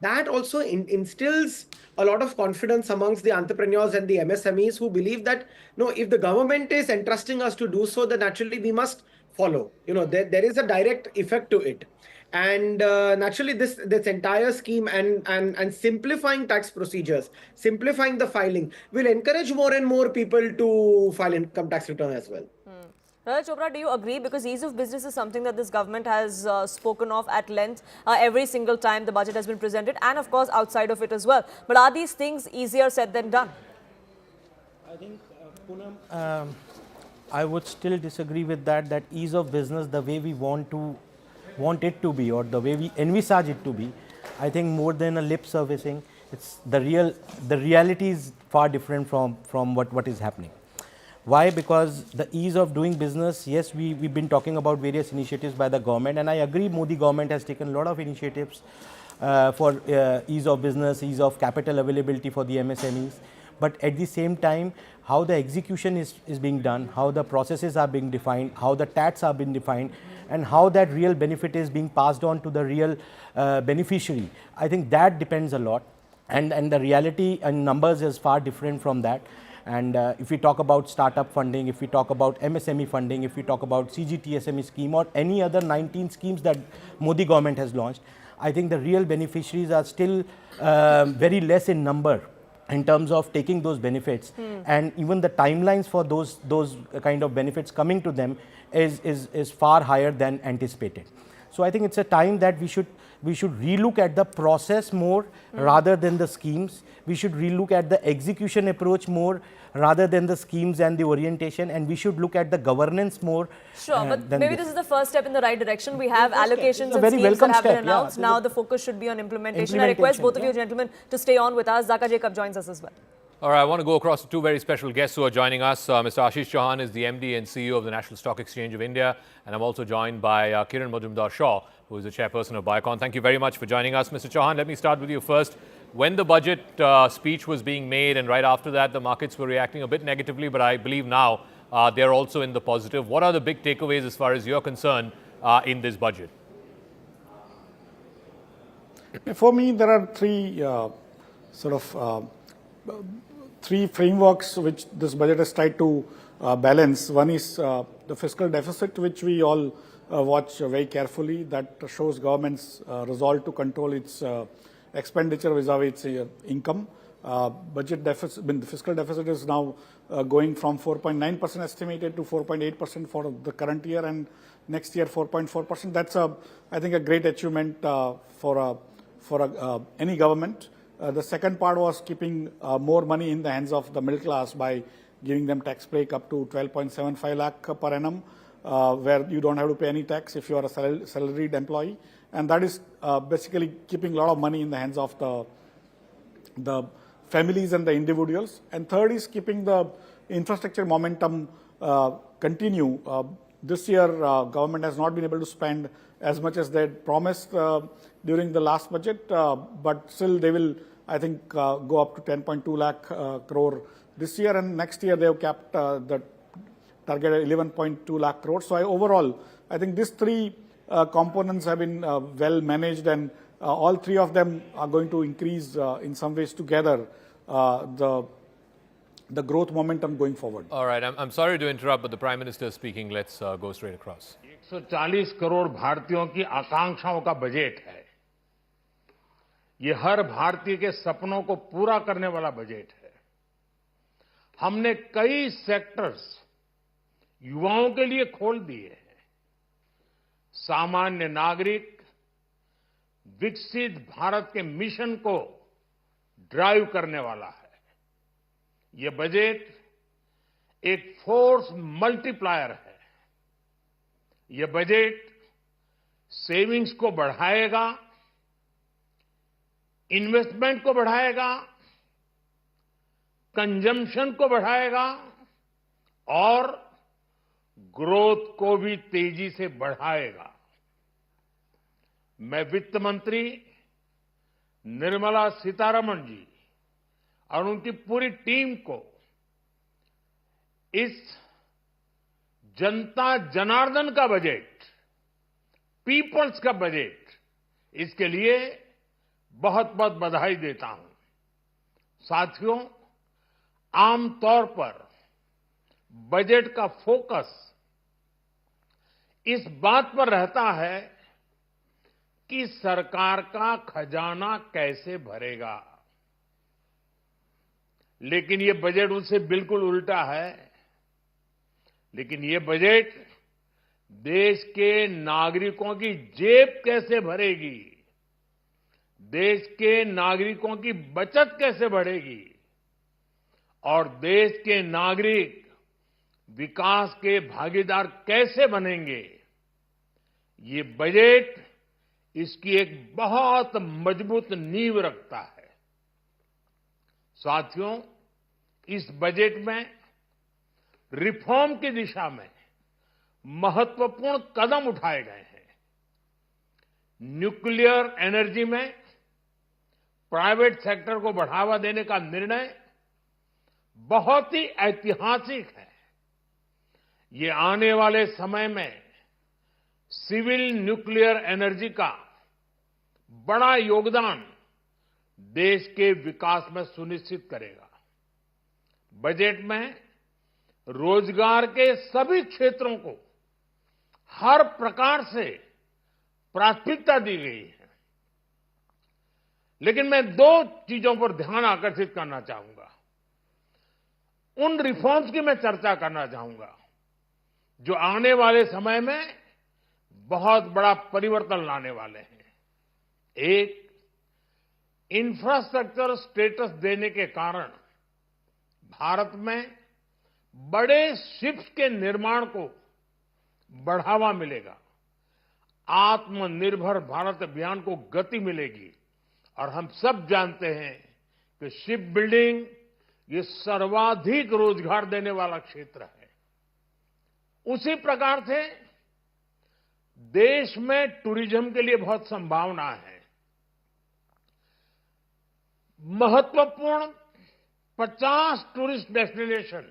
that also instills a lot of confidence amongst the entrepreneurs and the MSMEs who believe that, no, if the government is entrusting us to do so, then naturally we must follow. There is a direct effect to it. And naturally, this entire scheme and simplifying tax procedures, simplifying the filing, will encourage more and more people to file income tax return as well. Rajat Chopra, do you agree? Because ease of business is something that this government has spoken of at length every single time the budget has been presented, and of course outside of it as well. But are these things easier said than done? I think, Poonam, I would still disagree with that ease of business, the way we want it to be, or the way we envisage it to be, I think more than a lip servicing, it's the reality is far different from what is happening. Why? Because the ease of doing business, yes, we've been talking about various initiatives by the government, and I agree Modi government has taken a lot of initiatives for ease of business, ease of capital availability for the MSMEs. But at the same time, how the execution is being done, how the processes are being defined, how the tax are being defined, and how that real benefit is being passed on to the real beneficiary, I think that depends a lot. And the reality and numbers is far different from that. And if we talk about startup funding, if we talk about MSME funding, if we talk about CGTSME scheme or any other 19 schemes that Modi government has launched, I think the real beneficiaries are still very less in number in terms of taking those benefits. And even the timelines for those kind of benefits coming to them is far higher than anticipated. So I think it's a time that we should we should relook at the process more rather than the schemes. We should relook at the execution approach more rather than the schemes and the orientation, and we should look at the governance more. Sure, but maybe this is the first step in the right direction. We have allocations and very schemes that welcome have been step, yeah. announced. Now the focus should be on implementation. I request both of you gentlemen to stay on with us. Zaka Jacob joins us as well. All right, I want to go across to two very special guests who are joining us. Mr. Ashish Chauhan is the MD and CEO of the National Stock Exchange of India, and I'm also joined by Kiran Majumdar-Shaw, who is the chairperson of Biocon. Thank you very much for joining us. Mr. Chauhan, let me start with you first. When the budget speech was being made and right after that, the markets were reacting a bit negatively, but I believe now they're also in the positive. What are the big takeaways as far as you're concerned in this budget? For me, there are three frameworks which this budget has tried to balance. One is the fiscal deficit, which we all watch very carefully. That shows government's resolve to control its expenditure vis-a-vis its income. Budget deficit, the fiscal deficit is now going from 4.9% estimated to 4.8% for the current year, and next year 4.4%. That's I think a great achievement for any government. The second part was keeping more money in the hands of the middle class by giving them tax break up to 12.75 lakh per annum, where you don't have to pay any tax if you are a salaried employee. And that is basically keeping a lot of money in the hands of the families and the individuals. And third is keeping the infrastructure momentum continue. This year, government has not been able to spend as much as they had promised during the last budget, but still they will, I think, go up to 10.2 lakh crore this year, and next year they have capped the target at 11.2 lakh crore. So overall, I think these three components have been well managed, and all three of them are going to increase in some ways together the growth momentum going forward. All right, I'm sorry to interrupt, but the Prime Minister is speaking. Let's go straight across. 140 crore भारतीयों की आकांक्षाओं का budget है। ये हर भारतीय के सपनों को पूरा करने वाला बजट है। हमने कई सेक्टर्स युवाओं के लिए खोल दिए हैं। सामान्य नागरिक विकसित भारत के मिशन को ड्राइव करने वाला है। ये बजट एक फोर्स मल्टीप्लायर है। ये बजट सेविंग्स को बढ़ाएगा, इन्वेस्टमेंट को बढ़ाएगा, कंजम्पशन को बढ़ाएगा और ग्रोथ को भी तेजी से बढ़ाएगा। मैं वित्त मंत्री निर्मला सीतारमण जी और उनकी पूरी टीम को इस जनता जनार्दन का बजट, पीपल्स का बजट, इसके लिए बहुत बहुत बधाई देता हूं। साथियों, आमतौर पर बजट का फोकस इस बात पर रहता है कि सरकार का खजाना कैसे भरेगा, लेकिन ये बजट उससे बिल्कुल उल्टा है। लेकिन ये बजट देश के नागरिकों की जेब कैसे भरेगी, देश के नागरिकों की बचत कैसे बढ़ेगी और देश के नागरिक विकास के भागीदार कैसे बनेंगे, ये बजट इसकी एक बहुत मजबूत नींव रखता है। साथियों, इस बजट में रिफॉर्म की दिशा में महत्वपूर्ण कदम उठाए गए हैं। न्यूक्लियर एनर्जी में प्राइवेट सेक्टर को बढ़ावा देने का निर्णय बहुत ही ऐतिहासिक है। ये आने वाले समय में सिविल न्यूक्लियर एनर्जी का बड़ा योगदान देश के विकास में सुनिश्चित करेगा। बजट में रोजगार के सभी क्षेत्रों को हर प्रकार से प्राथमिकता दी गई है। लेकिन मैं दो चीजों पर ध्यान आकर्षित करना चाहूंगा। उन रिफॉर्म्स की मैं चर्चा करना चाहूंगा जो आने वाले समय में बहुत बड़ा परिवर्तन लाने वाले हैं। एक, इंफ्रास्ट्रक्चर स्टेटस देने के कारण भारत में बड़े शिप्स के निर्माण को बढ़ावा मिलेगा, आत्मनिर्भर भारत अभियान को गति मिलेगी। और हम सब जानते हैं कि शिप बिल्डिंग ये सर्वाधिक रोजगार देने वाला क्षेत्र है। उसी प्रकार से देश में टूरिज्म के लिए बहुत संभावना है। महत्वपूर्ण 50 टूरिस्ट डेस्टिनेशन,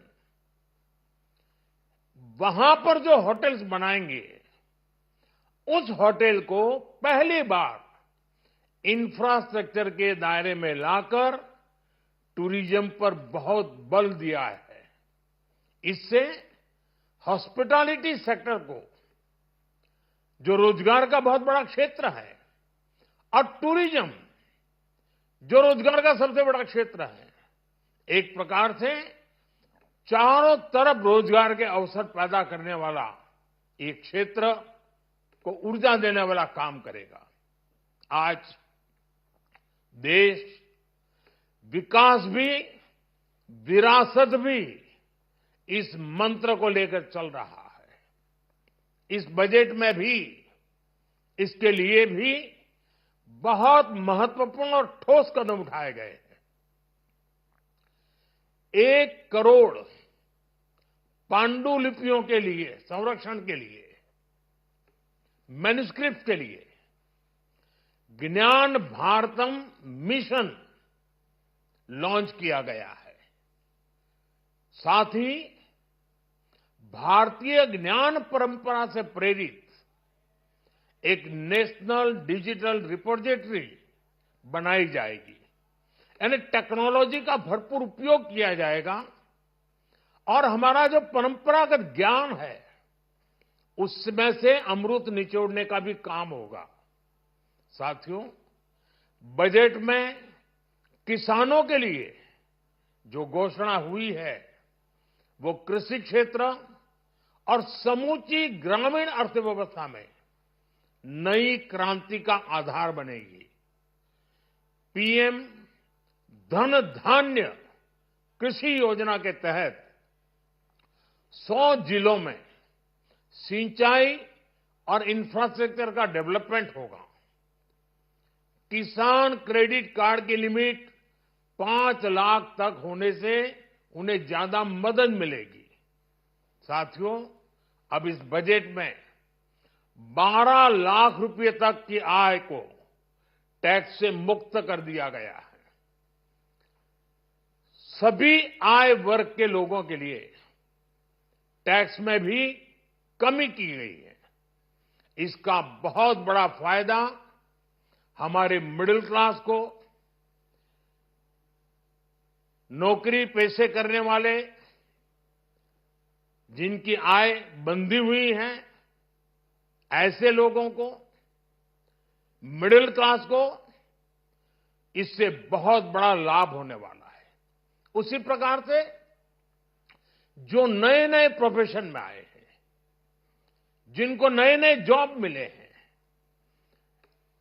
वहां पर जो होटल्स बनाएंगे, उस होटल को पहली बार इंफ्रास्ट्रक्चर के दायरे में लाकर टूरिज्म पर बहुत बल दिया है। इससे हॉस्पिटैलिटी सेक्टर को, जो रोजगार का बहुत बड़ा क्षेत्र है, और टूरिज्म जो रोजगार का सबसे बड़ा क्षेत्र है, एक प्रकार से चारों तरफ रोजगार के अवसर पैदा करने वाला एक क्षेत्र को ऊर्जा देने वाला काम करेगा। आज देश विकास भी, विरासत भी, इस मंत्र को लेकर चल रहा है। इस बजट में भी इसके लिए भी बहुत महत्वपूर्ण और ठोस कदम उठाए गए हैं। 1 करोड़ पांडुलिपियों के लिए, संरक्षण के लिए, मैन्युस्क्रिप्ट के लिए ज्ञान भारतम मिशन लॉन्च किया गया है। साथ ही भारतीय ज्ञान परंपरा से प्रेरित एक नेशनल डिजिटल रिपोजिटरी बनाई जाएगी। यानी टेक्नोलॉजी का भरपूर उपयोग किया जाएगा और हमारा जो परंपरागत ज्ञान है, उसमें से अमृत निचोड़ने का भी काम होगा। साथियों, बजट में किसानों के लिए जो घोषणा हुई है, वो कृषि क्षेत्र और समूची ग्रामीण अर्थव्यवस्था में नई क्रांति का आधार बनेगी। पीएम धन धान्य कृषि योजना के तहत 100 जिलों में सिंचाई और इंफ्रास्ट्रक्चर का डेवलपमेंट होगा। किसान क्रेडिट कार्ड की लिमिट 5 लाख तक होने से उन्हें ज्यादा मदद मिलेगी। साथियों, अब इस बजट में 12 लाख रुपए तक की आय को टैक्स से मुक्त कर दिया गया है। सभी आय वर्ग के लोगों के लिए टैक्स में भी कमी की गई है। इसका बहुत बड़ा फायदा हमारे मिडिल क्लास को, नौकरी पेशे करने वाले जिनकी आय बंधी हुई है, ऐसे लोगों को, मिडिल क्लास को इससे बहुत बड़ा लाभ होने वाला है। उसी प्रकार से जो नए नए प्रोफेशन में आए हैं, जिनको नए नए जॉब मिले हैं,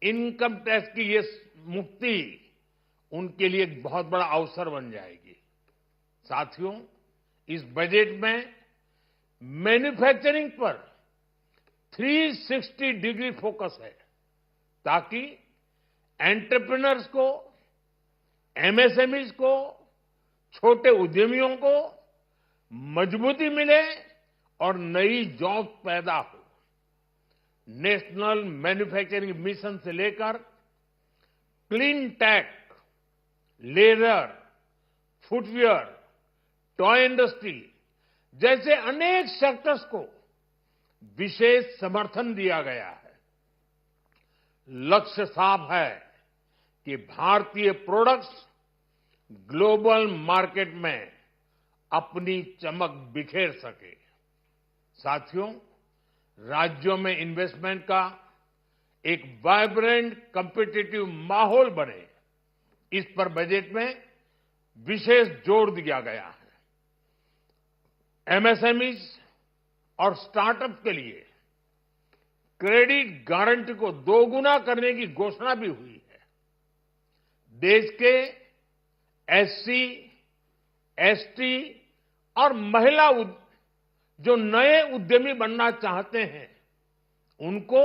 इनकम टैक्स की ये मुक्ति उनके लिए एक बहुत बड़ा अवसर बन जाएगी। साथियों, इस बजट में मैन्युफैक्चरिंग पर 360 डिग्री फोकस है, ताकि एंटरप्रेन्योर्स को, एमएसएमईज को, छोटे उद्यमियों को मजबूती मिले और नई जॉब पैदा हो। नेशनल मैन्युफैक्चरिंग मिशन से लेकर clean tech, leather, footwear, toy industry जैसे अनेक सेक्टर्स को विशेष समर्थन दिया गया है। लक्ष्य साफ है कि भारतीय प्रोडक्ट्स ग्लोबल मार्केट में अपनी चमक बिखेर सके। साथियों, राज्यों में इन्वेस्टमेंट का एक वाइब्रेंट कॉम्पिटिटिव माहौल बने, इस पर बजट में विशेष जोर दिया गया है। एमएसएमईज और स्टार्टअप के लिए क्रेडिट गारंटी को दोगुना करने की घोषणा भी हुई है। देश के एससी, एसटी और महिला जो नए उद्यमी बनना चाहते हैं, उनको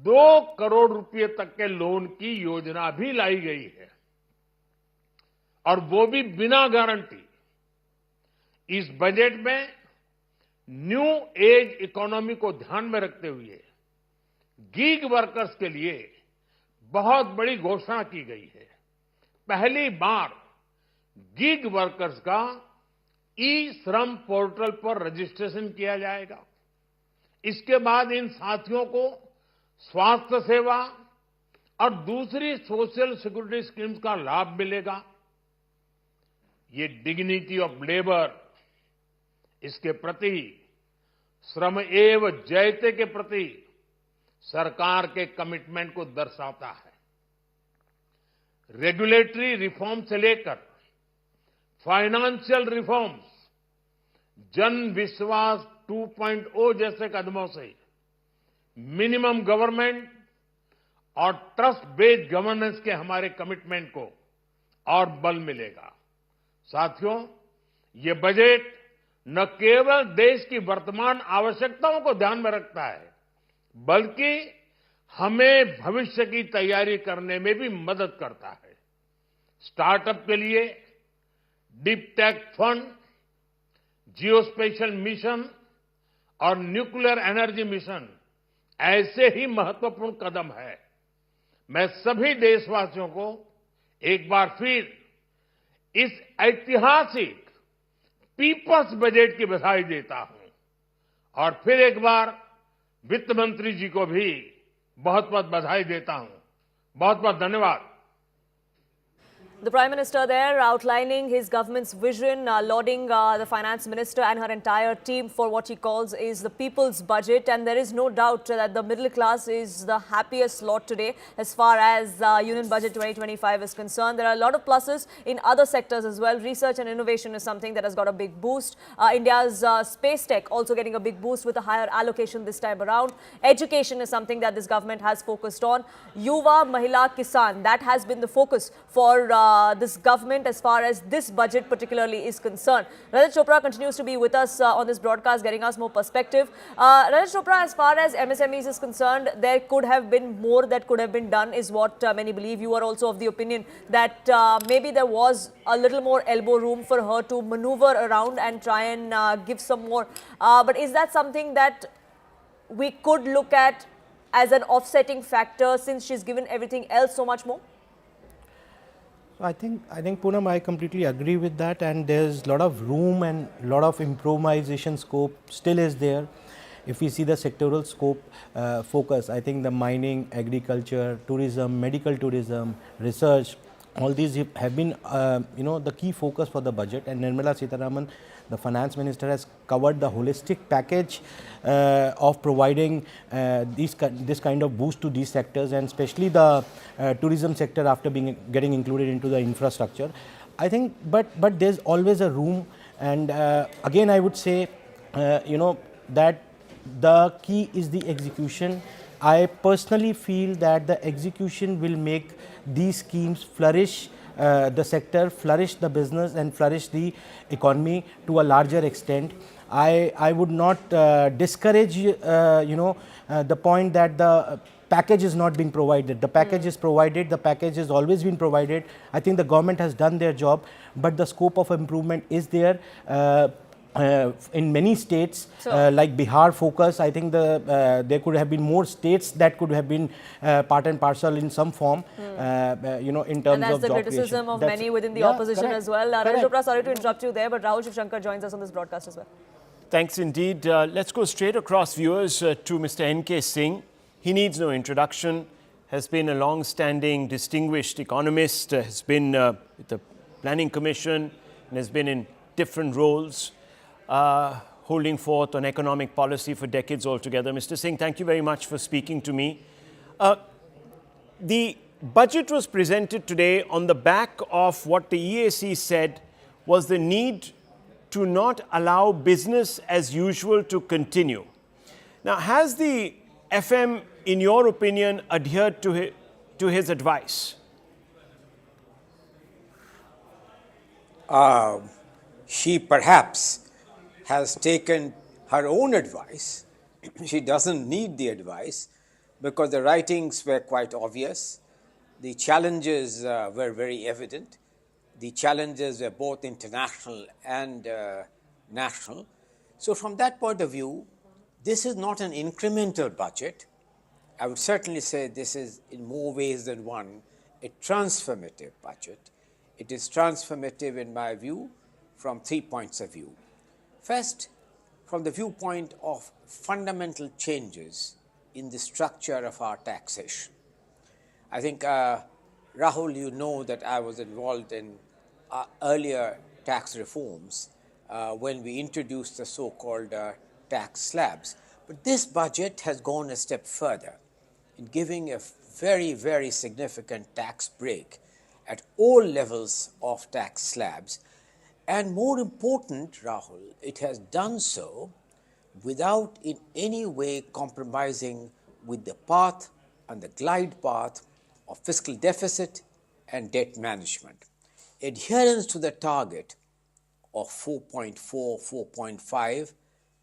2 करोड़ रुपए तक के लोन की योजना भी लाई गई है, और वो भी बिना गारंटी। इस बजट में न्यू एज इकोनॉमी को ध्यान में रखते हुए गीग वर्कर्स के लिए बहुत बड़ी घोषणा की गई है। पहली बार गीग वर्कर्स का ई श्रम पोर्टल पर रजिस्ट्रेशन किया जाएगा। इसके बाद इन साथियों को स्वास्थ्य सेवा और दूसरी सोशल सिक्योरिटी स्कीम्स का लाभ मिलेगा। ये डिग्निटी ऑफ लेबर, इसके प्रति श्रम एव जयते के प्रति सरकार के कमिटमेंट को दर्शाता है। रेगुलेटरी रिफॉर्म से लेकर फाइनेंशियल रिफॉर्म्स, जन विश्वास 2.0 जैसे कदमों से मिनिमम गवर्नमेंट और ट्रस्ट बेस्ड गवर्नेंस के हमारे कमिटमेंट को और बल मिलेगा। साथियों, ये बजट न केवल देश की वर्तमान आवश्यकताओं को ध्यान में रखता है, बल्कि हमें भविष्य की तैयारी करने में भी मदद करता है। स्टार्टअप के लिए deep tech fund, geospatial mission और न्यूक्लियर एनर्जी मिशन ऐसे ही महत्वपूर्ण कदम है। मैं सभी देशवासियों को एक बार फिर इस ऐतिहासिक पीपल्स बजट की बधाई देता हूं, और फिर एक बार वित्त मंत्री जी को भी बहुत बहुत बधाई देता हूं। बहुत बहुत धन्यवाद। The Prime Minister there outlining his government's vision, lauding the Finance Minister and her entire team for what he calls is the people's budget. And there is no doubt that the middle class is the happiest lot today as far as Union Budget 2025 is concerned. There are a lot of pluses in other sectors as well. Research and innovation is something that has got a big boost. India's space tech also getting a big boost with a higher allocation this time around. Education is something that this government has focused on. Yuva, Mahila, Kisan, that has been the focus for this government as far as this budget particularly is concerned. Rajat Chopra continues to be with us on this broadcast, getting us more perspective. Rajat Chopra, as far as MSMEs is concerned, there could have been more that could have been done is what many believe. You are also of the opinion that maybe there was a little more elbow room for her to maneuver around and try and give some more. But is that something that we could look at as an offsetting factor since she's given everything else so much more? I think Poonam, I completely agree with that, and there's a lot of room and a lot of improvisation scope still is there. If we see the sectoral scope focus, I think the mining, agriculture, tourism, medical tourism, research, all these have been the key focus for the budget, and Nirmala Sitharaman, the Finance Minister, has covered the holistic package of providing this kind of boost to these sectors, and especially the tourism sector after getting included into the infrastructure. I think, but there's always a room, and again I would say, that the key is the execution. I personally feel that the execution will make these schemes flourish, the sector, flourish the business and flourish the economy to a larger extent. I would not discourage the point that the package is not being provided. The package is provided, the package has always been provided. I think the government has done their job, but the scope of improvement is there. In many states, like Bihar focus, I think there could have been more states that could have been part and parcel in some form, in terms of job creation. And that's the criticism of many within the opposition as well. Rajat Chopra, sorry to interrupt you there, but Rahul Shivshankar joins us on this broadcast as well. Thanks indeed. Let's go straight across, viewers, to Mr. N.K. Singh. He needs no introduction, has been a long-standing distinguished economist, has been with the Planning Commission and has been in different roles. Holding forth on economic policy for decades altogether. Mr. Singh, thank you very much for speaking to me. The budget was presented today on the back of what the EAC said was the need to not allow business as usual to continue. Now, has the FM, in your opinion, adhered to his advice? She perhaps has taken her own advice. She doesn't need the advice because the writings were quite obvious. The challenges were very evident. The challenges were both international and national. So from that point of view, this is not an incremental budget. I would certainly say this is, in more ways than one, a transformative budget. It is transformative, in my view, from 3 points of view. First, from the viewpoint of fundamental changes in the structure of our taxation. I think, Rahul, you know that I was involved in earlier tax reforms when we introduced the so-called tax slabs. But this budget has gone a step further in giving a very, very significant tax break at all levels of tax slabs. And more important, Rahul, it has done so without in any way compromising with the path and the glide path of fiscal deficit and debt management. Adherence to the target of 4.4, 4.5,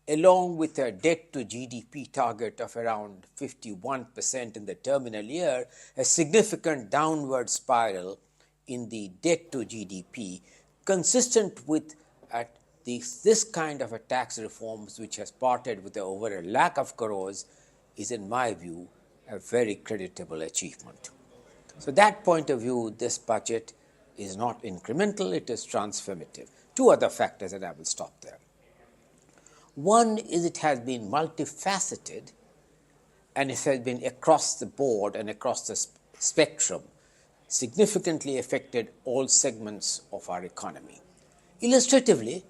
along with a debt to GDP target of around 51% in the terminal year, a significant downward spiral in the debt to GDP, consistent with this kind of a tax reforms which has parted with over 1 lakh of crores, is in my view a very creditable achievement. So that point of view, this budget is not incremental, it is transformative. Two other factors, and I will stop there. One is it has been multifaceted and it has been across the board and across the spectrum, significantly affected all segments of our economy. Illustratively,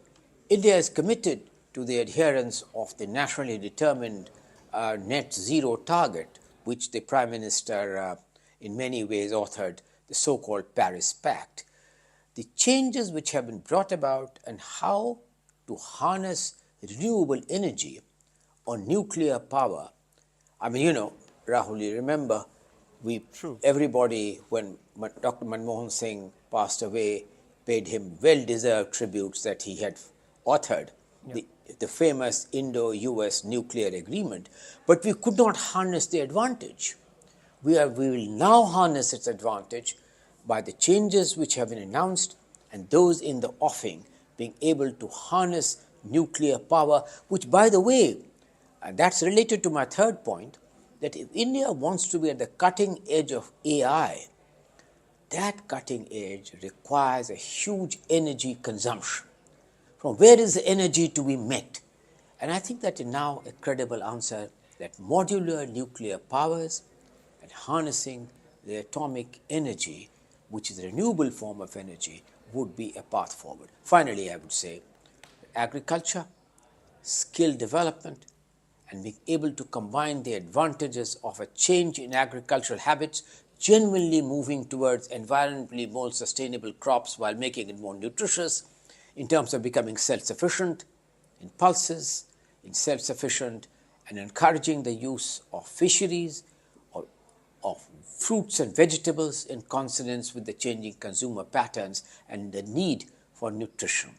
India is committed to the adherence of the nationally determined net zero target, which the Prime Minister in many ways authored, the so-called Paris Pact. The changes which have been brought about and how to harness renewable energy or nuclear power. I mean, you know, Rahul, you remember, everybody, when Dr. Manmohan Singh passed away, paid him well-deserved tributes that he had authored, the famous Indo-US nuclear agreement, but we could not harness the advantage. We will now harness its advantage by the changes which have been announced and those in the offing, being able to harness nuclear power, which, by the way, and that's related to my third point, that if India wants to be at the cutting edge of AI, that cutting edge requires a huge energy consumption. From where is the energy to be met? And I think that is now a credible answer that modular nuclear powers and harnessing the atomic energy, which is a renewable form of energy, would be a path forward. Finally, I would say agriculture, skill development, and being able to combine the advantages of a change in agricultural habits, genuinely moving towards environmentally more sustainable crops while making it more nutritious, in terms of becoming self-sufficient in pulses, in self-sufficient and encouraging the use of fisheries, of fruits and vegetables in consonance with the changing consumer patterns and the need for nutrition.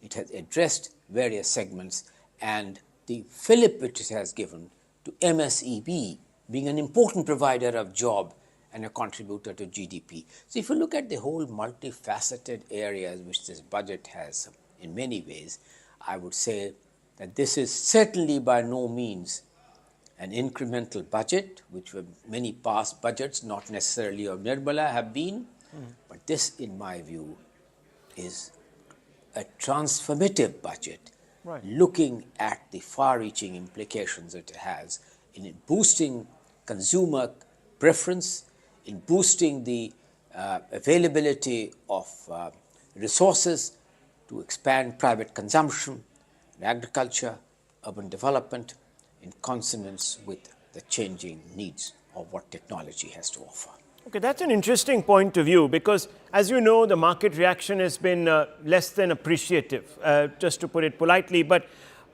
It has addressed various segments, and the fillip which it has given to MSEB, being an important provider of job and a contributor to GDP. So if you look at the whole multifaceted areas which this budget has in many ways, I would say that this is certainly by no means an incremental budget, which were many past budgets, not necessarily of Nirmala, have been, but this, in my view, is a transformative budget, looking at the far-reaching implications it has in boosting consumer preference, in boosting the availability of resources to expand private consumption, agriculture, urban development, in consonance with the changing needs of what technology has to offer. Okay, that's an interesting point of view because, as you know, the market reaction has been less than appreciative, just to put it politely. But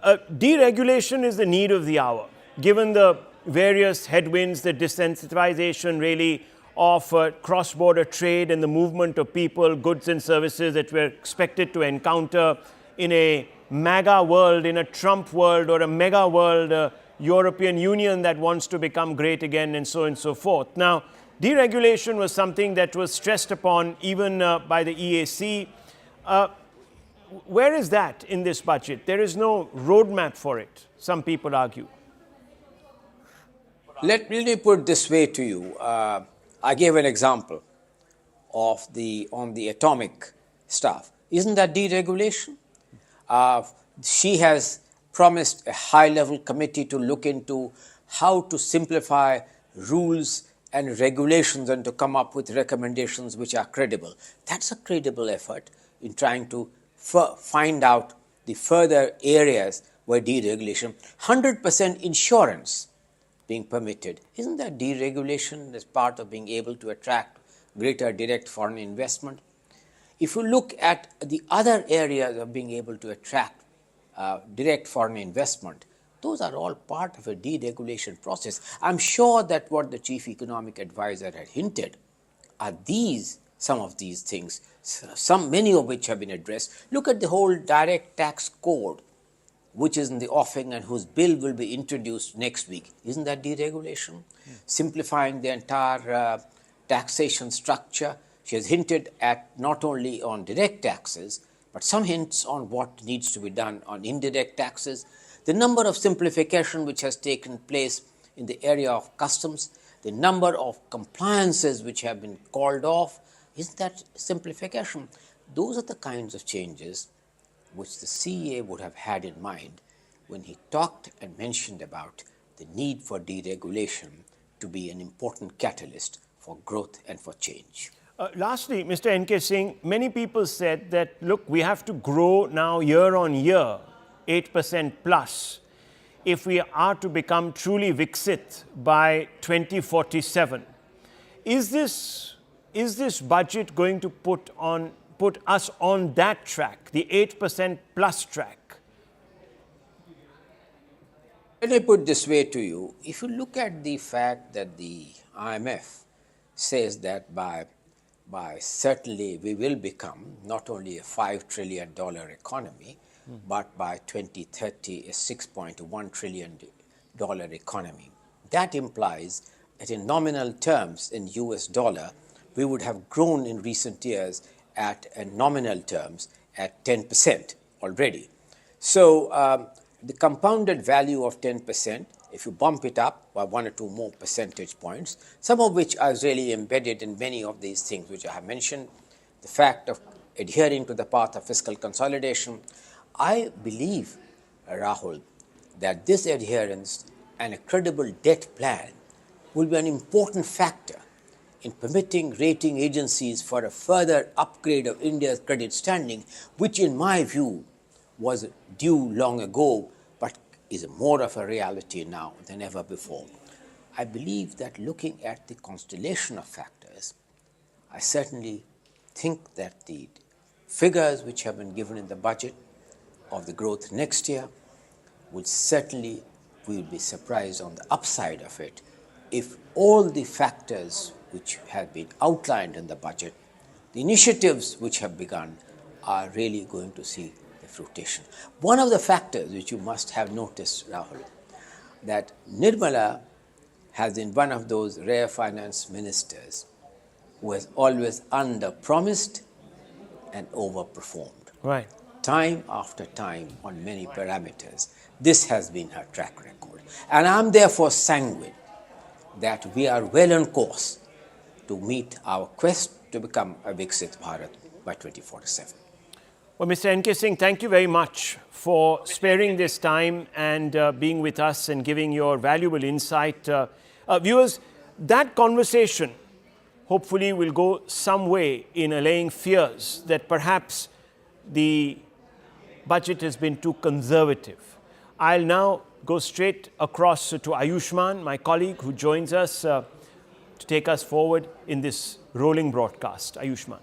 deregulation is the need of the hour, given the various headwinds, the desensitization really of cross-border trade and the movement of people, goods and services that we're expected to encounter in a MAGA world, in a Trump world or a mega world, European Union that wants to become great again, and so on and so forth. Now, deregulation was something that was stressed upon even by the EAC. Where is that in this budget? There is no roadmap for it, some people argue. Let me put it this way to you. I gave an example of on the atomic stuff. Isn't that deregulation? She has promised a high-level committee to look into how to simplify rules and regulations and to come up with recommendations which are credible. That's a credible effort in trying to find out the further areas where deregulation, 100% insurance being permitted. Isn't that deregulation as part of being able to attract greater direct foreign investment? If you look at the other areas of being able to attract direct foreign investment, those are all part of a deregulation process. I'm sure that what the chief economic advisor had hinted are some of these things, many of which have been addressed. Look at the whole direct tax code, which is in the offing and whose bill will be introduced next week. Isn't that deregulation? Simplifying the entire taxation structure. She has hinted at not only on direct taxes, but some hints on what needs to be done on indirect taxes. The number of simplification which has taken place in the area of customs, the number of compliances which have been called off, is that simplification? Those are the kinds of changes which the CEA would have had in mind when he talked and mentioned about the need for deregulation to be an important catalyst for growth and for change. Lastly, Mr. N.K. Singh, many people said that, look, we have to grow now year on year, 8% plus, if we are to become truly Viksit by 2047. Is this budget going to put us on that track, the 8% plus track? Let me put it this way to you. If you look at the fact that the IMF says that by certainly we will become not only a $5 trillion economy, but by 2030 a $6.1 trillion economy. That implies that in nominal terms in US dollar, we would have grown in recent years at nominal terms at 10% already. So the compounded value of 10%, if you bump it up by 1 or 2 more percentage points, some of which are really embedded in many of these things which I have mentioned, the fact of adhering to the path of fiscal consolidation, I believe, Rahul, that this adherence and a credible debt plan will be an important factor in permitting rating agencies for a further upgrade of India's credit standing, which in my view was due long ago, but is more of a reality now than ever before. I believe that looking at the constellation of factors, I certainly think that the figures which have been given in the budget of the growth next year will certainly, we will be surprised on the upside of it if all the factors which have been outlined in the budget, the initiatives which have begun are really going to see the fruition. One of the factors which you must have noticed, Rahul, that Nirmala has been one of those rare finance ministers who has always under-promised and over-performed. Right. Time after time on many parameters. This has been her track record. And I'm therefore sanguine that we are well on course to meet our quest to become a Viksit Bharat by 2047. Well, Mr. N.K. Singh, thank you very much for sparing this time and being with us and giving your valuable insight. Viewers, that conversation hopefully will go some way in allaying fears that perhaps the budget has been too conservative. I'll now go straight across to Ayushman, my colleague who joins us to take us forward in this rolling broadcast. Ayushman.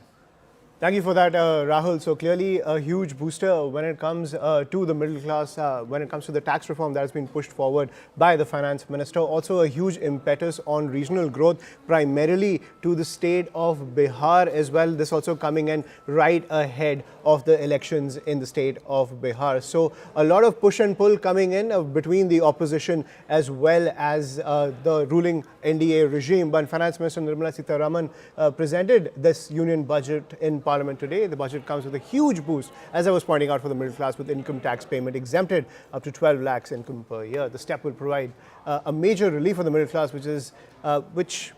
Thank you for that, Rahul. So clearly a huge booster when it comes to the middle class, when it comes to the tax reform that has been pushed forward by the Finance Minister. Also a huge impetus on regional growth, primarily to the state of Bihar as well. This also coming in right ahead of the elections in the state of Bihar. So a lot of push and pull coming in between the opposition as well as the ruling NDA regime. But Finance Minister Nirmala Sitharaman presented this union budget in Parliament today. The budget comes with a huge boost, as I was pointing out, for the middle class, with income tax payment exempted up to 12 lakhs income per year. The step will provide a major relief for the middle class, which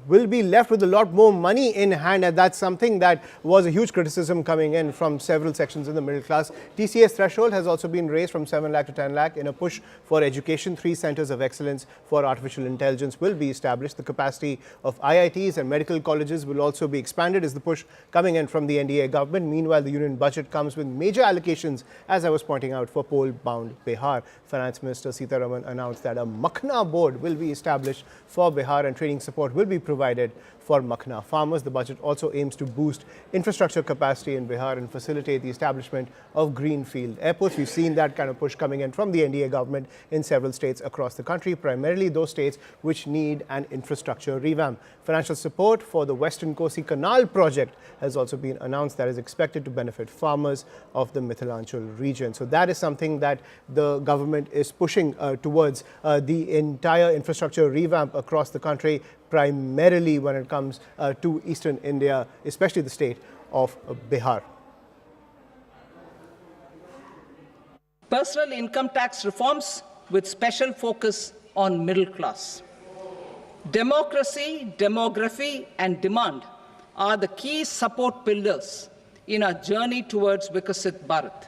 will be left with a lot more money in hand, and that's something that was a huge criticism coming in from several sections in the middle class. TCS threshold has also been raised from 7 lakh to 10 lakh in a push for education. 3 centers of excellence for artificial intelligence will be established. The capacity of IITs and medical colleges will also be expanded, is the push coming in from the NDA government. Meanwhile, the union budget comes with major allocations, as I was pointing out, for poll-bound Bihar. Finance Minister Sitharaman announced that a Makhna board will be established for Bihar and training support will be provided for Makhna farmers. The budget also aims to boost infrastructure capacity in Bihar and facilitate the establishment of greenfield airports. We've seen that kind of push coming in from the NDA government in several states across the country, primarily those states which need an infrastructure revamp. Financial support for the Western Kosi Canal project has also been announced that is expected to benefit farmers of the Mithilanchal region. So that is something that the government is pushing towards the entire infrastructure revamp across the country, primarily when it comes to eastern India, especially the state of Bihar. Personal income tax reforms with special focus on middle class. Democracy, demography, and demand are the key support pillars in our journey towards Vikasit Bharat.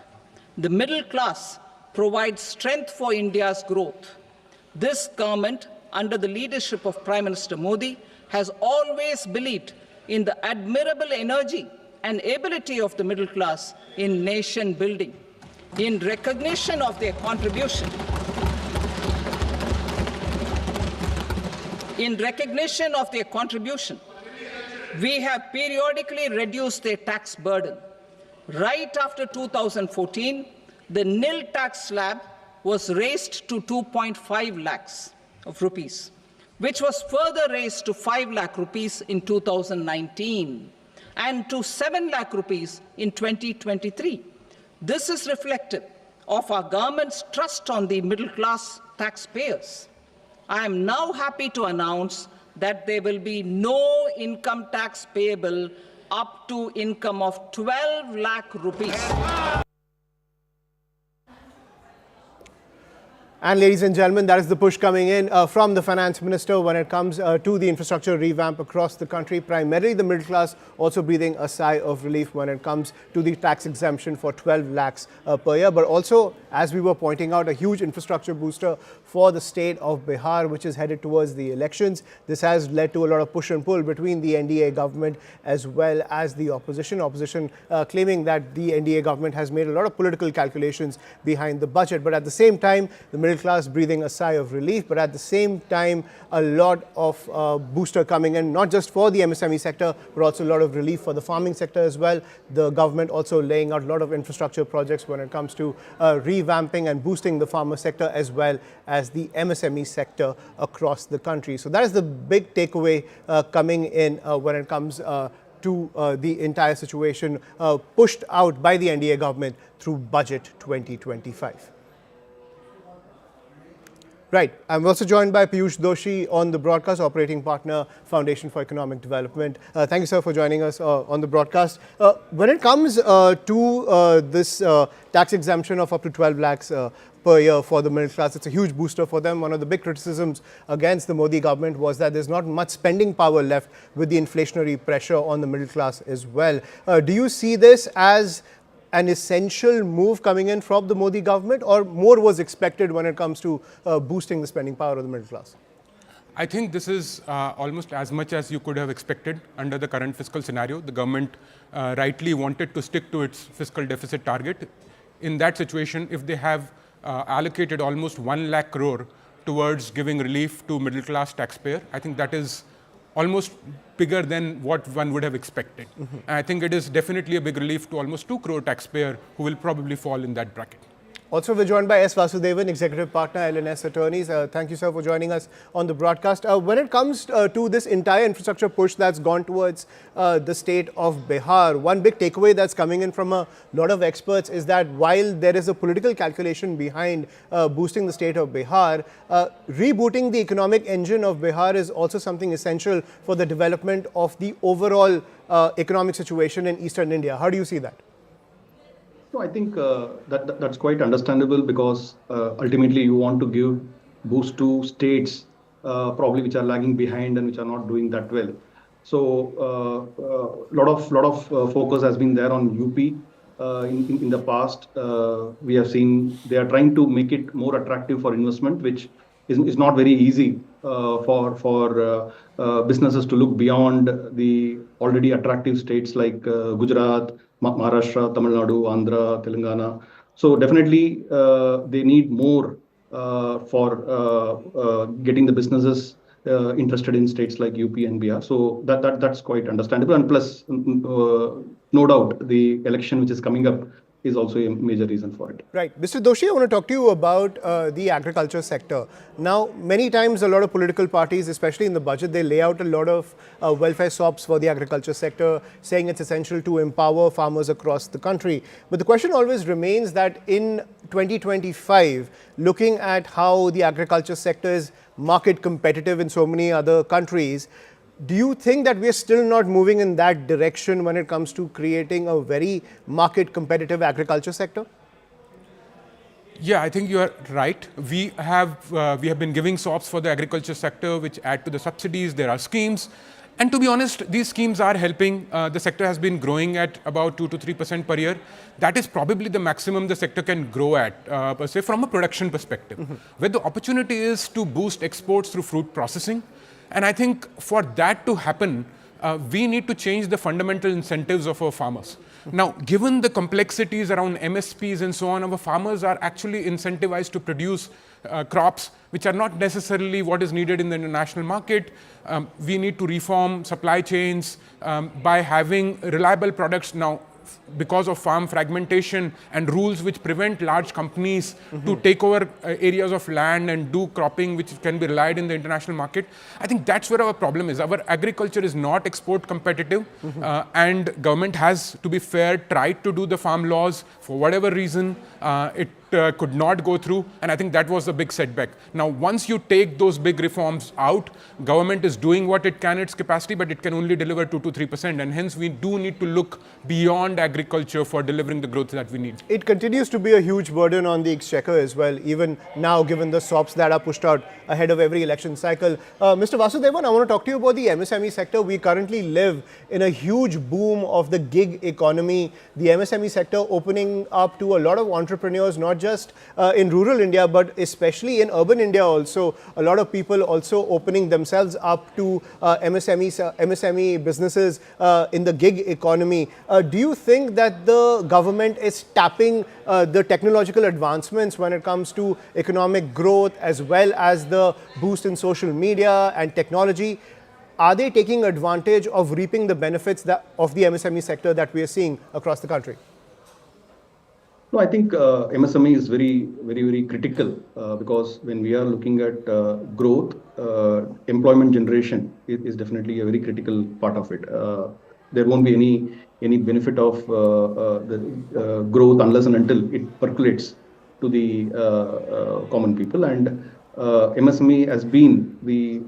The middle class provides strength for India's growth. This government, under the leadership of Prime Minister Modi, has always believed in the admirable energy and ability of the middle class in nation building. In recognition of their contribution, we have periodically reduced their tax burden. Right after 2014, the nil tax slab was raised to 2.5 lakhs of rupees, which was further raised to 5 lakh rupees in 2019 and to 7 lakh rupees in 2023. This is reflective of our government's trust on the middle class taxpayers. I am now happy to announce that there will be no income tax payable up to income of 12 lakh rupees. And ladies and gentlemen, that is the push coming in from the Finance Minister when it comes to the infrastructure revamp across the country, primarily the middle class also breathing a sigh of relief when it comes to the tax exemption for 12 lakhs per year. But also, as we were pointing out, a huge infrastructure booster for the state of Bihar, which is headed towards the elections. This has led to a lot of push and pull between the NDA government as well as the opposition. Opposition claiming that the NDA government has made a lot of political calculations behind the budget. But at the same time, the middle class breathing a sigh of relief, but at the same time, a lot of booster coming in, not just for the MSME sector, but also a lot of relief for the farming sector as well. The government also laying out a lot of infrastructure projects when it comes to revamping and boosting the farmer sector as well as the MSME sector across the country. So that is the big takeaway coming in when it comes to the entire situation pushed out by the NDA government through Budget 2025. Right. I'm also joined by Piyush Doshi on the broadcast, operating partner, Foundation for Economic Development. Thank you, sir, for joining us on the broadcast. When it comes to this tax exemption of up to 12 lakhs per year for the middle class, it's a huge booster for them. One of the big criticisms against the Modi government was that there's not much spending power left with the inflationary pressure on the middle class as well. Do you see this as an essential move coming in from the Modi government, or more was expected when it comes to boosting the spending power of the middle class? I think this is almost as much as you could have expected under the current fiscal scenario. The government rightly wanted to stick to its fiscal deficit target. In that situation, if they have allocated almost 1 lakh crore towards giving relief to middle class taxpayer, I think that is almost bigger than what one would have expected. And I think it is definitely a big relief to almost 2 crore taxpayer who will probably fall in that bracket. Also, we're joined by S. Vasudevan, Executive Partner, LNS Attorneys. Thank you, sir, for joining us on the broadcast. When it comes to this entire infrastructure push that's gone towards the state of Bihar, one big takeaway that's coming in from a lot of experts is that while there is a political calculation behind boosting the state of Bihar, rebooting the economic engine of Bihar is also something essential for the development of the overall economic situation in eastern India. How do you see that? So I think that's quite understandable because ultimately you want to give boost to states probably which are lagging behind and which are not doing that well. So lot of focus has been there on UP in the past. We have seen they are trying to make it more attractive for investment, which is not very easy for businesses to look beyond the already attractive states like Gujarat, Maharashtra, Tamil Nadu, Andhra, Telangana. So definitely they need more for getting the businesses interested in states like UP and Bihar. So that's quite understandable. And plus, no doubt, the election which is coming up is also a major reason for it. Right. Mr. Doshi, I want to talk to you about the agriculture sector. Now, many times a lot of political parties, especially in the budget, they lay out a lot of welfare sops for the agriculture sector, saying it's essential to empower farmers across the country. But the question always remains that in 2025, looking at how the agriculture sector is market competitive in so many other countries, do you think that we're still not moving in that direction when it comes to creating a very market competitive agriculture sector? Yeah, I think you are right. We have been giving SOPs for the agriculture sector, which add to the subsidies. There are schemes. And to be honest, these schemes are helping. The sector has been growing at about 2 to 3% per year. That is probably the maximum the sector can grow at, per se, from a production perspective. Where the opportunity is to boost exports through fruit processing. And I think for that to happen, we need to change the fundamental incentives of our farmers. Now, given the complexities around MSPs and so on, our farmers are actually incentivized to produce crops which are not necessarily what is needed in the international market. We need to reform supply chains by having reliable products now. Because of farm fragmentation and rules which prevent large companies to take over areas of land and do cropping which can be relied in the international market. I think that's where our problem is. Our agriculture is not export competitive and government has, to be fair, tried to do the farm laws. For whatever reason, it could not go through, and I think that was a big setback. Now, once you take those big reforms out, government is doing what it can, its capacity, but it can only deliver 2 to 3%, and hence we do need to look beyond agriculture for delivering the growth that we need. It continues to be a huge burden on the exchequer as well, even now, given the SOPs that are pushed out ahead of every election cycle. Mr. Vasudevan, I want to talk to you about the MSME sector. We currently live in a huge boom of the gig economy, the MSME sector opening up to a lot of entrepreneurs, not just in rural India, but especially in urban India also. A lot of people also opening themselves up to MSME businesses in the gig economy. Do you think that the government is tapping the technological advancements when it comes to economic growth as well as the boost in social media and technology? Are they taking advantage of reaping the benefits of the MSME sector that we are seeing across the country? No, I think MSME is very, very, very critical because when we are looking at growth, employment generation is definitely a very critical part of it. There won't be any benefit of the growth unless and until it percolates to the common people. And MSME has been the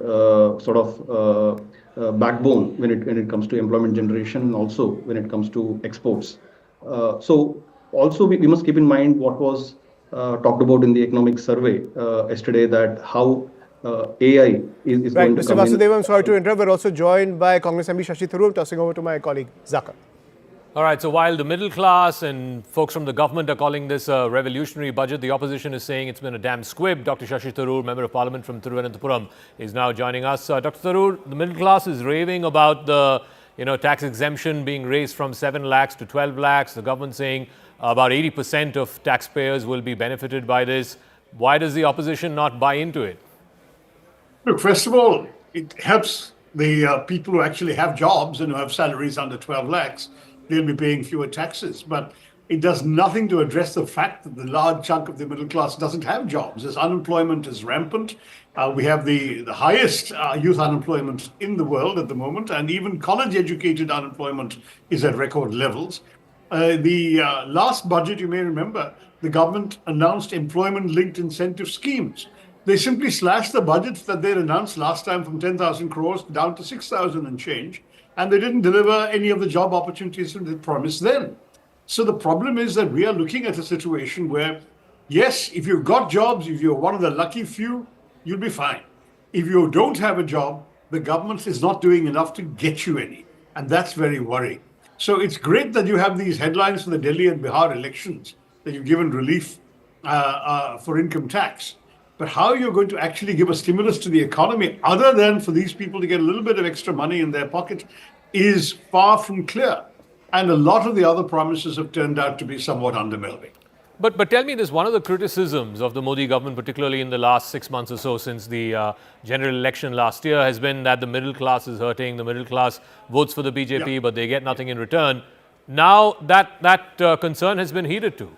sort of backbone when it comes to employment generation and also when it comes to exports. So also we must keep in mind what was talked about in the economic survey yesterday, that how AI is right, going to Mr. come Vasudevan, in. I'm sorry to interrupt. We're also joined by Congress MP Shashi Tharoor. I'm tossing over to my colleague Zaka. All right, so while the middle class and folks from the government are calling this a revolutionary budget, the opposition is saying it's been a damn squib. Dr. Shashi Tharoor, Member of Parliament from Thiruvananthapuram, is now joining us. Dr. Tharoor, the middle class is raving about the tax exemption being raised from 7 lakhs to 12 lakhs. The government saying about 80% of taxpayers will be benefited by this. Why does the opposition not buy into it? Look, first of all, it helps the people who actually have jobs and who have salaries under 12 lakhs, they'll be paying fewer taxes. But it does nothing to address the fact that the large chunk of the middle class doesn't have jobs. As unemployment is rampant, we have the highest youth unemployment in the world at the moment, and even college-educated unemployment is at record levels. The last budget, you may remember, the government announced employment-linked incentive schemes. They simply slashed the budgets that they announced last time from 10,000 crores down to 6,000 and change, and they didn't deliver any of the job opportunities that they promised then. So the problem is that we are looking at a situation where, yes, if you've got jobs, if you're one of the lucky few, you'll be fine. If you don't have a job, the government is not doing enough to get you any, and that's very worrying. So it's great that you have these headlines for the Delhi and Bihar elections, that you've given relief for income tax. But how you're going to actually give a stimulus to the economy, other than for these people to get a little bit of extra money in their pocket, is far from clear. And a lot of the other promises have turned out to be somewhat underwhelming. But tell me this, one of the criticisms of the Modi government, particularly in the last 6 months or so since the general election last year, has been that the middle class is hurting. The middle class votes for the BJP, but they get nothing in return. Now that concern has been heeded to.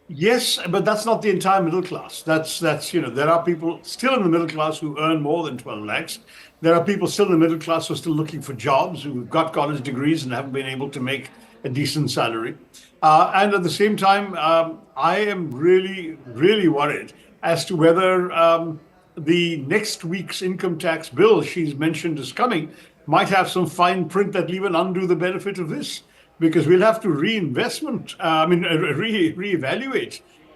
Yes, but that's not the entire middle class. That's there are people still in the middle class who earn more than 12 lakhs. There are people still in the middle class who are still looking for jobs, who've got college degrees and haven't been able to make a decent salary. And at the same time, I am really, really worried as to whether the next week's income tax bill she's mentioned is coming might have some fine print that will even undo the benefit of this. Because we'll have to reevaluate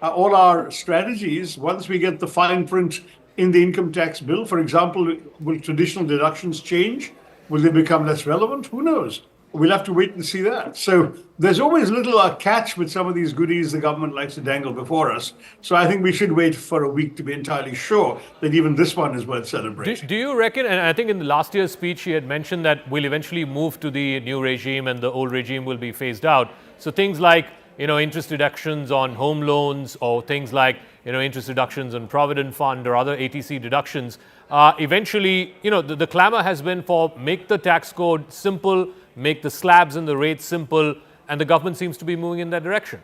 all our strategies once we get the fine print in the income tax bill. For example, will traditional deductions change? Will they become less relevant? Who knows? We'll have to wait and see that. So there's always a little catch with some of these goodies the government likes to dangle before us. So I think we should wait for a week to be entirely sure that even this one is worth celebrating. Do you reckon, and I think in the last year's speech she had mentioned that we'll eventually move to the new regime and the old regime will be phased out. So things like, interest deductions on home loans, or things like, interest deductions on Provident Fund or other ATC deductions, eventually, the clamor has been for make the tax code simple, make the slabs and the rates simple, and the government seems to be moving in that direction.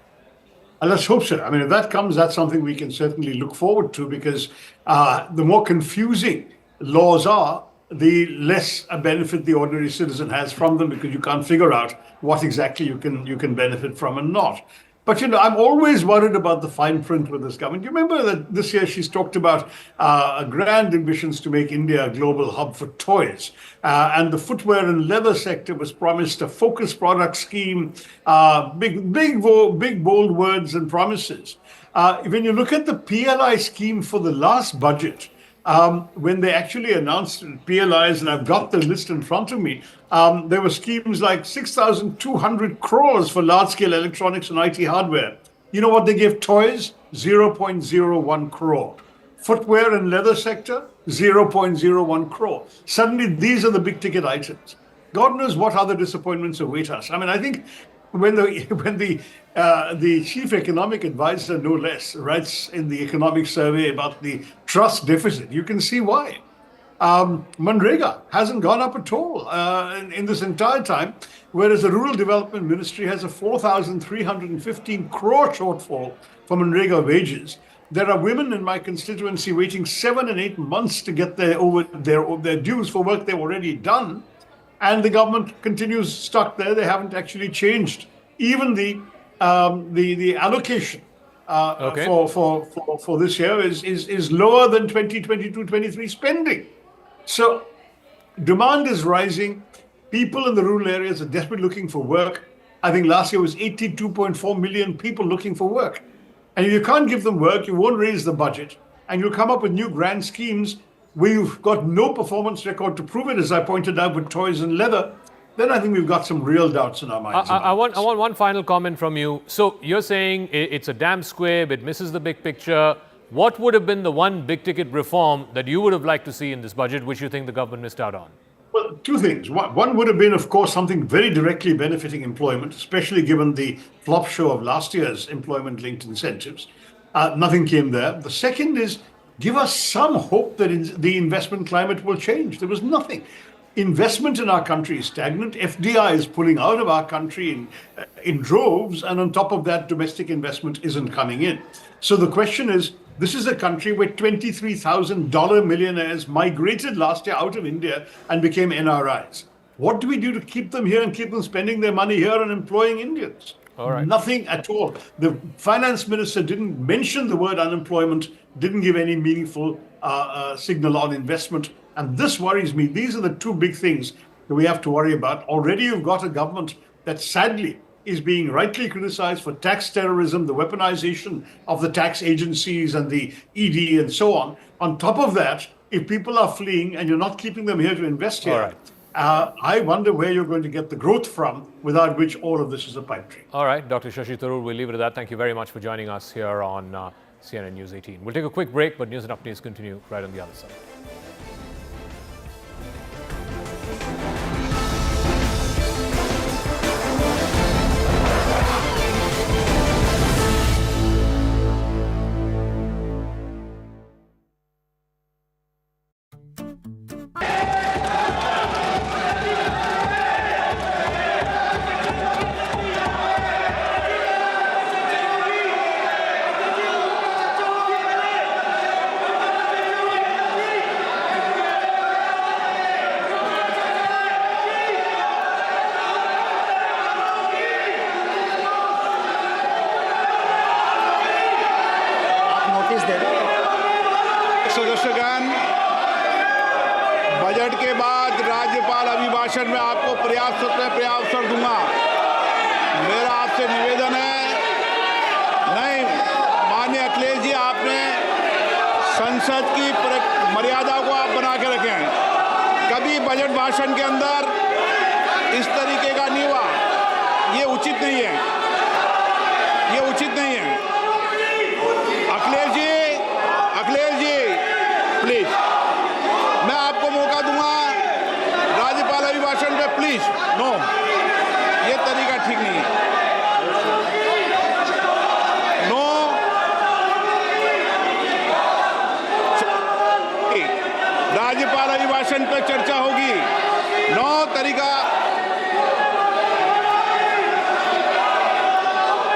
Let's hope so. I mean, if that comes, that's something we can certainly look forward to, because the more confusing laws are, the less a benefit the ordinary citizen has from them, because you can't figure out what exactly you can benefit from and not. But, I'm always worried about the fine print with this government. You remember that this year she's talked about grand ambitions to make India a global hub for toys. And the footwear and leather sector was promised a focus product scheme, big, bold words and promises. When you look at the PLI scheme for the last budget, when they actually announced PLIs, and I've got the list in front of me, there were schemes like 6,200 crores for large-scale electronics and IT hardware. You know what they gave toys? 0.01 crore. Footwear and leather sector, 0.01 crore. Suddenly, these are the big-ticket items. God knows what other disappointments await us. I mean, I think when the chief economic advisor, no less, writes in the economic survey about the trust deficit, you can see why. Manrega hasn't gone up at all in this entire time, whereas the Rural Development Ministry has a 4,315 crore shortfall for Manrega wages. There are women in my constituency waiting 7 and 8 months to get their dues for work they've already done. And the government continues stuck there. They haven't actually changed even the allocation for this year is lower than 2022-23 spending. So demand is rising. People in the rural areas are desperately looking for work. I think last year was 82.4 million people looking for work. And if you can't give them work, you won't raise the budget, and you'll come up with new grand schemes. We've got no performance record to prove it, as I pointed out with toys and leather. Then I think we've got some real doubts in our minds. I want one final comment from you. So you're saying it's a damn squib, it misses the big picture. What would have been the one big ticket reform that you would have liked to see in this budget, which you think the government missed out on? Well, two things. One would have been, of course, something very directly benefiting employment, especially given the flop show of last year's employment-linked incentives. Nothing came there. The second is give us some hope that the investment climate will change. There was nothing. Investment in our country is stagnant. FDI is pulling out of our country in droves, and on top of that, domestic investment isn't coming in. So the question is, this is a country where $23,000 millionaires migrated last year out of India and became NRIs. What do we do to keep them here and keep them spending their money here and employing Indians? All right. Nothing at all. The finance minister didn't mention the word unemployment, didn't give any meaningful signal on investment. And this worries me. These are the two big things that we have to worry about. Already you've got a government that sadly is being rightly criticized for tax terrorism, the weaponization of the tax agencies and the ED and so on. On top of that, if people are fleeing and you're not keeping them here to invest here, all right. I wonder where you're going to get the growth from, without which all of this is a pipe dream. All right, Dr. Shashi Tharoor, we'll leave it at that. Thank you very much for joining us here on CNN News 18. We'll take a quick break, but news and updates continue right on the other side. सदस्यगण, budget के बाद राज्यपाल अभिभाषण में आपको पर्याप्त अवसर दूंगा। मेरा आपसे निवेदन है, नहीं माननीय अखिलेश जी, आपने संसद की मर्यादा को आप बना के रखें। कभी बजट भाषण के अंदर इस तरीके का नहीं हुआ, ये उचित नहीं है, ये उचित नहीं है। अखिलेश जी प्लीज, मैं आपको मौका दूंगा राज्यपाल अभिभाषण पे, प्लीज। नो, ये तरीका ठीक नहीं है। नो, राज्यपाल अभिभाषण पे चर्चा होगी। नो तरीका।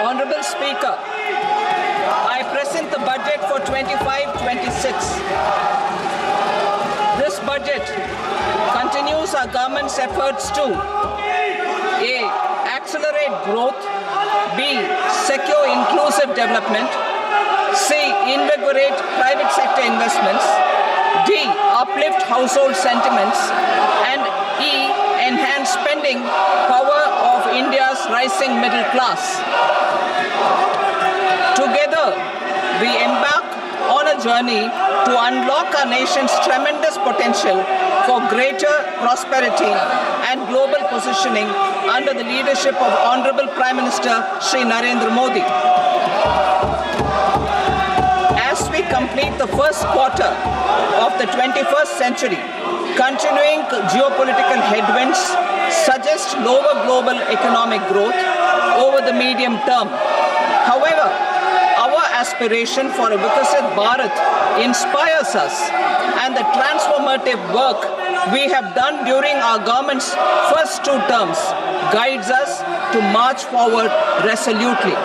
Honorable Speaker, I present the budget for 25-26. This budget continues our government's efforts to A. Accelerate growth, B. Secure inclusive development, C. Invigorate private sector investments, D. Uplift household sentiments, and E. Enhance spending power of India's rising middle class. Together, we embark on a journey to unlock our nation's tremendous potential for greater prosperity and global positioning under the leadership of Honorable Prime Minister Shri Narendra Modi. As we complete the first quarter of the 21st century, continuing geopolitical headwinds suggest lower global economic growth over the medium term. However, our aspiration for a Vikasit Bharat inspires us, and the transformative work we have done during our government's first 2 terms guides us to march forward resolutely.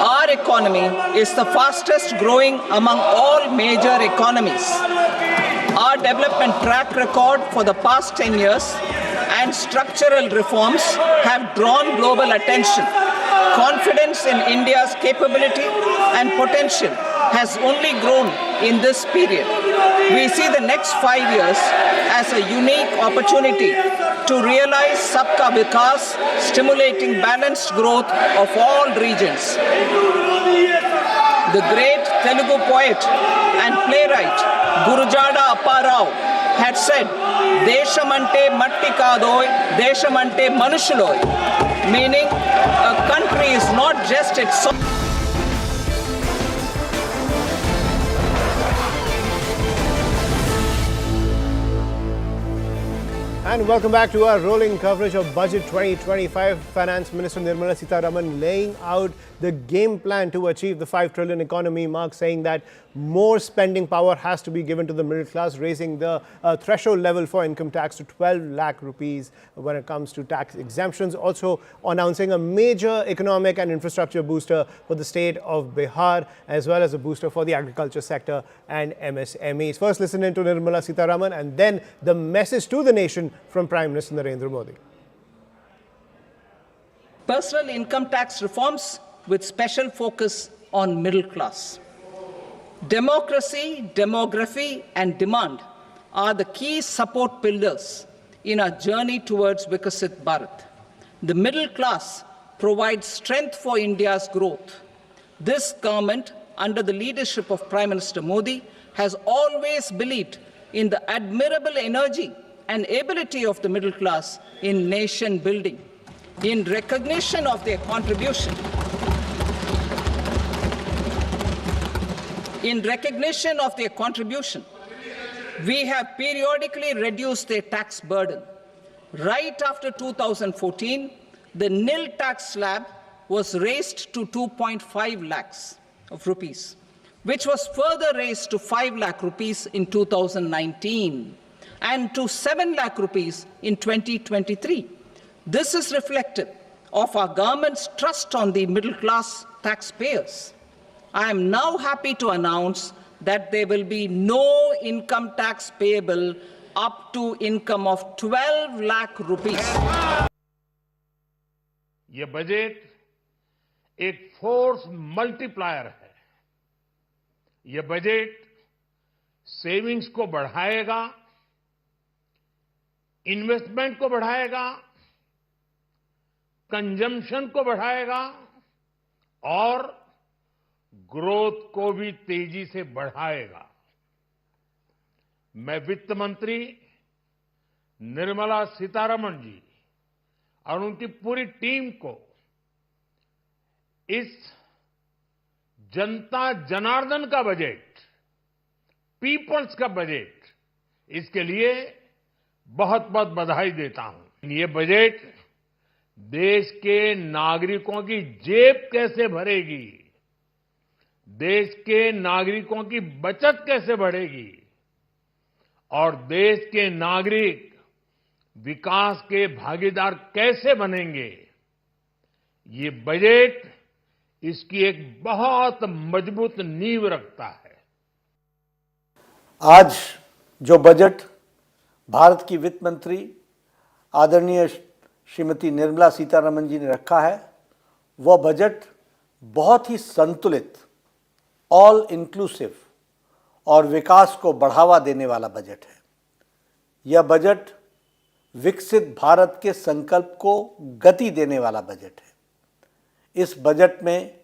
Our economy is the fastest growing among all major economies. Our development track record for the past 10 years and structural reforms have drawn global attention. Confidence in India's capability and potential has only grown in this period. We see the next 5 years as a unique opportunity to realize Sabka Vikas, stimulating balanced growth of all regions. The great Telugu poet and playwright Gurujada Apparao had said, "Deshamante matti kadoy, deshamante manushuloy," meaning a country is not just its And welcome back to our rolling coverage of Budget 2025. Finance Minister Nirmala Sitharaman laying out the game plan to achieve the 5 trillion economy mark, saying that more spending power has to be given to the middle class, raising the threshold level for income tax to 12 lakh rupees when it comes to tax exemptions. Also announcing a major economic and infrastructure booster for the state of Bihar, as well as a booster for the agriculture sector and MSMEs. First, listen in to Nirmala Sitharaman and then the message to the nation from Prime Minister Narendra Modi. Personal income tax reforms with special focus on middle class. Democracy, demography, and demand are the key support pillars in our journey towards Vikasit Bharat. The middle class provides strength for India's growth. This government, under the leadership of Prime Minister Modi, has always believed in the admirable energy and ability of the middle class in nation building. In recognition of their contribution, we have periodically reduced their tax burden. Right after 2014, the nil tax slab was raised to 2.5 lakhs of rupees, which was further raised to 5 lakh rupees in 2019 and to 7 lakh rupees in 2023. This is reflective of our government's trust on the middle class taxpayers. I am now happy to announce that there will be no income tax payable up to income of 12 lakh rupees. ये budget एक force multiplier है। ये budget savings को बढ़ाएगा, investment को बढ़ाएगा, consumption को बढ़ाएगा और ग्रोथ को भी तेजी से बढ़ाएगा। मैं वित्त मंत्री निर्मला सीतारमण जी और उनकी पूरी टीम को इस जनता जनार्दन का बजट, पीपल्स का बजट, इसके लिए बहुत बहुत बधाई देता हूं। ये बजट देश के नागरिकों की जेब कैसे भरेगी, देश के नागरिकों की बचत कैसे बढ़ेगी और देश के नागरिक विकास के भागीदार कैसे बनेंगे, ये बजट इसकी एक बहुत मजबूत नींव रखता है। आज जो बजट भारत की वित्त मंत्री आदरणीय श्रीमती निर्मला सीतारमण जी ने रखा है, वह बजट बहुत ही संतुलित, ऑल इंक्लूसिव और विकास को बढ़ावा देने वाला बजट है। यह बजट विकसित भारत के संकल्प को गति देने वाला बजट है। इस बजट में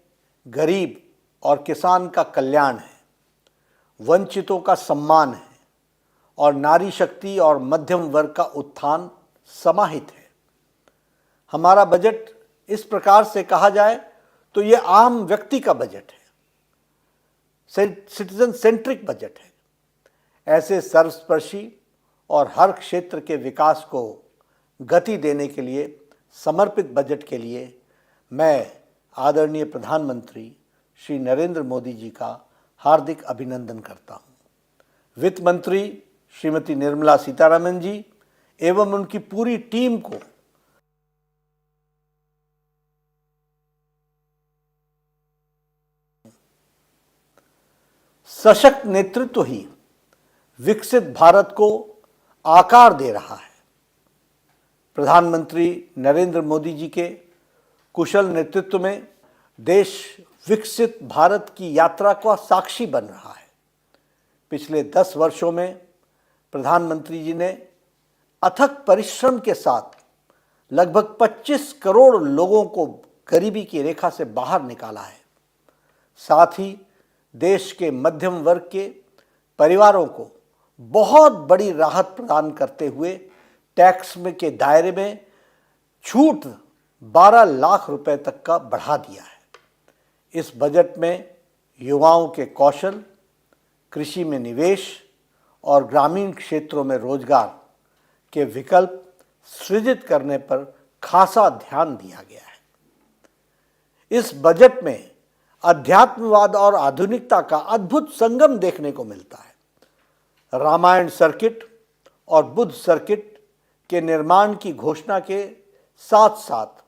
गरीब और किसान का कल्याण है, वंचितों का सम्मान है और नारी शक्ति और मध्यम वर्ग का उत्थान समाहित है। हमारा बजट इस प्रकार से कहा जाए तो यह आम व्यक्ति का बजट है, सिटीजन सेंट्रिक बजट है। ऐसे सर्वस्पर्शी और हर क्षेत्र के विकास को गति देने के लिए समर्पित बजट के लिए मैं आदरणीय प्रधानमंत्री श्री नरेंद्र मोदी जी का हार्दिक अभिनंदन करता हूं। वित्त मंत्री श्रीमती निर्मला सीतारमण जी एवं उनकी पूरी टीम को सशक्त नेतृत्व ही विकसित भारत को आकार दे रहा है। प्रधानमंत्री नरेंद्र मोदी जी के कुशल नेतृत्व में देश विकसित भारत की यात्रा का साक्षी बन रहा है। पिछले 10 वर्षों में प्रधानमंत्री जी ने अथक परिश्रम के साथ लगभग 25 करोड़ लोगों को गरीबी की रेखा से बाहर निकाला है। साथ ही देश के मध्यम वर्ग के परिवारों को बहुत बड़ी राहत प्रदान करते हुए टैक्स में के दायरे में छूट 12 लाख रुपए तक का बढ़ा दिया है। इस बजट में युवाओं के कौशल, कृषि में निवेश और ग्रामीण क्षेत्रों में रोजगार के विकल्प सृजित करने पर खासा ध्यान दिया गया है। इस बजट में अध्यात्मवाद और आधुनिकता का अद्भुत संगम देखने को मिलता है। रामायण सर्किट और बुद्ध सर्किट के निर्माण की घोषणा के साथ साथ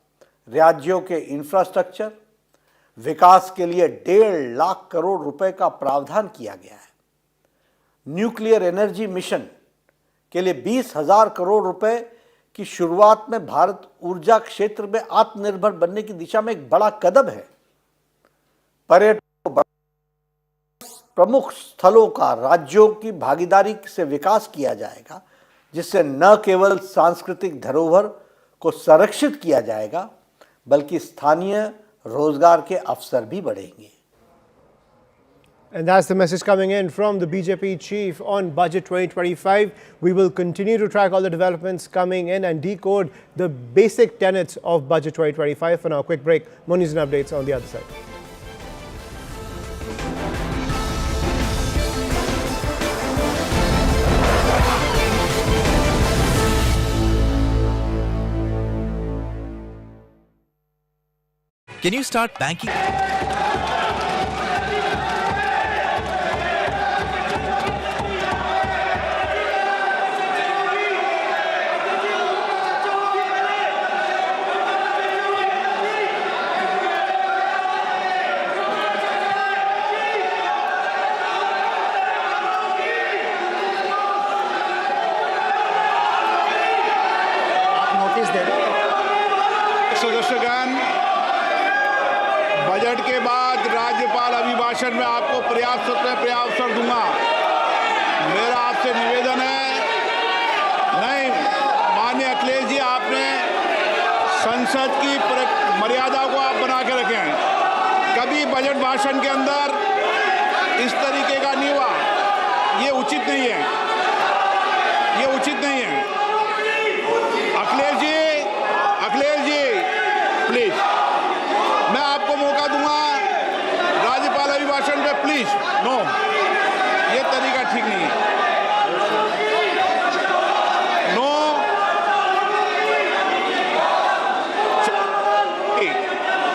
राज्यों के इंफ्रास्ट्रक्चर विकास के लिए 1.5 लाख करोड़ रुपए का प्रावधान किया गया है। न्यूक्लियर एनर्जी मिशन के लिए 20,000 करोड़ रुपए की शुरुआत में भारत ऊर्जा क्षेत्र में आत्मनिर्भर बनने की दिशा में एक बड़ा कदम है। पर्यटन को प्रमुख स्थलों का राज्यों की भागीदारी से विकास किया जाएगा, जिससे न केवल सांस्कृतिक धरोहर को संरक्षित किया जाएगा बल्कि स्थानीय रोजगार के अवसर भी बढ़ेंगे। And that's the message coming in from the BJP chief on Budget 2025. We will continue to track all the developments coming in and decode the basic tenets of Budget 2025. For now, quick break. More news and updates on the other side. Can you start banking? सदस्यगण, budget के बाद राज्यपाल अभिभाषण में आपको पर्याप्त अवसर दूंगा। मेरा आपसे निवेदन है, नहीं माननीय अखिलेश जी, आपने संसद की मर्यादा को आप बना के रखें। कभी बजट भाषण के अंदर इस तरीके का नहीं हुआ, ये उचित नहीं है, ये उचित नहीं है। अखिलेश जी प्लीज, मैं आपको मौका दूंगा राज्यपाल अभिभाषण पे, प्लीज। नो, ये तरीका ठीक नहीं है। नो,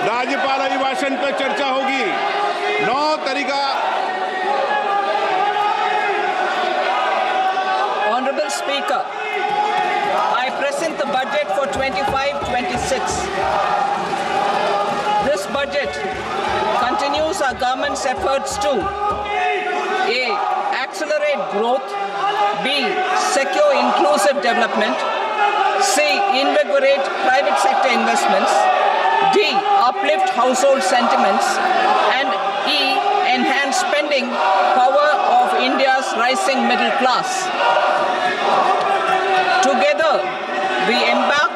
राज्यपाल अभिभाषण पे चर्चा होगी। नो तरीका। Honorable Speaker, I present the budget for 25-26. This budget continues our government's efforts to A. Accelerate growth, B. Secure inclusive development, C. Invigorate private sector investments, D. Uplift household sentiments, and E. Enhance spending power of India's rising middle class. Together, we embark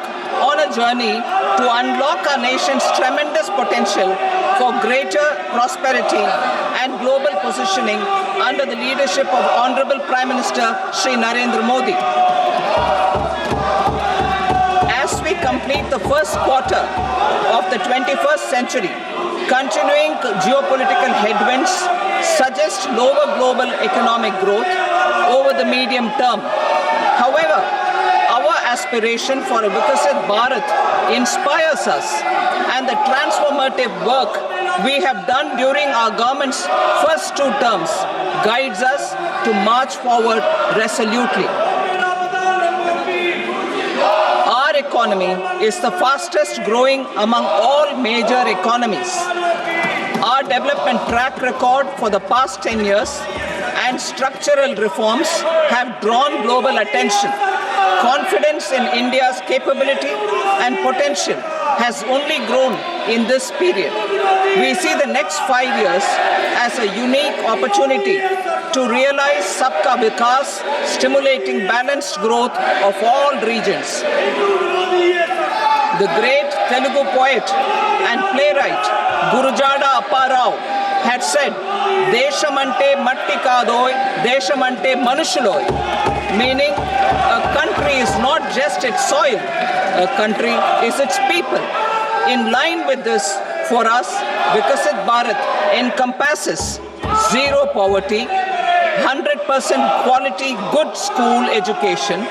on a journey to unlock our nation's tremendous potential for greater prosperity and global positioning under the leadership of Honorable Prime Minister Shri Narendra Modi. As we complete the first quarter of the 21st century, continuing geopolitical headwinds suggest lower global economic growth over the medium term. However, our aspiration for a Vikasit Bharat inspires us, and the transformative work we have done during our government's first 2 terms guides us to march forward resolutely. Our economy is the fastest growing among all major economies. Our development track record for the past 10 years and structural reforms have drawn global attention. Confidence in India's capability and potential has only grown in this period. We see the next 5 years as a unique opportunity to realize Sabka Vikas, stimulating balanced growth of all regions. The great Telugu poet and playwright Gurujada Apparao had said, "Deshamante matti kadoy, deshamante manushuloy," meaning a country is not just its soil, a country is its people. In line with this, for us, Vikasit Bharat encompasses zero poverty, 100% quality good school education,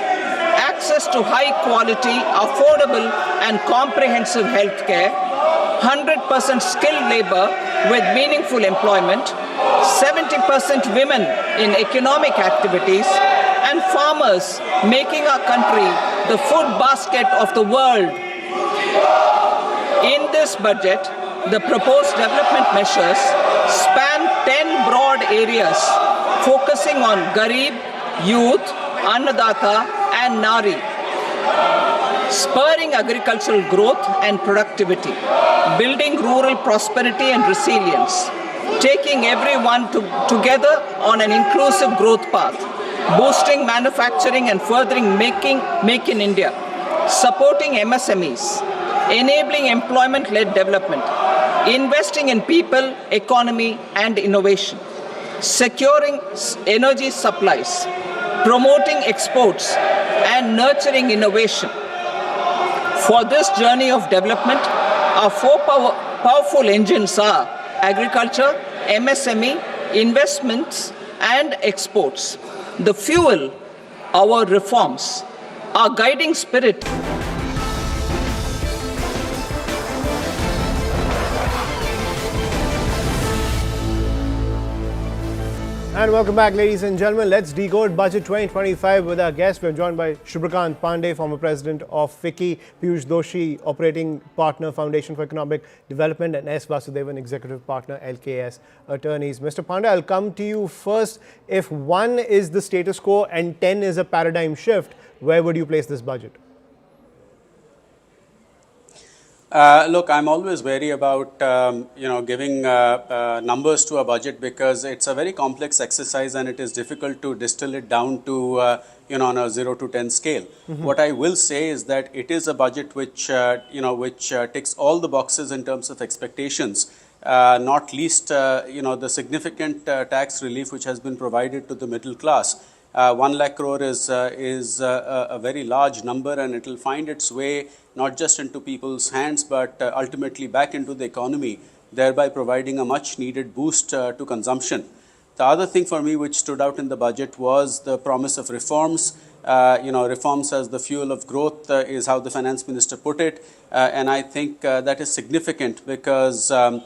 access to high quality, affordable and comprehensive health care, 100% skilled labor with meaningful employment, 70% women in economic activities, and farmers making our country the food basket of the world. In this budget, the proposed development measures span 10 broad areas focusing on Garib, Youth, Annadata and Nari, spurring agricultural growth and productivity, building rural prosperity and resilience, taking everyone together on an inclusive growth path, boosting manufacturing and furthering Make in India, supporting MSMEs, enabling employment-led development, investing in people, economy and innovation, securing energy supplies, promoting exports and nurturing innovation. For this journey of development, our four powerful engines are agriculture, MSME, investments and exports. The fuel, our reforms, our guiding spirit. And welcome back, ladies and gentlemen. Let's decode Budget 2025 with our guests. We're joined by Shubhrakant Pandey, former president of FICCI, Piyush Doshi, operating partner, Foundation for Economic Development, and S. Vasudevan, executive partner, LKS Attorneys. Mr. Pandey, I'll come to you first. If 1 is the status quo and 10 is a paradigm shift, where would you place this budget? Look, I'm always wary about giving numbers to a budget because it's a very complex exercise and it is difficult to distill it down to on a 0 to 10 scale. Mm-hmm. What I will say is that it is a budget which ticks all the boxes in terms of expectations. Not least the significant tax relief which has been provided to the middle class. 1 lakh crore is a very large number, and it will find its way not just into people's hands but ultimately back into the economy, thereby providing a much needed boost to consumption. The other thing for me which stood out in the budget was the promise of reforms. Reforms as the fuel of growth is how the finance minister put it, and I think that is significant because a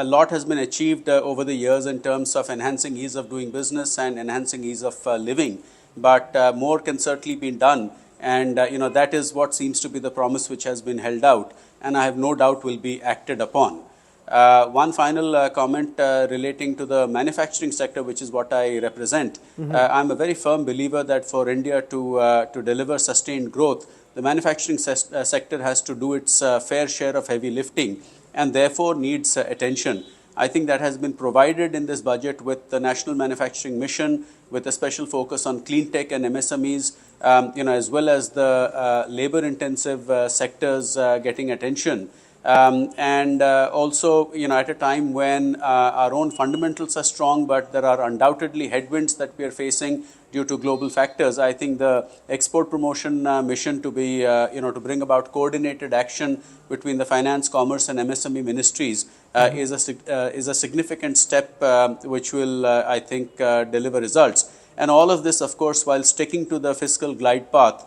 lot has been achieved over the years in terms of enhancing ease of doing business and enhancing ease of living, but more can certainly be done, and that is what seems to be the promise which has been held out, and I have no doubt will be acted upon. One final comment relating to the manufacturing sector, which is what I represent. Mm-hmm. I'm a very firm believer that for India to deliver sustained growth, the manufacturing sector has to do its fair share of heavy lifting and therefore needs attention. I think that has been provided in this budget with the National Manufacturing Mission, with a special focus on clean tech and MSMEs, as well as the labor-intensive sectors getting attention. Also, at a time when our own fundamentals are strong, but there are undoubtedly headwinds that we are facing due to global factors. I think the export promotion mission to be, to bring about coordinated action between the finance, commerce, and MSME ministries is a significant step which will, I think, deliver results. And all of this, of course, while sticking to the fiscal glide path.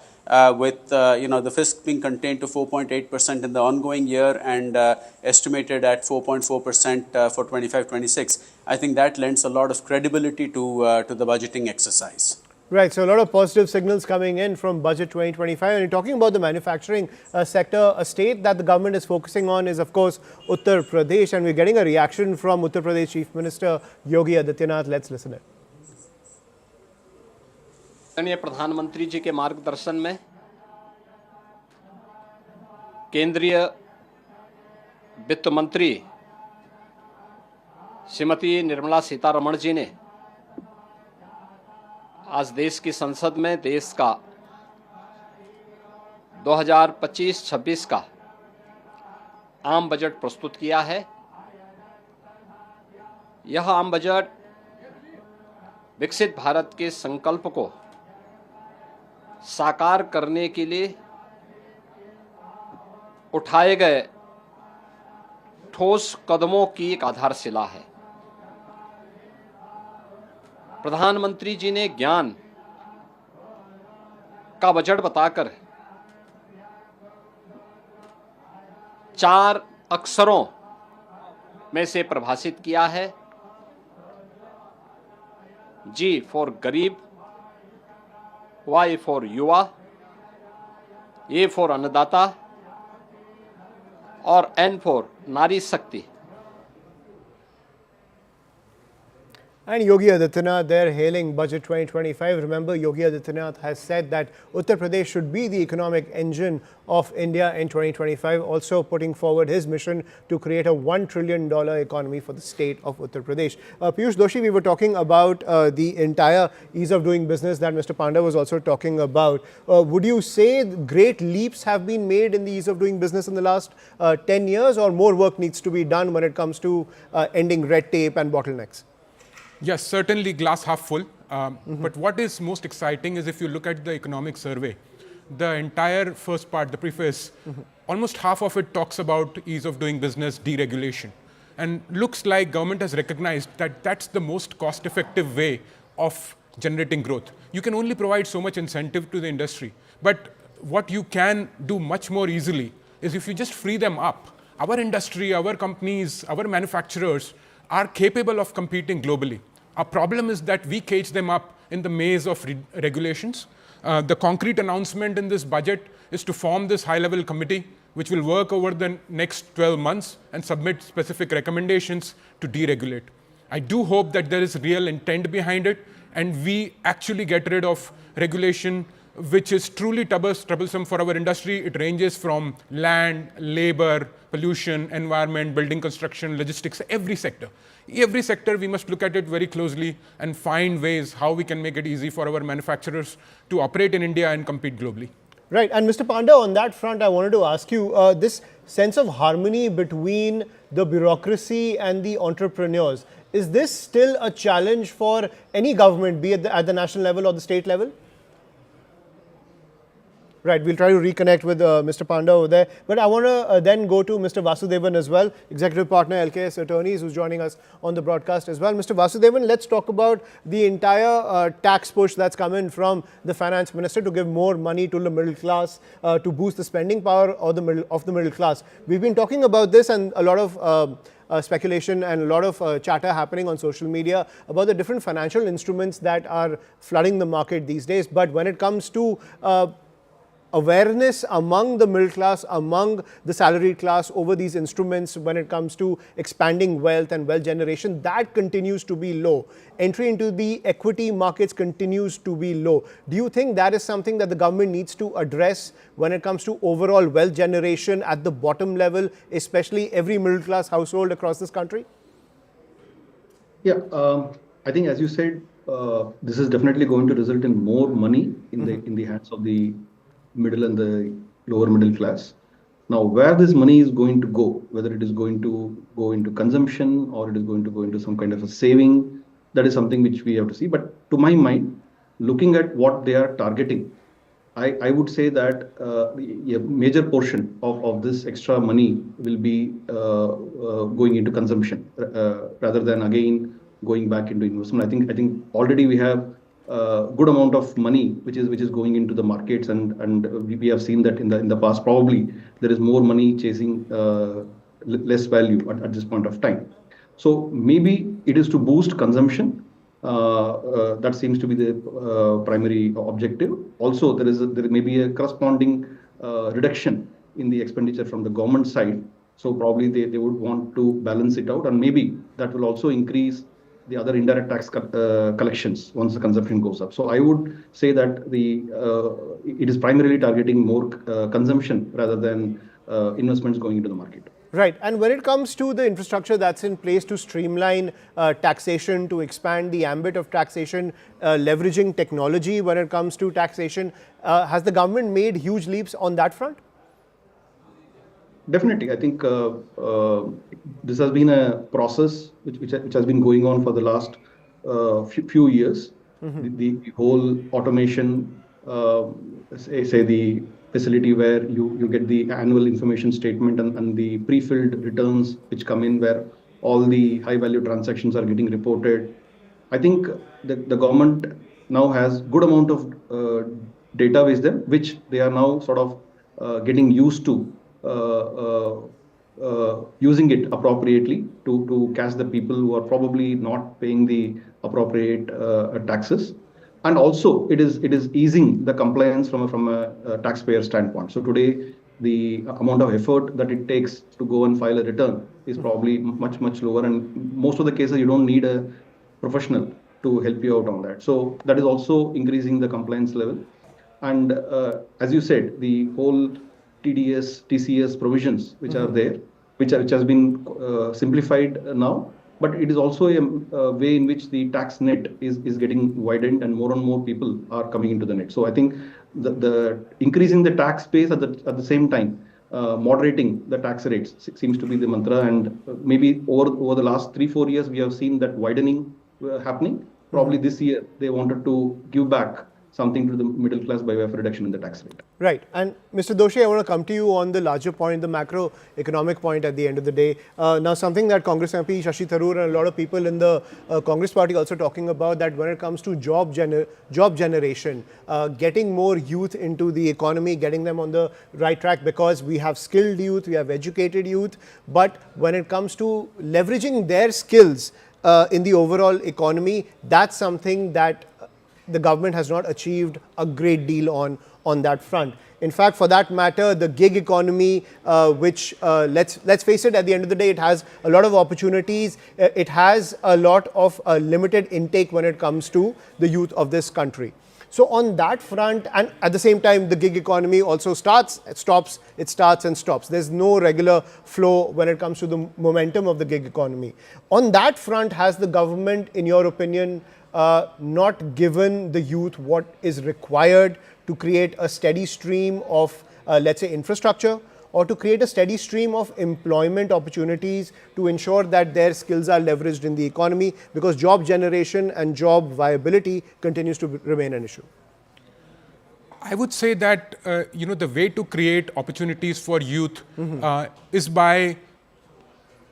With the fisc being contained to 4.8% in the ongoing year and estimated at 4.4% for 25-26. I think that lends a lot of credibility to the budgeting exercise. Right, so a lot of positive signals coming in from Budget 2025. And you're talking about the manufacturing sector. A state that the government is focusing on is, of course, Uttar Pradesh. And we're getting a reaction from Uttar Pradesh Chief Minister Yogi Adityanath. Let's listen in. माननीय प्रधानमंत्री जी के मार्गदर्शन में केंद्रीय वित्त मंत्री श्रीमती निर्मला सीतारमण जी ने आज देश की संसद में देश का 2025-26 का आम बजट प्रस्तुत किया है। यह आम बजट विकसित भारत के संकल्प को साकार करने के लिए उठाए गए ठोस कदमों की एक आधारशिला है। प्रधानमंत्री जी ने ज्ञान, का बजट बताकर 4 अक्षरों में से परिभाषित किया है। G फॉर गरीब, Y फॉर युवा, A फॉर अन्नदाता और N फॉर नारी शक्ति। And Yogi Adityanath, they're hailing Budget 2025. Remember, Yogi Adityanath has said that Uttar Pradesh should be the economic engine of India in 2025, also putting forward his mission to create a $1 trillion economy for the state of Uttar Pradesh. Piyush Doshi, we were talking about the entire ease of doing business that Mr. Panda was also talking about. Would you say great leaps have been made in the ease of doing business in the last 10 years, or more work needs to be done when it comes to ending red tape and bottlenecks? Yes, certainly glass half full. But what is most exciting is if you look at the economic survey, the entire first part, the preface, almost half of it talks about ease of doing business, deregulation. And looks like government has recognized that that's the most cost-effective way of generating growth. You can only provide so much incentive to the industry. But what you can do much more easily is if you just free them up. Our industry, our companies, our manufacturers are capable of competing globally. Our problem is that we cage them up in the maze of regulations. The concrete announcement in this budget is to form this high-level committee which will work over the next 12 months and submit specific recommendations to deregulate. I do hope that there is real intent behind it and we actually get rid of regulation which is truly troublesome for our industry. It ranges from land, labor, pollution, environment, building construction, logistics, every sector. Every sector, we must look at it very closely and find ways how we can make it easy for our manufacturers to operate in India and compete globally. Right. And Mr. Panda, on that front, I wanted to ask you, this sense of harmony between the bureaucracy and the entrepreneurs, is this still a challenge for any government, be it at the national level or the state level? Right, we'll try to reconnect with Mr. Panda over there. But I want to then go to Mr. Vasudevan as well, Executive Partner, LKS Attorneys, who's joining us on the broadcast as well. Mr. Vasudevan, let's talk about the entire tax push that's come in from the Finance Minister to give more money to the middle class, to boost the spending power of the middle class. We've been talking about this and a lot of speculation and a lot of chatter happening on social media about the different financial instruments that are flooding the market these days. But when it comes to awareness among the middle class, among the salaried class over these instruments when it comes to expanding wealth and wealth generation, that continues to be low. Entry into the equity markets continues to be low. Do you think that is something that the government needs to address when it comes to overall wealth generation at the bottom level, especially every middle class household across this country? Yeah, I think as you said, this is definitely going to result in more money in the hands of the middle and the lower middle class. Now, where this money is going to go, whether it is going to go into consumption or it is going to go into some kind of a saving, that is something which we have to see. But to my mind, looking at what they are targeting, I would say that a major portion of this extra money will be going into consumption rather than again going back into investment. I think already we have good amount of money which is going into the markets, and we have seen that in the past. Probably there is more money chasing less value at this point of time. So maybe it is to boost consumption. That seems to be the primary objective. Also, there may be a corresponding reduction in the expenditure from the government side. So probably they would want to balance it out, and maybe that will also increase the other indirect tax collections once the consumption goes up. So I would say that it is primarily targeting more consumption rather than investments going into the market. Right. And when it comes to the infrastructure that's in place to streamline taxation, to expand the ambit of taxation, leveraging technology when it comes to taxation, has the government made huge leaps on that front? Definitely. I think this has been a process which has been going on for the last few years. The whole automation, say the facility where you get the annual information statement and the pre-filled returns which come in, where all the high-value transactions are getting reported. I think the government now has good amount of data with them, which they are now sort of getting used to using it appropriately to catch the people who are probably not paying the appropriate taxes. And also it is easing the compliance from a taxpayer standpoint. So today the amount of effort that it takes to go and file a return is probably much lower, and most of the cases you don't need a professional to help you out on that. So that is also increasing the compliance level. And as you said, the whole TDS, TCS provisions which are there, which has been simplified now, but it is also a way in which the tax net is getting widened and more people are coming into the net. So I think the increasing the tax base at the same time, moderating the tax rates seems to be the mantra. And maybe over the last 3-4 years, we have seen that widening happening. Probably this year, they wanted to give back something to the middle class by way of reduction in the tax rate. Right. And Mr. Doshi, I want to come to you on the larger point, the macroeconomic point at the end of the day. Now, something that Congress MP Shashi Tharoor and a lot of people in the Congress party also talking about, that when it comes to job generation, getting more youth into the economy, getting them on the right track, because we have skilled youth, we have educated youth, but when it comes to leveraging their skills in the overall economy, that's something that the government has not achieved a great deal on that front. In fact, for that matter, the gig economy, which let's face it, at the end of the day, it has a lot of opportunities. It has a lot of limited intake when it comes to the youth of this country. So on that front, and at the same time, the gig economy also starts, it stops, it starts and stops. There's no regular flow when it comes to the momentum of the gig economy. On that front, has the government, in your opinion, not given the youth what is required to create a steady stream of, let's say, infrastructure, or to create a steady stream of employment opportunities to ensure that their skills are leveraged in the economy, because job generation and job viability continues to remain an issue? I would say that the way to create opportunities for youth is by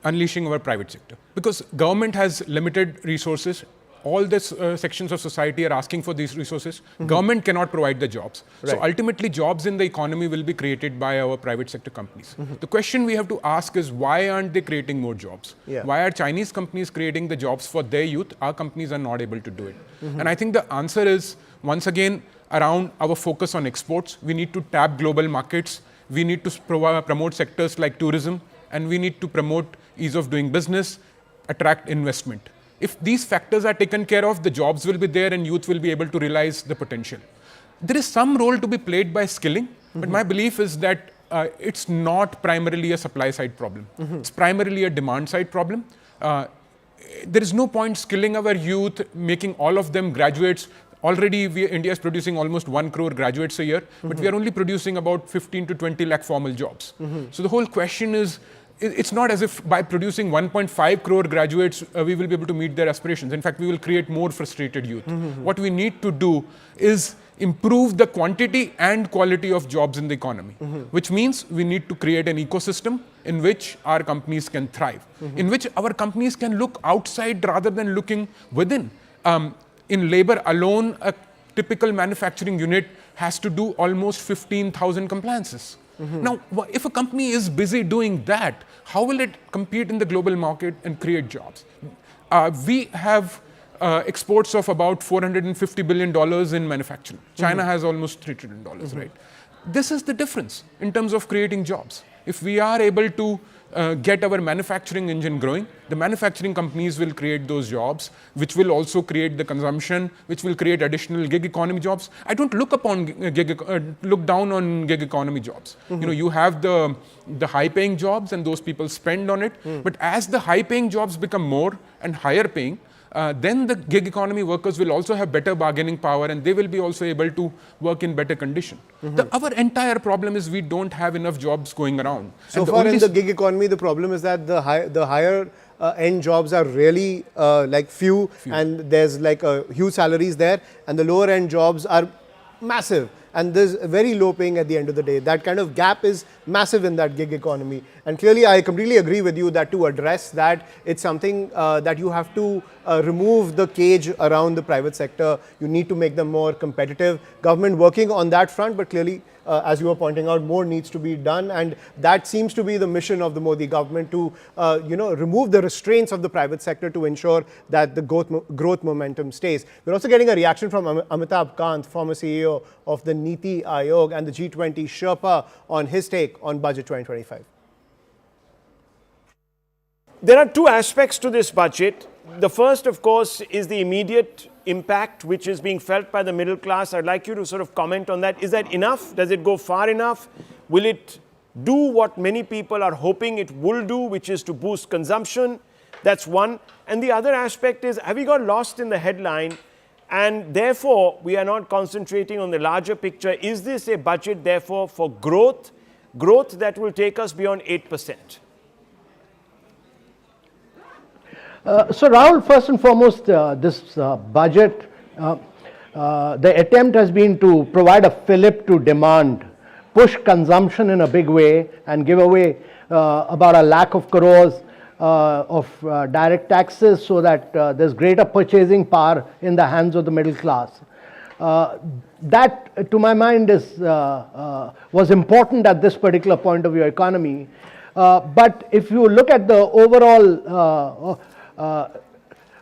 unleashing our private sector, because government has limited resources. All the sections of society are asking for these resources. Government cannot provide the jobs. Right. So ultimately, jobs in the economy will be created by our private sector companies. The question we have to ask is, why aren't they creating more jobs? Yeah. Why are Chinese companies creating the jobs for their youth? Our companies are not able to do it. And I think the answer is, once again, around our focus on exports. We need to tap global markets. We need to promote sectors like tourism, and we need to promote ease of doing business, attract investment. If these factors are taken care of, the jobs will be there and youth will be able to realize the potential. There is some role to be played by skilling, but my belief is that it's not primarily a supply side problem. It's primarily a demand side problem. There is no point skilling our youth, making all of them graduates. Already India is producing almost 1 crore graduates a year, but we are only producing about 15 to 20 lakh formal jobs. So the whole question is, it's not as if by producing 1.5 crore graduates, we will be able to meet their aspirations. In fact, we will create more frustrated youth. What we need to do is improve the quantity and quality of jobs in the economy, which means we need to create an ecosystem in which our companies can thrive, in which our companies can look outside rather than looking within. In labor alone, a typical manufacturing unit has to do almost 15,000 compliances. Now, if a company is busy doing that, how will it compete in the global market and create jobs? We have exports of about $450 billion in manufacturing. China has almost $3 trillion, right? This is the difference in terms of creating jobs. If we are able to get our manufacturing engine growing, the manufacturing companies will create those jobs, which will also create the consumption, which will create additional gig economy jobs. I don't look down on gig economy jobs. You have the high-paying jobs, and those people spend on it. But as the high-paying jobs become more and higher-paying, then the gig economy workers will also have better bargaining power, and they will be also able to work in better condition. Our entire problem is we don't have enough jobs going around. So far in the gig economy, the problem is that the higher end jobs are really few, and there's huge salaries there, and the lower end jobs are massive. and there's very low paying at the end of the day. That kind of gap is massive in that gig economy. And clearly, I completely agree with you that to address that, it's something that you have to remove the cage around the private sector. You need to make them more competitive. Government working on that front, but clearly, as you were pointing out, more needs to be done, and that seems to be the mission of the Modi government to, remove the restraints of the private sector to ensure that the growth momentum stays. We're also getting a reaction from Amitabh Kant, former CEO of the Niti Aayog and the G20 Sherpa, on his take on Budget 2025. There are two aspects to this budget. The first, of course, is the immediate impact which is being felt by the middle class. I'd like you to sort of comment on that. Is that enough? Does it go far enough? Will it do what many people are hoping it will do, which is to boost consumption? That's one. And the other aspect is, have we got lost in the headline and therefore we are not concentrating on the larger picture? Is this a budget therefore for growth that will take us beyond 8%? So Rahul, first and foremost, this budget, the attempt has been to provide a fillip to demand, push consumption in a big way, and give away about 1 lakh of crores of direct taxes so that there's greater purchasing power in the hands of the middle class. That, to my mind, was important at this particular point of your economy. But if you look at the overall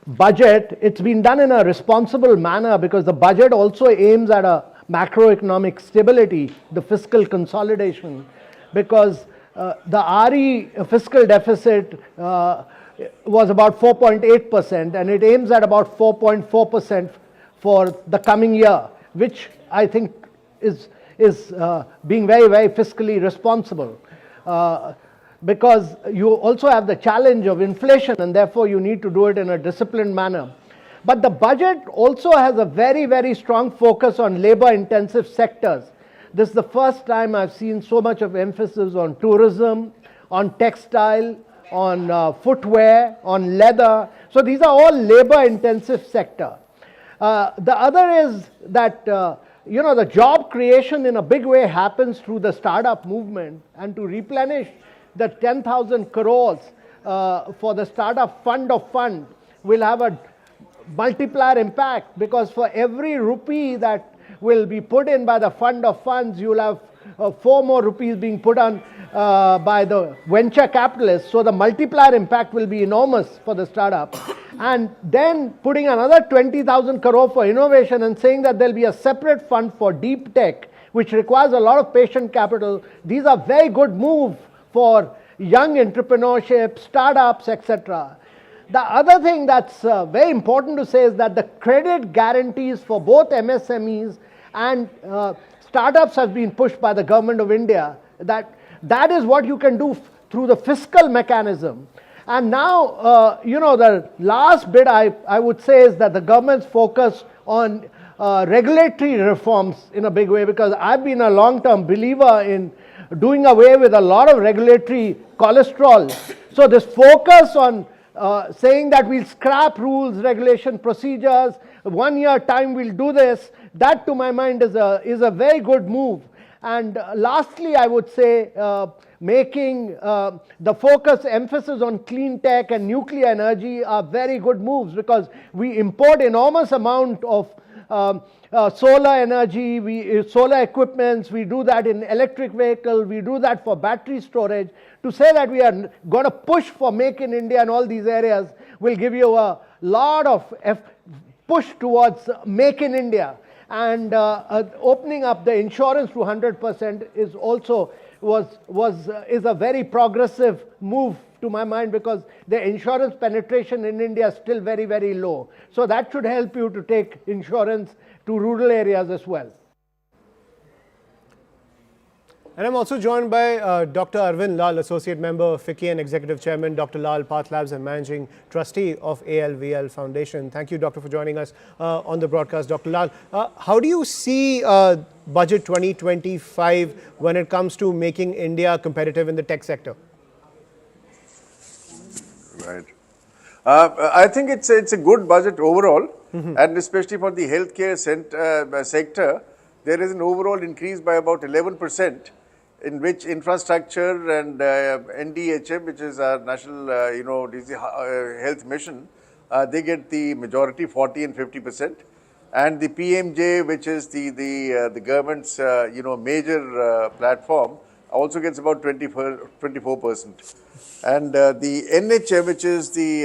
budget, it's been done in a responsible manner because the budget also aims at a macroeconomic stability, the fiscal consolidation, because the RE fiscal deficit was about 4.8% and it aims at about 4.4% for the coming year, which I think is being very, very fiscally responsible. Because you also have the challenge of inflation and therefore you need to do it in a disciplined manner. But the budget also has a very, very strong focus on labor-intensive sectors. This is the first time I've seen so much of emphasis on tourism, on textile, on footwear, on leather. So these are all labor-intensive sector. The other is that the job creation in a big way happens through the startup movement, and to replenish the 10,000 crores for the startup fund of fund will have a multiplier impact, because for every rupee that will be put in by the fund of funds, you will have 4 more rupees being put on by the venture capitalists. So the multiplier impact will be enormous for the startup. And then putting another 20,000 crore for innovation and saying that there will be a separate fund for deep tech, which requires a lot of patient capital. These are very good moves for young entrepreneurship, startups, etc. The other thing that's very important to say is that the credit guarantees for both MSMEs and startups have been pushed by the government of India. That is what you can do through the fiscal mechanism. And now, the last bit I would say is that the government's focus on regulatory reforms in a big way, because I've been a long-term believer in doing away with a lot of regulatory cholesterol. So this focus on saying that we'll scrap rules, regulation, procedures, 1 year time we'll do this, that to my mind is a very good move. And lastly, I would say making the focus emphasis on clean tech and nuclear energy are very good moves, because we import enormous amount of solar energy, solar equipments, we do that in electric vehicle, we do that for battery storage. To say that we are going to push for Make in India and all these areas will give you a lot of push towards Make in India. And opening up the insurance to 100% is also is a very progressive move to my mind, because the insurance penetration in India is still very, very low. So that should help you to take insurance to rural areas as well. And I'm also joined by Dr. Arvind Lal, Associate Member, FICCI and Executive Chairman, Dr. Lal, Path Labs and Managing Trustee of ALVL Foundation. Thank you, Doctor, for joining us on the broadcast. Dr. Lal, how do you see Budget 2025 when it comes to making India competitive in the tech sector? Right. I think it's a good budget overall, and especially for the healthcare sector. there is an overall increase by about 11%, in which infrastructure and NDHM, which is our national health mission, they get the majority, 40 and 50%. And the PMJ, which is the government's major platform, also gets about 24%. And the NHM, which is the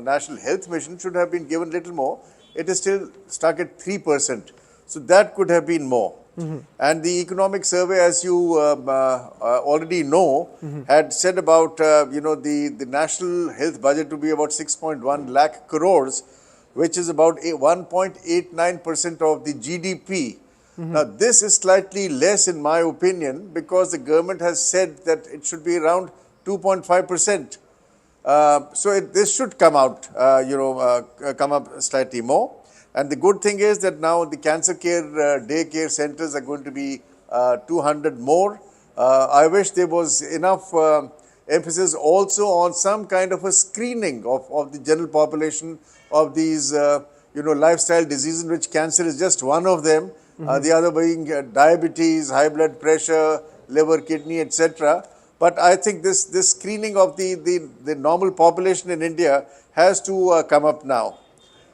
National Health Mission, should have been given a little more. It is still stuck at 3%. So that could have been more. And the economic survey, as you already know, had said about the national health budget to be about 6.1 lakh crores, which is about 1.89% of the GDP. Now, this is slightly less, in my opinion, because the government has said that it should be around 2.5%. So this should come out, come up slightly more. And the good thing is that now the cancer care daycare centers are going to be 200 more. I wish there was enough emphasis also on some kind of a screening of the general population of these lifestyle diseases, which cancer is just one of them. The other being diabetes, high blood pressure, liver, kidney, etc. But I think this screening of the normal population in India has to come up now.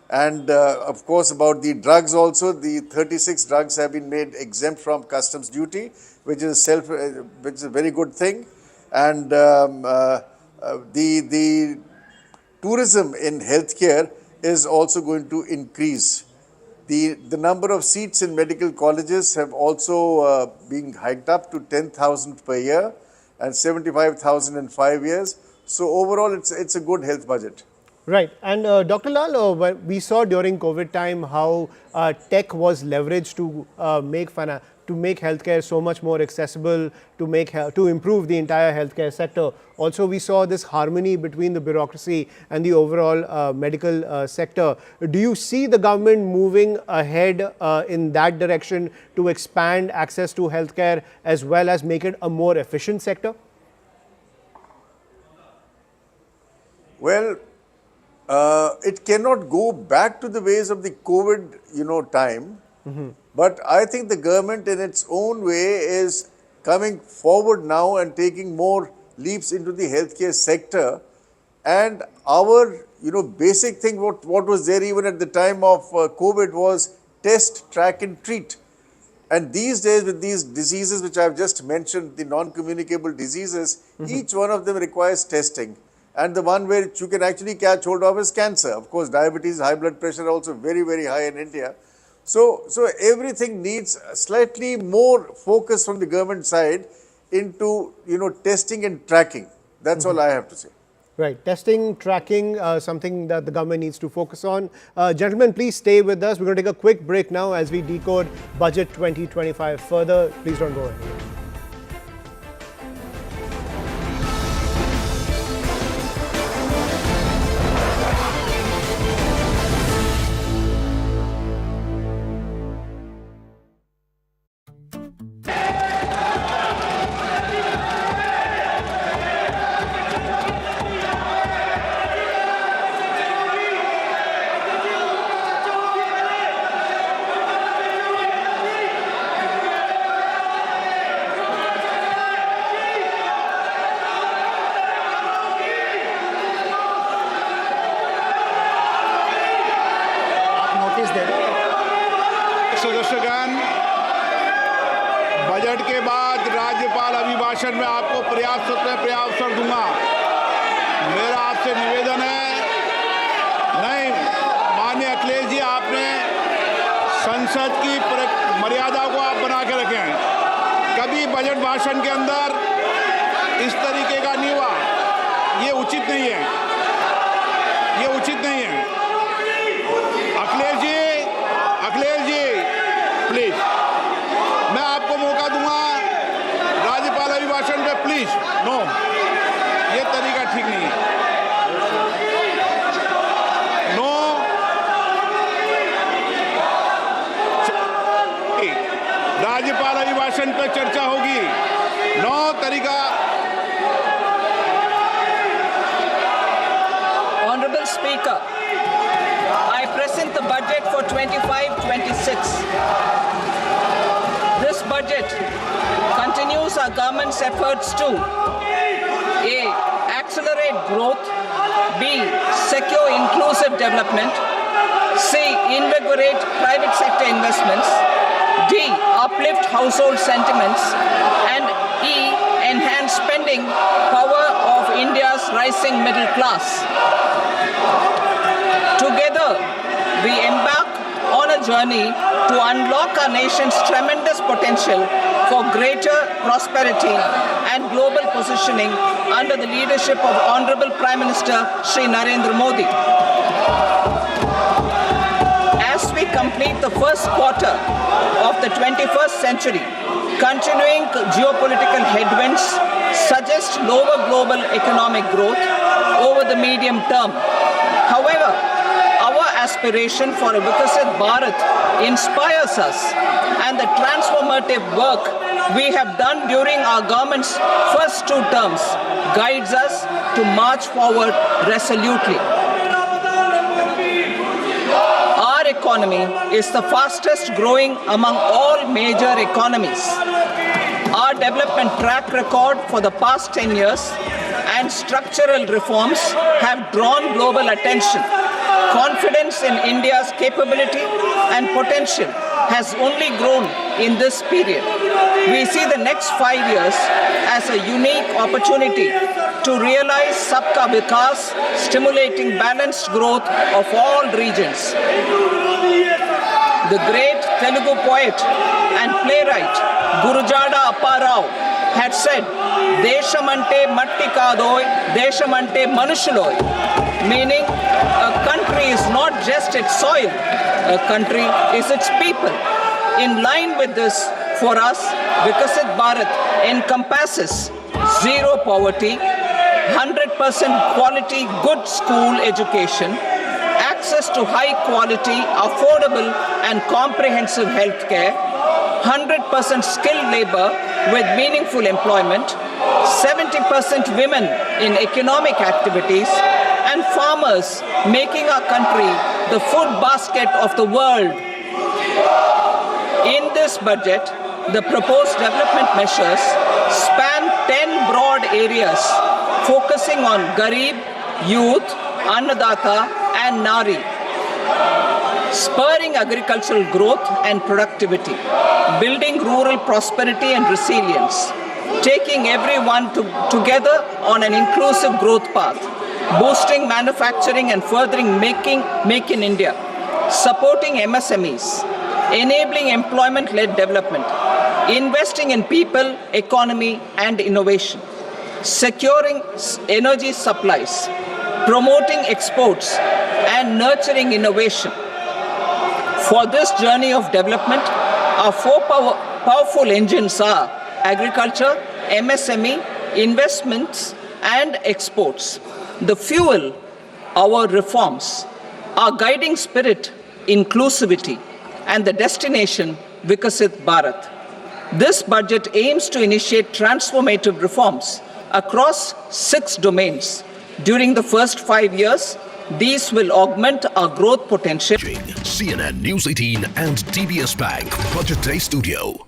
And of course, about the drugs also, the 36 drugs have been made exempt from customs duty, which is a very good thing. And the tourism in healthcare is also going to increase. The number of seats in medical colleges have also been hiked up to 10,000 per year and 75,000 in 5 years. So overall, it's a good health budget. Right. And Dr. Lal, we saw during COVID time how tech was leveraged to make healthcare so much more accessible, to improve the entire healthcare sector. Also, we saw this harmony between the bureaucracy and the overall medical sector. Do you see the government moving ahead in that direction to expand access to healthcare as well as make it a more efficient sector? Well, it cannot go back to the ways of the COVID, time. But I think the government in its own way is coming forward now and taking more leaps into the healthcare sector. And our, basic thing, what was there even at the time of COVID was test, track and treat. And these days with these diseases which I have just mentioned, the non-communicable diseases, each one of them requires testing. And the one where you can actually catch hold of is cancer. Of course, diabetes, high blood pressure are also very, very high in India. So everything needs slightly more focus from the government side into, testing and tracking. That's all I have to say. Right. Testing, tracking, something that the government needs to focus on. Gentlemen, please stay with us. We're going to take a quick break now as we decode Budget 2025 further. Please don't go anywhere. सदस्यगण, budget के बाद राज्यपाल अभिभाषण में आपको पर्याप्त अवसर दूंगा। मेरा आपसे निवेदन है, नहीं माननीय अखिलेश जी, आपने संसद की मर्यादा को आप बना के रखें। कभी बजट भाषण के अंदर इस तरीके का नहीं हुआ, ये उचित नहीं है, ये उचित नहीं है। अखिलेश जी प्लीज, मैं आपको मौका दूंगा राज्यपाल अभिभाषण पे, प्लीज। नो, ये तरीका ठीक नहीं है। नो, राज्यपाल अभिभाषण पे चर्चा होगी। नो तरीका। Honorable Speaker, I present the budget for 25-26. budget continues our government's efforts to A. Accelerate growth, B. Secure inclusive development, C. Invigorate private sector investments, D. Uplift household sentiments, and E. Enhance spending power of India's rising middle class. Together, we embark on a journey to unlock our nation's tremendous potential for greater prosperity and global positioning under the leadership of Honorable Prime Minister Shri Narendra Modi. As we complete the first quarter of the 21st century, continuing geopolitical headwinds suggest lower global economic growth over the medium term. However, our aspiration for a Vikasit Bharat inspires us, and the transformative work we have done during our government's first 2 terms guides us to march forward resolutely. Our economy is the fastest growing among all major economies. Our development track record for the past 10 years and structural reforms have drawn global attention. Confidence in India's capability and potential has only grown in this period. We see the next 5 years as a unique opportunity to realize Sabka Vikas, stimulating balanced growth of all regions. The great Telugu poet and playwright Gurujada Apparao had said, "Deshamante matti kadoy, deshamante manushuloy," meaning a country is not just its soil, a country is its people. In line with this, for us, Vikasit Bharat encompasses zero poverty, 100% quality good school education, access to high quality, affordable and comprehensive health care, 100% skilled labor with meaningful employment, 70% women in economic activities, and farmers making our country the food basket of the world. In this budget, the proposed development measures span 10 broad areas, focusing on Garib, youth, Annadata, and Nari, spurring agricultural growth and productivity, building rural prosperity and resilience, taking everyone together on an inclusive growth path, boosting manufacturing and furthering Make in India, supporting MSMEs, enabling employment-led development, investing in people, economy, and innovation, securing energy supplies, promoting exports, and nurturing innovation. For this journey of development, our 4 powerful engines are agriculture, MSME, investments, and exports. The fuel, our reforms, our guiding spirit, inclusivity, and the destination, Vikasit Bharat. This budget aims to initiate transformative reforms across 6 domains. During the first 5 years, these will augment our growth potential. CNN News 18 and DBS Bank Budget Day Studio.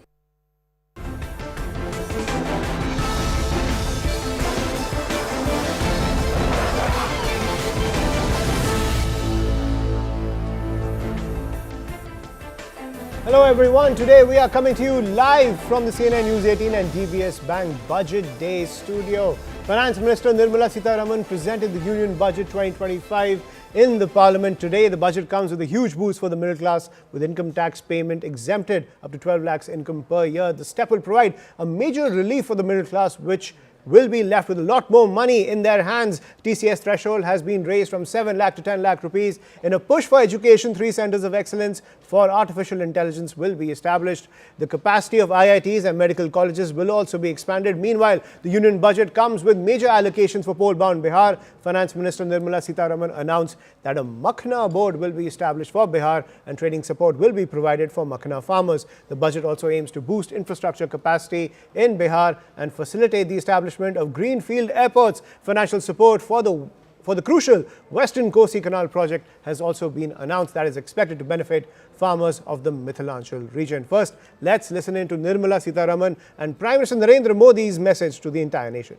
Hello everyone, today we are coming to you live from the CNN News 18 and DBS Bank Budget Day Studio. Finance Minister Nirmala Sitharaman presented the Union Budget 2025 in the Parliament today. The budget comes with a huge boost for the middle class, with income tax payment exempted up to 12 lakhs income per year. The step will provide a major relief for the middle class, which will be left with a lot more money in their hands. TCS threshold has been raised from 7 lakh to 10 lakh rupees. In a push for education, 3 centers of excellence for artificial intelligence will be established. The capacity of IITs and medical colleges will also be expanded. Meanwhile, the union budget comes with major allocations for poll-bound Bihar. Finance Minister Nirmala Sitharaman announced that a Makhna board will be established for Bihar and training support will be provided for Makhna farmers. The budget also aims to boost infrastructure capacity in Bihar and facilitate the establishment of greenfield airports. Financial support for for the crucial Western Kosi Canal project has also been announced that is expected to benefit farmers of the Mithilanchal region. First, let's listen in to Nirmala Sitharaman and Prime Minister Narendra Modi's message to the entire nation.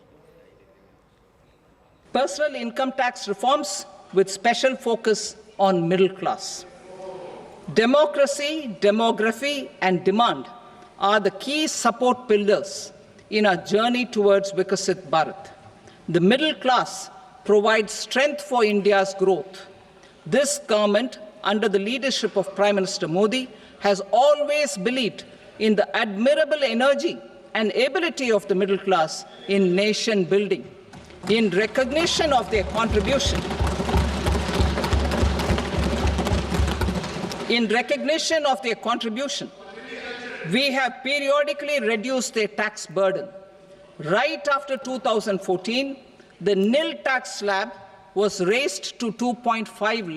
Personal income tax reforms with special focus on middle class. Democracy, demography, and demand are the key support pillars in our journey towards Vikasit Bharat. The middle class provides strength for India's growth. This government, under the leadership of Prime Minister Modi, has always believed in the admirable energy and ability of the middle class in nation building. In recognition of their contribution, we have periodically reduced their tax burden. Right after 2014, the nil tax slab was raised to 2.5